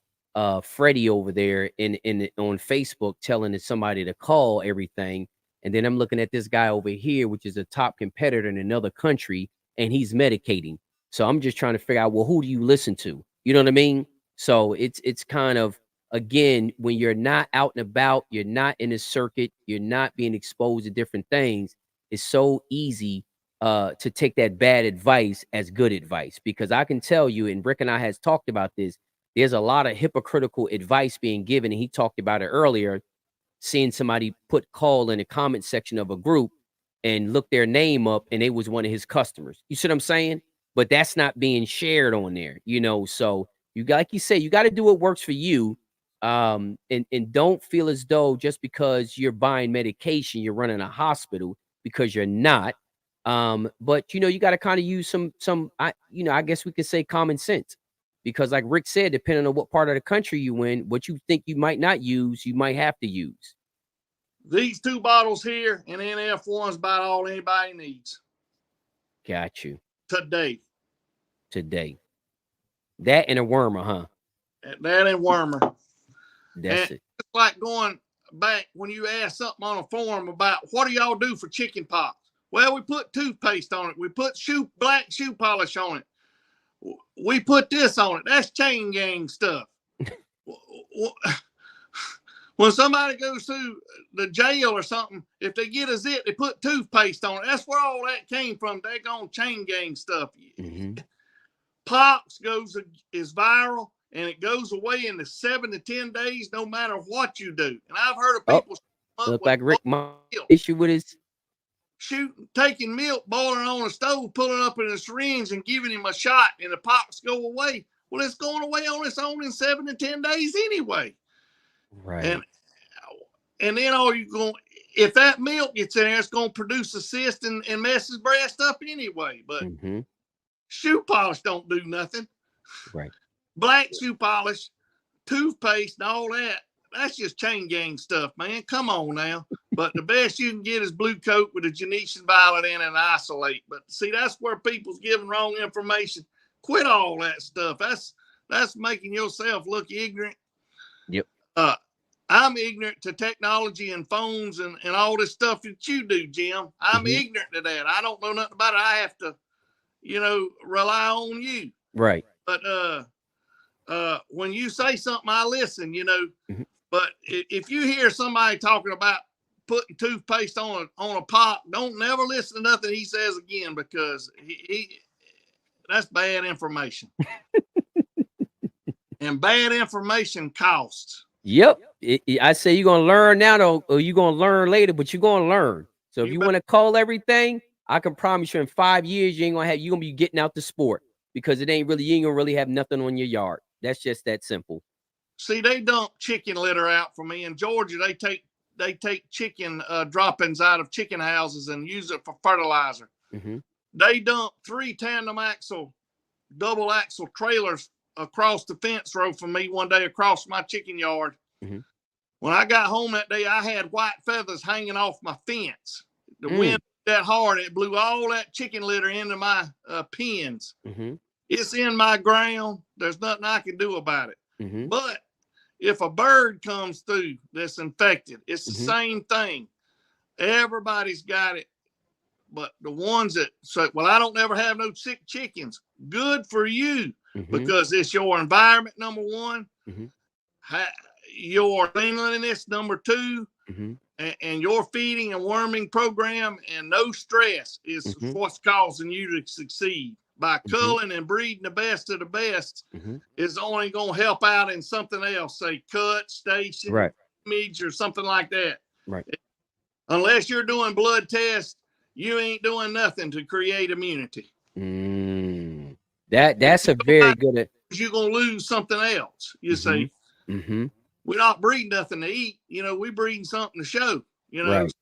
Freddie over there on Facebook telling somebody to call everything. And then I'm looking at this guy over here, which is a top competitor in another country, and he's medicating. So I'm just trying to figure out, well, who do you listen to? You know what I mean? So it's kind of, again, when you're not out and about, you're not in a circuit, you're not being exposed to different things, it's so easy to take that bad advice as good advice. Because I can tell you, and Rick and I has talked about this, there's a lot of hypocritical advice being given, and he talked about it earlier, seeing somebody put call in the comment section of a group and look their name up, and it was one of his customers. You see what I'm saying? But that's not being shared on there, you know. So you got, like you say, you got to do what works for you. And don't feel as though just because you're buying medication, you're running a hospital, because you're not. But you know, you got to kind of use I guess we could say common sense, because like Rick said, depending on what part of the country you in, what you think you might not use, you might have to use. These 2 bottles here and NF1's about all anybody needs. Got you. Today. That and a wormer, huh? That and wormer. That's it. It's like going back when you asked something on a forum about what do y'all do for chicken pox? Well, we put toothpaste on it. We put black shoe polish on it. We put this on it. That's chain gang stuff. When somebody goes to the jail or something, if they get a zit, they put toothpaste on it. That's where all that came from. They're on chain gang stuff. Pox is viral, and it goes away in the 7 to 10 days, no matter what you do. And I've heard of people look like Rick, my issue with his taking milk, boiling on a stove, pulling up in a syringe, and giving him a shot, and the pox go away. Well, it's going away on its own in 7 to 10 days anyway. Right. And then if that milk gets in there, it's going to produce a cyst and mess his breast up anyway. But shoe polish don't do nothing. Right. Black shoe polish, toothpaste, and all that, that's just chain gang stuff, man. Come on now. But the best you can get is blue coat with a Genesian violet in and isolate. But see, that's where people's giving wrong information. Quit all that stuff. That's making yourself look ignorant. Yep. I'm ignorant to technology and phones and all this stuff that you do, Jim. I'm ignorant to that. I don't know nothing about it. I have to, rely on you. Right. But when you say something, I listen, But if you hear somebody talking about putting toothpaste on a pot, don't never listen to nothing he says again, because that's bad information. And bad information costs. Yep. I say you're going to learn now, though, or you're going to learn later, but you're going to learn. So if you want to call everything, I can promise you in 5 years, you're going to be getting out the sport, because you ain't going to really have nothing on your yard. That's just that simple. See, they dump chicken litter out for me in Georgia. They take chicken droppings out of chicken houses and use it for fertilizer. They dump 3 tandem axle double axle trailers across the fence row from me one day across my chicken yard. Mhm. When I got home that day, I had white feathers hanging off my fence. The wind that hard, it blew all that chicken litter into my pens. Mhm. It's in my ground. There's nothing I can do about it. Mhm. But if a bird comes through that's infected, it's the Mhm. same thing. Everybody's got it. But the ones that say, well, I don't ever have no sick chickens. Good for you, Mhm. because it's your environment, number one. Mhm. Your cleanliness, number two. Mhm. And your feeding and worming program and no stress is Mhm. what's causing you to succeed. By culling and breeding the best of the best is only going to help out in something else, say cut, station, Right. image, or something like that. Right. Unless you're doing blood tests, you ain't doing nothing to create immunity. That's a very good. You're going to lose something else. You say, we're not breeding nothing to eat. You know, we're breeding something to show. You know, Right.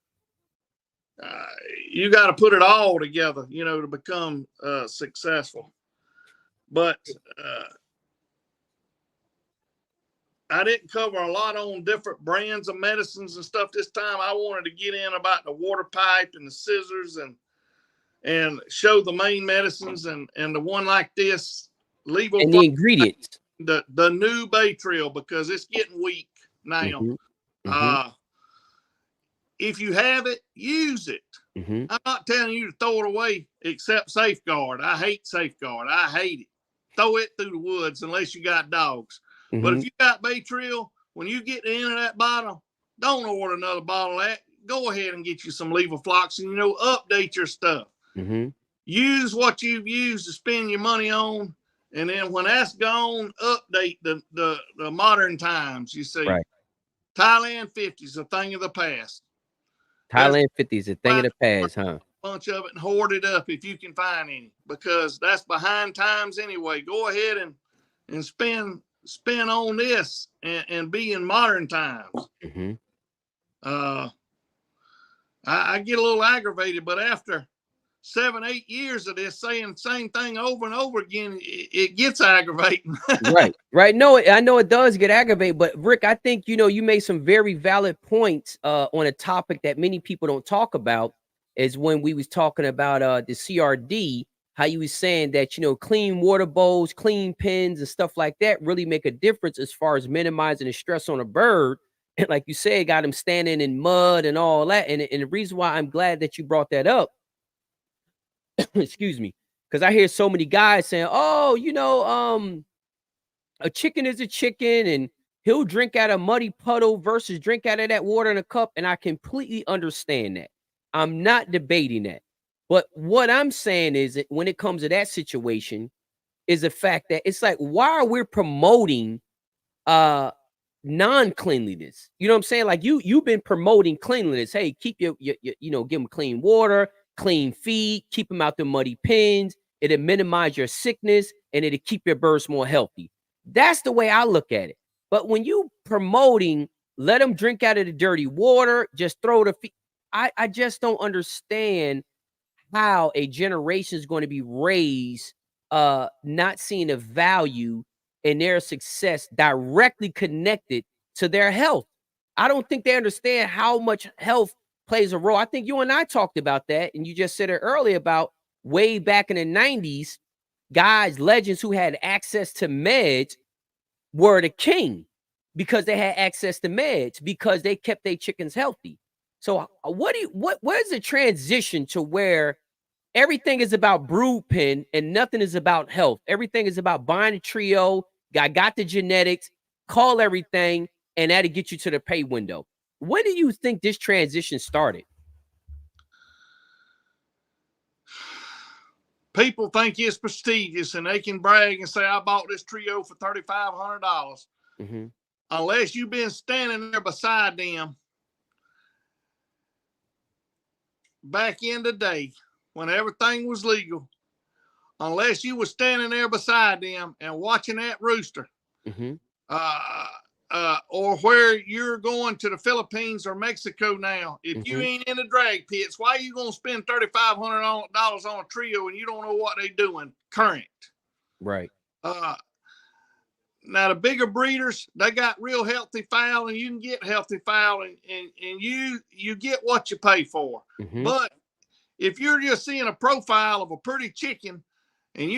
You got to put it all together, you know, to become successful. But I didn't cover a lot on different brands of medicines and stuff this time. I wanted to get in about the water pipe and the scissors and show the main medicines and the one like this, levofloxacin, And the ingredients. The new Baytril, because it's getting weak now. If you have it, use it. I'm not telling you to throw it away, except Safeguard. I hate Safeguard. I hate it. Throw it through the woods unless you got dogs. But if you got Baytril, when you get the end of that bottle, don't order another bottle of that. Go ahead and get you some levofloxacin. You know, update your stuff. Use what you've used to spend your money on, and then when that's gone, update the modern times. You see, Right. Thailand 50 is a thing of the past. Thailand 50 is a thing of the past, huh? Bunch of it and hoard it up if you can find any, because that's behind times anyway. Go ahead and spend on this and be in modern times. I get a little aggravated, but after 7-8 years of this saying the same thing over and over again, it gets aggravating. Right. No, I know it does get aggravated, but Rick, I think, you know, you made some very valid points on a topic that many people don't talk about, is when we was talking about the CRD, how you was saying that, you know, clean water bowls, clean pens and stuff like that really make a difference as far as minimizing the stress on a bird. And like you said, got him standing in mud and all that. And the reason why I'm glad that you brought that up, excuse me, because I hear so many guys saying, oh, you know, a chicken is a chicken and he'll drink out a muddy puddle versus drink out of that water in a cup. And I completely understand that. I'm not debating that. But what I'm saying is that when it comes to that situation is the fact that it's like, why are we promoting non-cleanliness? You know what I'm saying? Like you've been promoting cleanliness. Hey, keep your you know, give them clean water, clean feed, keep them out the muddy pens. It'll minimize your sickness and it'll keep your birds more healthy. That's the way I look at it. But when you promoting, let them drink out of the dirty water, just throw the feed. I just don't understand how a generation is going to be raised not seeing a value in their success directly connected to their health. I don't think they understand how much health plays a role. I think you and I talked about that, and you just said it earlier about way back in the 90s, guys, legends who had access to meds were the king because they had access to meds because they kept their chickens healthy. So where's the transition to where everything is about brood pen and nothing is about health? Everything is about buying a trio. I got the genetics, call everything, and that'll get you to the pay window. When do you think this transition started? People think it's prestigious and they can brag and say, I bought this trio for $3,500. Unless you've been standing there beside them back in the day when everything was legal, unless you were standing there beside them and watching that rooster, or where you're going to the Philippines or Mexico now, if you ain't in the drag pits, why are you going to spend $3,500 on a trio and you don't know what they're doing current? Right. Now the bigger breeders, they got real healthy fowl, and you can get healthy fowl, and you get what you pay for. But if you're just seeing a profile of a pretty chicken, and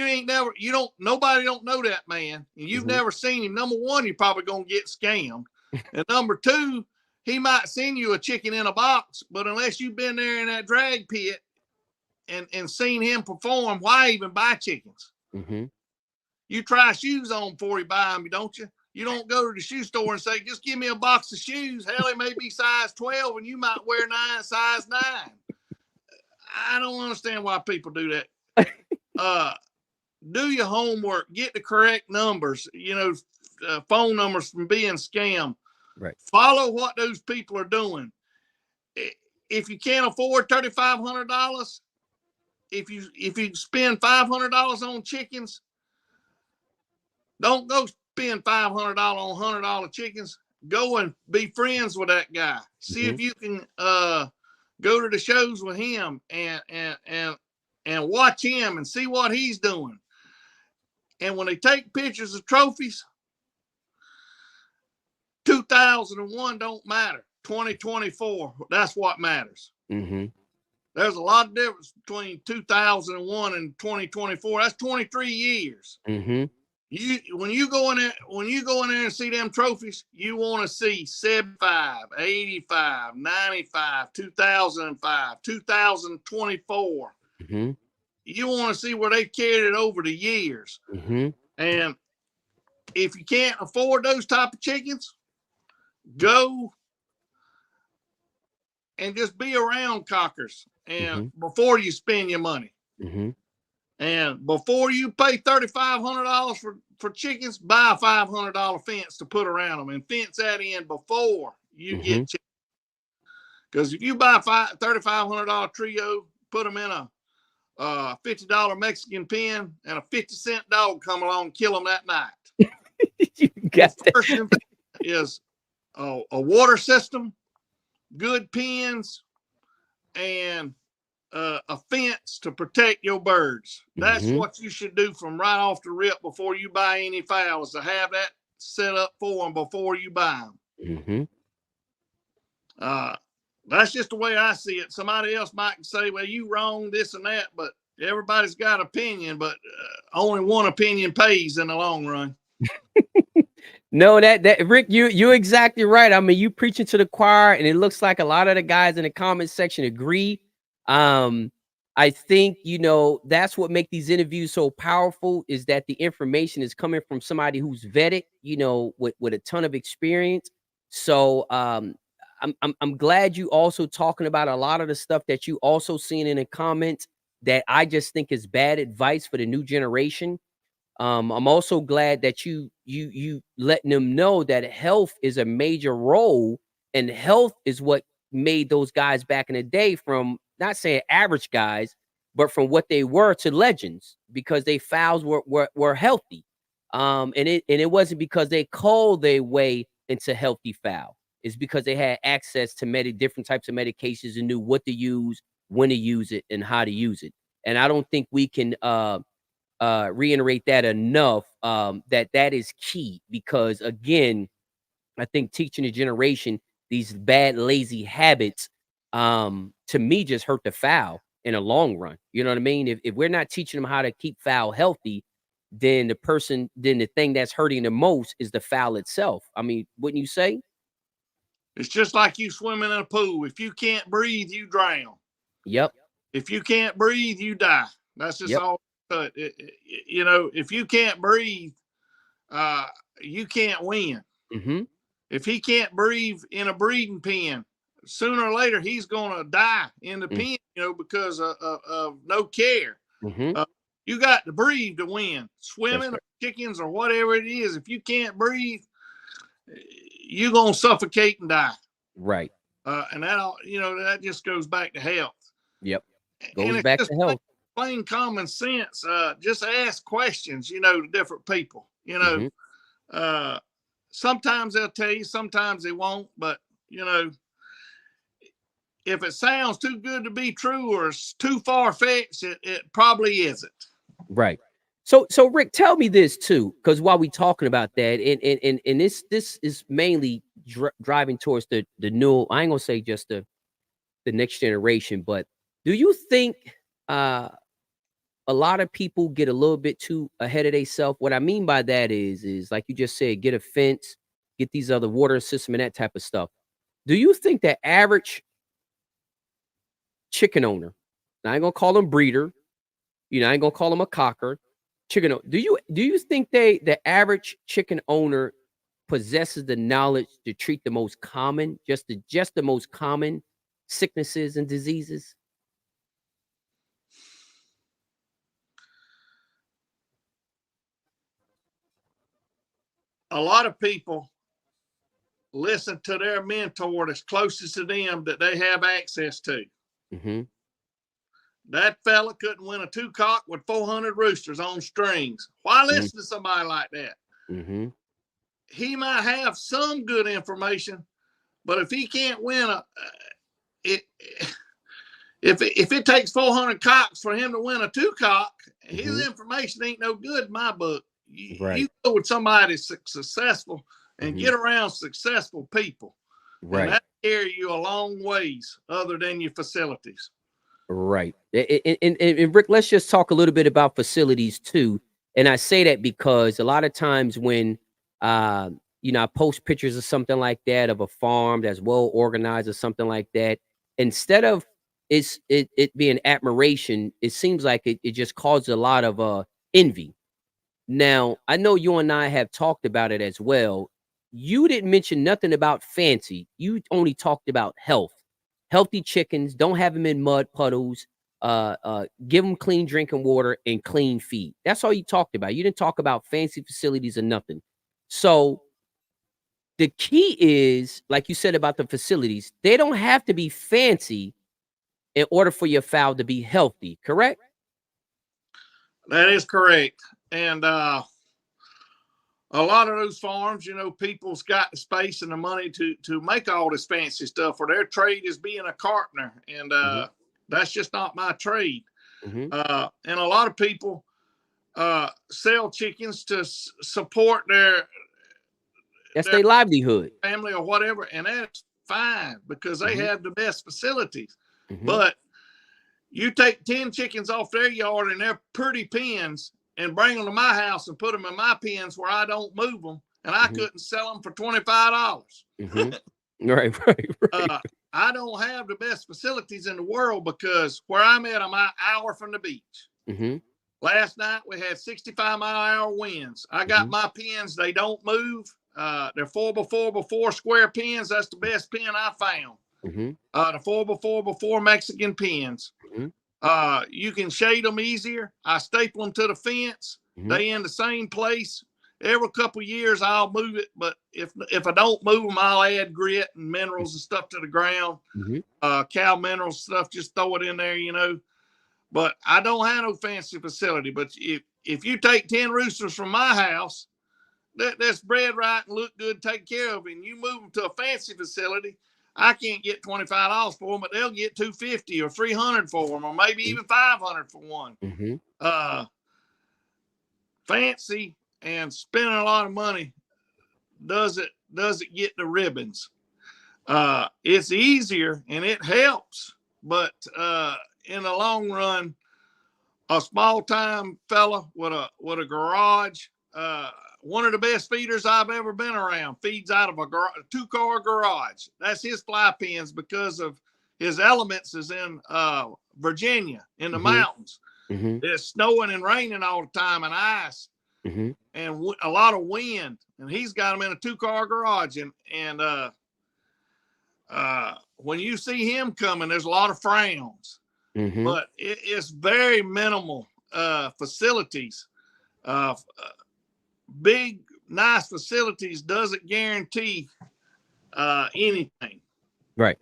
nobody don't know that man, and you've never seen him, number one, you're probably gonna get scammed, and number two, he might send you a chicken in a box, but unless you've been there in that drag pit and seen him perform, why even buy chickens? You try shoes on before you buy them, don't you? You don't go to the shoe store and say, just give me a box of shoes. Hell, it may be size 12 and you might wear size 9. I don't understand why people do that. Do your homework, get the correct numbers, phone numbers from being scammed. Right. Follow what those people are doing. If you can't afford $3,500, if you spend $500 on chickens, don't go spend $500 on $100 chickens. Go and be friends with that guy. See if you can go to the shows with him and watch him and see what he's doing. And when they take pictures of trophies, 2001 don't matter. 2024, that's what matters. There's a lot of difference between 2001 and 2024. That's 23 years. When you go in there and see them trophies, you want to see 75, 85, 95, 2005, 2024. You want to see where they carried it over the years. And if you can't afford those type of chickens, go and just be around cockers and before you spend your money. And before you pay $3,500 for chickens, buy a $500 fence to put around them and fence that in before you get chickens. Because if you buy a $3,500 trio, put them in a $50 Mexican pen, and a 50-cent dog come along and kill them that night. The first thing is a water system, good pens, and a fence to protect your birds. That's what you should do from right off the rip before you buy any fowls, to have that set up for them before you buy them. That's just the way I see it. Somebody else might say, well, you wrong, this and that, but everybody's got an opinion, but only one opinion pays in the long run. No, that Rick, you're exactly right. I mean, you preaching to the choir, and it looks like a lot of the guys in the comment section agree. I think, that's what makes these interviews so powerful, is that the information is coming from somebody who's vetted, with a ton of experience. So, I'm glad you also talking about a lot of the stuff that you also seen in the comments that I just think is bad advice for the new generation. I'm also glad that you letting them know that health is a major role, and health is what made those guys back in the day, from not saying average guys, but from what they were to legends, because they fowls were healthy. And it wasn't because they called their way into healthy fowl. It's because they had access to different types of medications and knew what to use, when to use it, and how to use it. And I don't think we can reiterate that enough, that is key, because again, I think teaching a generation these bad, lazy habits, to me, just hurt the fowl in a long run. You know what I mean? If we're not teaching them how to keep fowl healthy, then the thing that's hurting the most is the fowl itself. I mean, wouldn't you say? It's just like you swimming in a pool. If you can't breathe, you drown. Yep. If you can't breathe, you die. That's just all. If you can't breathe, you can't win. If he can't breathe in a breeding pen, sooner or later he's gonna die in the pen, because of no care. You got to breathe to win. Swimming, or chickens, or whatever it is. If you can't breathe, you're gonna suffocate and die. Right. And that just goes back to health. Yep. Goes back to health. Plain common sense. Just ask questions, to different people. Sometimes they'll tell you, sometimes they won't. But if it sounds too good to be true, or it's too far fetched, it probably isn't. Right. So Rick, tell me this too, because while we talking about that, and this is mainly driving towards the new. I ain't gonna say just the next generation, but do you think a lot of people get a little bit too ahead of themselves? What I mean by that is like you just said, get a fence, get these other water system and that type of stuff. Do you think the average chicken owner, I ain't gonna call them breeder, I ain't gonna call them a cocker, chicken owner, do you think the average chicken owner possesses the knowledge to treat the most common, just the most common sicknesses and diseases? A lot of people listen to their mentor that's closest to them that they have access to. Mm-hmm. That fella couldn't win a 2-cock with 400 roosters on strings. Why listen to somebody like that? Mm-hmm. He might have some good information, but if he can't win if it takes 400 cocks for him to win a 2-cock, his information ain't no good in my book. You go with somebody successful and get around successful people. Right. And that carry you a long ways other than your facilities. Right. And Rick, let's just talk a little bit about facilities too. And I say that because a lot of times when I post pictures of something like that, of a farm that's well organized or something like that, instead of it being admiration, it seems like it just causes a lot of envy. Now, I know you and I have talked about it as well. You didn't mention nothing about fancy. You only talked about health. Healthy chickens, don't have them in mud puddles. Give them clean drinking water and clean feed. That's all you talked about. You didn't talk about fancy facilities or nothing. So the key is, like you said about the facilities, they don't have to be fancy in order for your fowl to be healthy, correct? That is correct. And a lot of those farms, people's got the space and the money to make all this fancy stuff, or their trade is being a cartoner. And that's just not my trade. And a lot of people sell chickens to support their livelihood, family or whatever. And that's fine because they have the best facilities. But you take 10 chickens off their yard and their pretty pens and bring them to my house and put them in my pens where I don't move them, and I couldn't sell them for $25. Right. I don't have the best facilities in the world because where I'm at, I'm an hour from the beach. Last night we had 65-mile-an-hour winds. I got my pens; they don't move. They're 4x4x4 square pens. That's the best pen I found. The 4x4x4 Mexican pens. You can shade them easier. I staple them to the fence. They in the same place. Every couple years I'll move it, but if I don't move them, I'll add grit and minerals and stuff to the ground. Cow minerals stuff, just throw it in there, But I don't have no fancy facility. But if you take 10 roosters from my house that's bred right and look good, take care of, and you move them to a fancy facility, I can't get $25 for them, but they'll get $250 or $300 for them, or maybe even $500 for one. Fancy and spending a lot of money does it get the ribbons. It's easier and it helps, but in the long run, a small time fella with a garage, one of the best feeders I've ever been around feeds out of a 2-car garage. That's his fly pens because of his elements is in Virginia in the mountains. It's snowing and raining all the time and ice and a lot of wind. And he's got them in a 2-car garage. And when you see him coming, there's a lot of frowns. But it's very minimal facilities. Big, nice facilities doesn't guarantee anything. Right.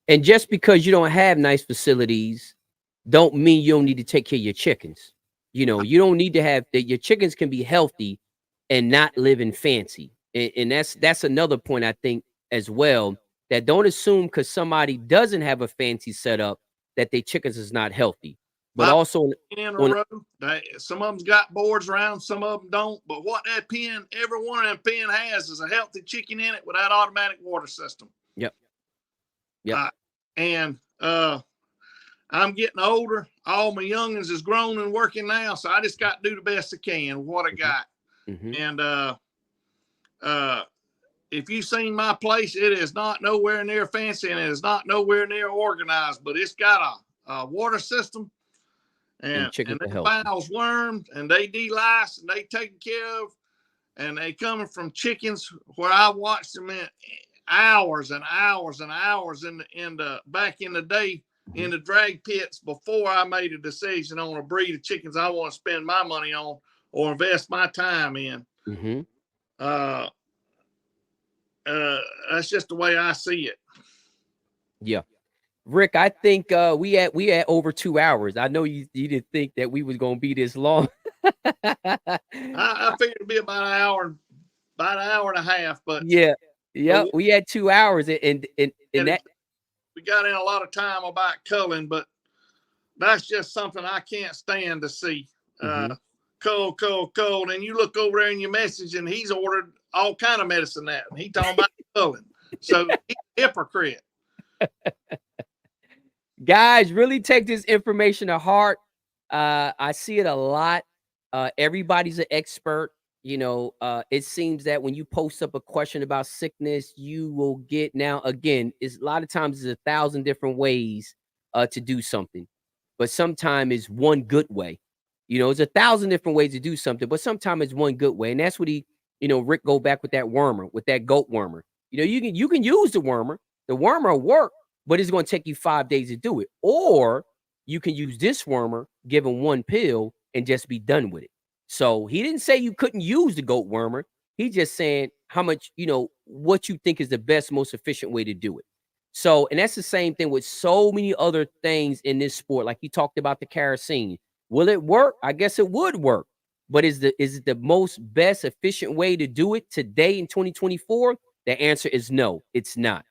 And just because you don't have nice facilities don't mean you don't need to take care of your chickens. You don't need to have that. Your chickens can be healthy and not live in fancy. And that's another point I think as well, that don't assume because somebody doesn't have a fancy setup that their chickens is not healthy. But also in a row, some of them's got boards around, some of them don't. But what that pen, every one of them pen has is a healthy chicken in it with that automatic water system. Yep. Yep. I'm getting older. All my youngins is grown and working now, so I just got to do the best I can with what I got. And if you've seen my place, it is not nowhere near fancy and it is not nowhere near organized, but it's got a water system and the fowls wormed and they de-lice and they taken care of, and they coming from chickens where I watched them in hours and hours and hours in the back in the day in the drag pits before I made a decision on a breed of chickens I want to spend my money on or invest my time in. That's just the way I see it. Yeah. Rick, I think we had over 2 hours. I know you didn't think that we was gonna be this long. I figured it'd be about an hour and a half, but we had 2 hours and that we got in a lot of time about culling, but that's just something I can't stand to see. Cull, and you look over there in your message and he's ordered all kind of medicine that and he talking about culling. So he's a hypocrite. Guys, really take this information to heart. I see it a lot. Everybody's an expert. It seems that when you post up a question about sickness, you will get, now again, it's a lot of times there's 1,000 different ways to do something, but sometimes it's one good way. It's 1,000 different ways to do something, but sometimes it's one good way. And that's what Rick go back with that wormer, with that goat wormer. You can use the wormer. The wormer will work, but it's going to take you 5 days to do it. Or you can use this wormer, give him one pill and just be done with it. So he didn't say you couldn't use the goat wormer. He's just saying how much, what you think is the best, most efficient way to do it. So, and that's the same thing with so many other things in this sport. Like you talked about the kerosene. Will it work? I guess it would work. But is it the most best efficient way to do it today in 2024? The answer is no, it's not.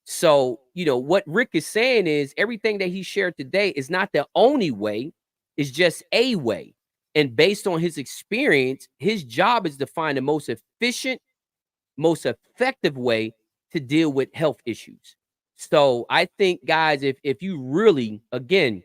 So, what Rick is saying is everything that he shared today is not the only way, it's just a way. And based on his experience, his job is to find the most efficient, most effective way to deal with health issues. So I think, guys, if you really, again,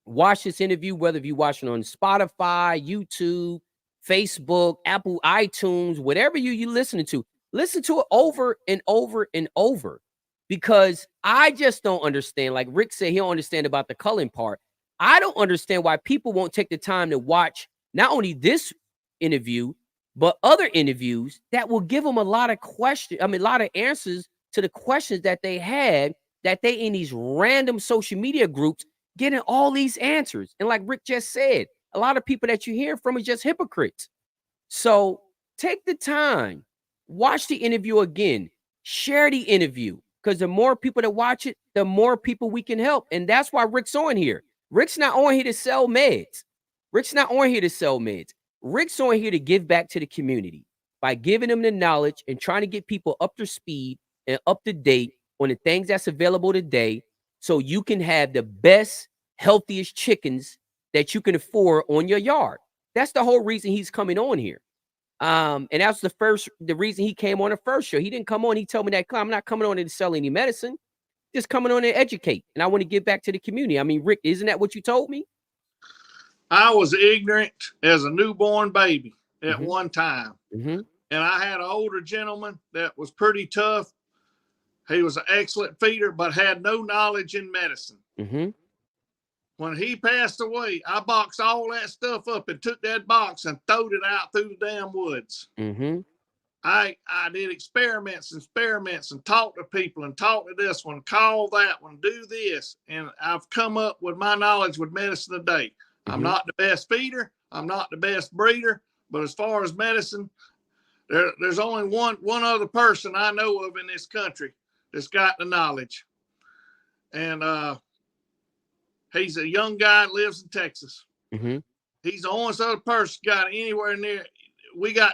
watch this interview, whether you watch it on Spotify, YouTube, Facebook, Apple, iTunes, whatever you listening to, listen to it over and over and over. Because I just don't understand, like Rick said, he don't understand about the culling part. I don't understand why people won't take the time to watch not only this interview, but other interviews that will give them a lot of questions. I mean, a lot of answers to the questions that they had, that they in these random social media groups getting all these answers. And like Rick just said, a lot of people that you hear from are just hypocrites. So take the time, watch the interview again, share the interview, because the more people that watch it, the more people we can help. And that's why Rick's on here. Rick's not on here to sell meds. Rick's not on here to sell meds. Rick's on here to give back to the community by giving them the knowledge and trying to get people up to speed and up to date on the things that's available today, so you can have the best, healthiest chickens that you can afford on your yard. That's the whole reason he's coming on here. And that's the reason he came on the first show. He didn't come on. He told me that I'm not coming on to sell any medicine, just coming on to educate. And I want to give back to the community. I mean, Rick, isn't that what you told me? I was ignorant as a newborn baby at one time. And I had an older gentleman that was pretty tough. He was an excellent feeder, but had no knowledge in medicine. When he passed away, I boxed all that stuff up and took that box and throwed it out through the damn woods. I did experiments and talked to people and talked to this one, call that one, do this. And I've come up with my knowledge with medicine today. I'm not the best feeder. I'm not the best breeder. But as far as medicine, there's only one other person I know of in this country that's got the knowledge. And he's a young guy that lives in Texas. He's the only other person got anywhere near. We got,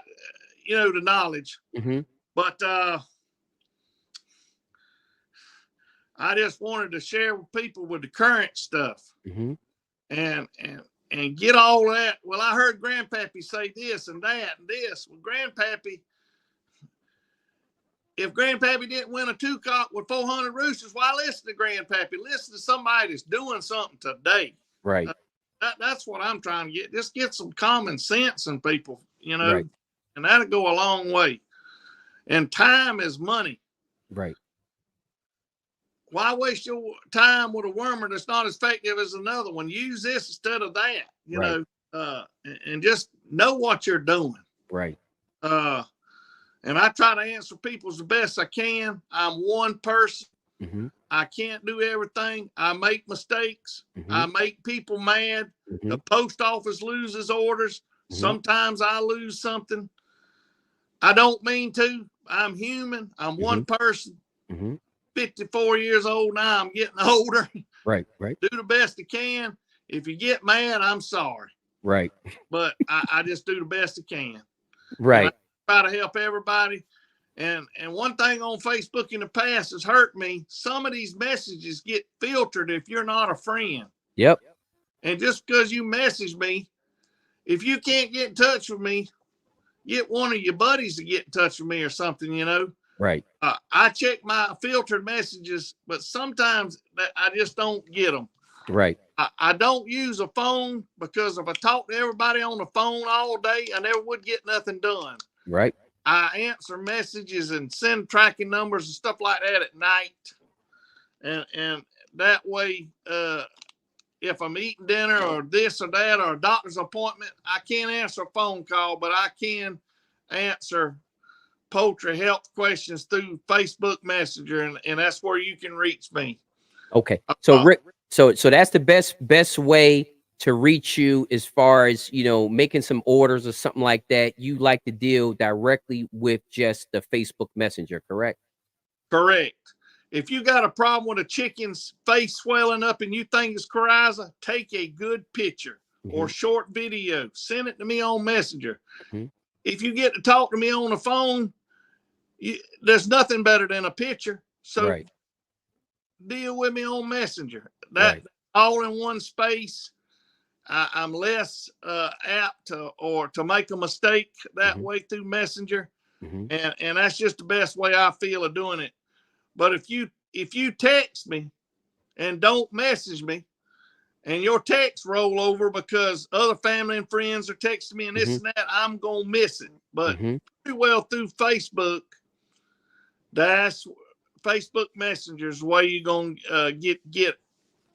the knowledge. But I just wanted to share with people with the current stuff. and get all that. Well, I heard Grandpappy say this and that and this. Well, Grandpappy, if Grandpappy didn't win a 2-cock with 400 roosters, why listen to Grandpappy? Listen to somebody that's doing something today. Right. That's what I'm trying to get. Just get some common sense in people, you know, Right. and that'll go a long way. And time is money. Right. Why waste your time with a wormer that's not as effective as another one? Use this instead of that, you know, and just know what you're doing. Right. And I try to answer people as the best I can. I'm one person. Mm-hmm. I can't do everything. I make mistakes. Mm-hmm. I make people mad. Mm-hmm. The post office loses orders. Mm-hmm. Sometimes I lose something. I don't mean to. I'm human. I'm one person. Mm-hmm. 54 years old now. I'm getting older. Right. Right. Do the best I can. If you get mad, I'm sorry. Right. But I just do the best I can. Right. Try to help everybody. And one thing on Facebook in the past has hurt me. Some of these messages get filtered if you're not a friend. Yep. And just because you message me, if you can't get in touch with me, get one of your buddies to get in touch with me or something, you know. Right. I check my filtered messages, but sometimes I just don't get them. Right. I don't use a phone because if I talk to everybody on the phone all day, I never would get nothing done. Right. I answer messages and send tracking numbers and stuff like that at night. And that way, if I'm eating dinner or this or that or a doctor's appointment, I can't answer a phone call, but I can answer poultry health questions through Facebook Messenger, and that's where you can reach me. Okay. So Rick, so that's the best way to reach you as far as, you know, making some orders or something like that. You like to deal directly with just the Facebook Messenger, correct? Correct. If you got a problem with a chicken's face swelling up and you think it's coryza, take a good picture or short video. Send it to me on Messenger. If you get to talk to me on the phone, there's nothing better than a picture. So deal with me on Messenger. That all in one space. I'm less apt to make a mistake that way through Messenger. And that's just the best way I feel of doing it. But if you text me and don't message me, and your texts roll over because other family and friends are texting me and this and that, I'm gonna miss it. But pretty well through Facebook, that's Facebook Messenger's the way you're gonna get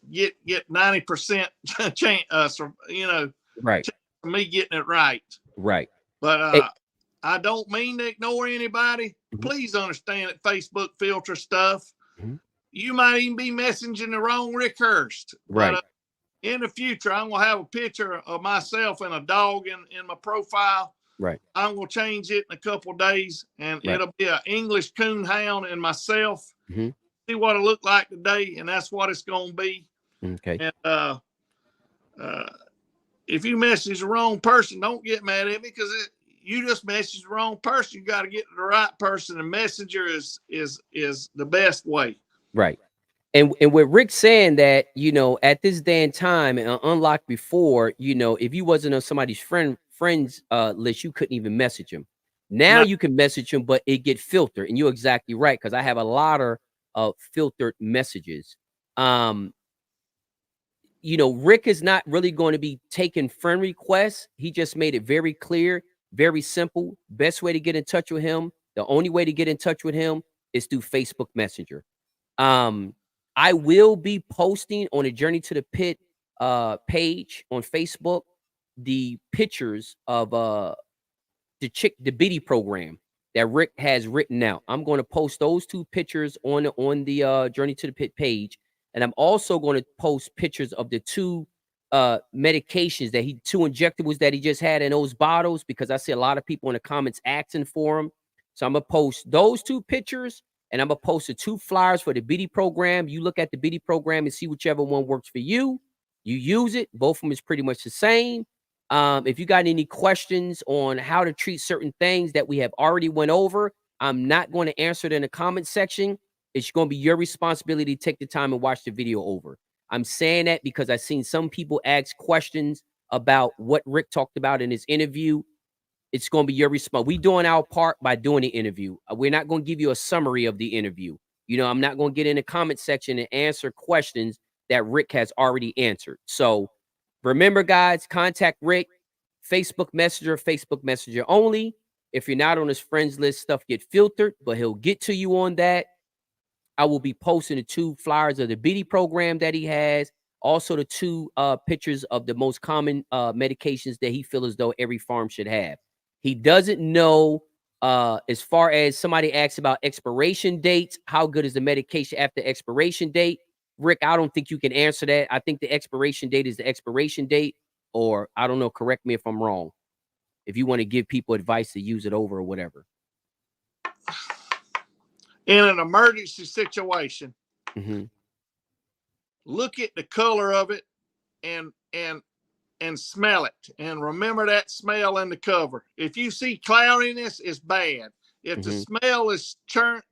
90% chance, you know, chance of me getting it right. Right. But I don't mean to ignore anybody. Please understand that Facebook filter stuff. You might even be messaging the wrong Rick Hurst. Right. But, in the future, I'm going to have a picture of myself and a dog in my profile. Right. I'm going to change it in a couple of days, and it'll be an English coon hound and myself. See what it looked like today, and that's what it's going to be. Okay. And if you message the wrong person, don't get mad at me because you just messaged the wrong person. You got to get to the right person, and Messenger is the best way. Right. And with Rick saying that, you know, at this day and time, and unlike before, you know, if you wasn't on somebody's friends list, you couldn't even message him. Now you can message him, but it get filtered. And you're exactly right, because I have a lot of filtered messages. You know, Rick is not really going to be taking friend requests. He just made it very clear, very simple. Best way to get in touch with him, the only way to get in touch with him is through Facebook Messenger. I will be posting on a Journey to the Pit page on Facebook the pictures of the biddy program that Rick has written out. I'm going to post those two pictures on the Journey to the Pit page, and I'm also going to post pictures of the two medications two injectables that he just had in those bottles, because I see a lot of people in the comments asking for them. So I'm gonna post those two pictures. And I'm going to post the two flyers for the biddy program. You look at the biddy program and see whichever one works for you. You use it. Both of them is pretty much the same. If you got any questions on how to treat certain things that we have already went over, I'm not going to answer it in the comment section. It's going to be your responsibility to take the time and watch the video over. I'm saying that because I've seen some people ask questions about what Rick talked about in his interview. It's going to be your response. We doing our part by doing the interview. We're not going to give you a summary of the interview. You know, I'm not going to get in the comment section and answer questions that Rick has already answered. So remember, guys, contact Rick, Facebook Messenger only. If you're not on his friends list, stuff get filtered, but he'll get to you on that. I will be posting the 2 flyers of the BD program that he has. Also, the 2 pictures of the most common medications that he feels as though every farm should have. He doesn't know, as far as somebody asks about expiration dates, how good is the medication after expiration date? Rick, I don't think you can answer that. I think the expiration date is the expiration date, or I don't know, correct me if I'm wrong. If you want to give people advice to use it over or whatever. In an emergency situation, Mm-hmm. look at the color of it and smell it, and remember that smell in the cover. If you see cloudiness, it's bad. If the smell is turned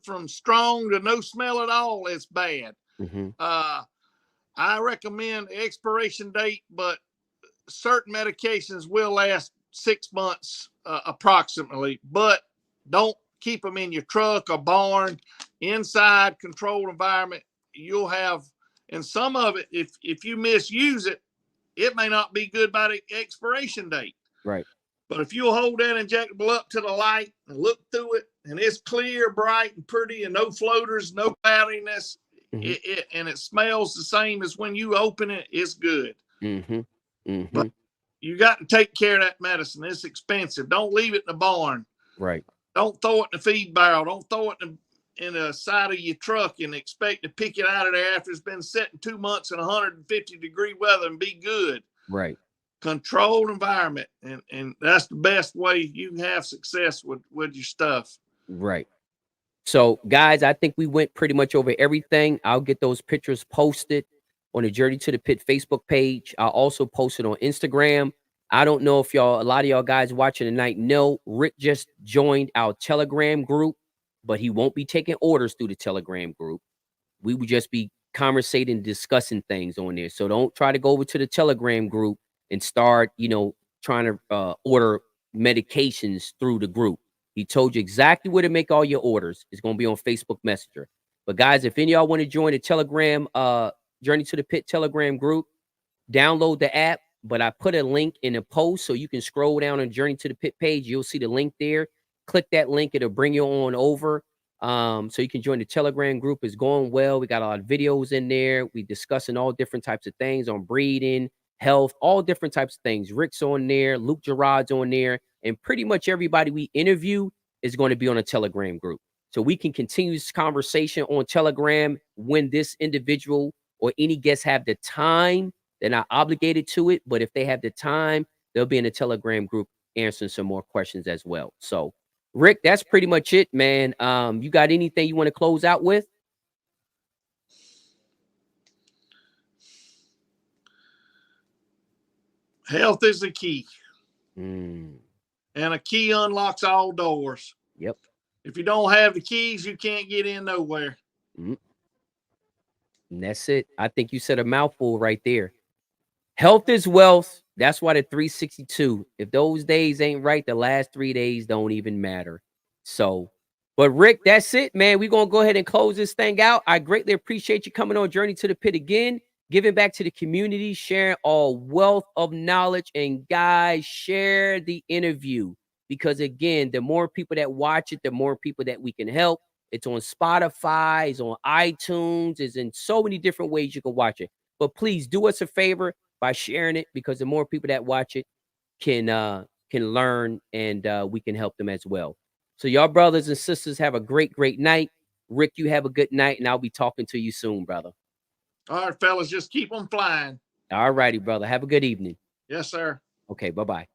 from strong to no smell at all, it's bad. I recommend the expiration date, but certain medications will last 6 months approximately, but don't keep them in your truck or barn. Inside controlled environment, you'll have, and some of it, if you misuse it, it may not be good by the expiration date. Right. But if you'll hold that injectable up to the light and look through it, and it's clear, bright, and pretty, and no floaters, no cloudiness, and it smells the same as when you open it, it's good. But you got to take care of that medicine. It's expensive. Don't leave it in the barn. Right. Don't throw it in the feed barrel. Don't throw it in the side of your truck and expect to pick it out of there after it's been sitting 2 months in 150-degree weather and be good. Right. Controlled environment, and that's the best way you can have success with your stuff. Right. So, guys, I think we went pretty much over everything. I'll get those pictures posted on the Journey to the Pit Facebook page. I'll also post it on Instagram. I don't know if a lot of y'all guys watching tonight know, Rick just joined our Telegram group, but he won't be taking orders through the Telegram group. We would just be conversating, discussing things on there. So don't try to go over to the Telegram group and start, trying to order medications through the group. He told you exactly where to make all your orders. It's going to be on Facebook Messenger. But guys, if any of y'all want to join the Telegram, Journey to the Pit Telegram group, download the app. But I put a link in the post so you can scroll down on Journey to the Pit page. You'll see the link there. Click that link. It'll bring you on over. So you can join the Telegram group. It's going well. We got a lot of videos in there. We discussing all different types of things on breeding, health, all different types of things. Rick's on there. Luke Gerard's on there. And pretty much everybody we interview is going to be on a Telegram group. So we can continue this conversation on Telegram when this individual or any guest have the time. They're not obligated to it, but if they have the time, they'll be in a Telegram group answering some more questions as well. So, Rick, that's pretty much it, man. You got anything you want to close out with? Health is the key. And a key unlocks all doors. Yep. If you don't have the keys, you can't get in nowhere. And that's it. I think you said a mouthful right there. Health is wealth. That's why the 362. If those days ain't right, the last 3 days don't even matter. So, but Rick, that's it, man. We're going to go ahead and close this thing out. I greatly appreciate you coming on Journey to the Pit again, giving back to the community, sharing all wealth of knowledge. And guys, share the interview, because again, the more people that watch it, the more people that we can help. It's on Spotify, it's on iTunes, it's in so many different ways you can watch it. But please do us a favor by sharing it, because the more people that watch it can learn, and we can help them as well. So y'all brothers and sisters, have a great, great night. Rick, you have a good night, and I'll be talking to you soon, brother. All right, fellas, just keep on flying. All righty, brother. Have a good evening. Yes, sir. Okay, bye-bye.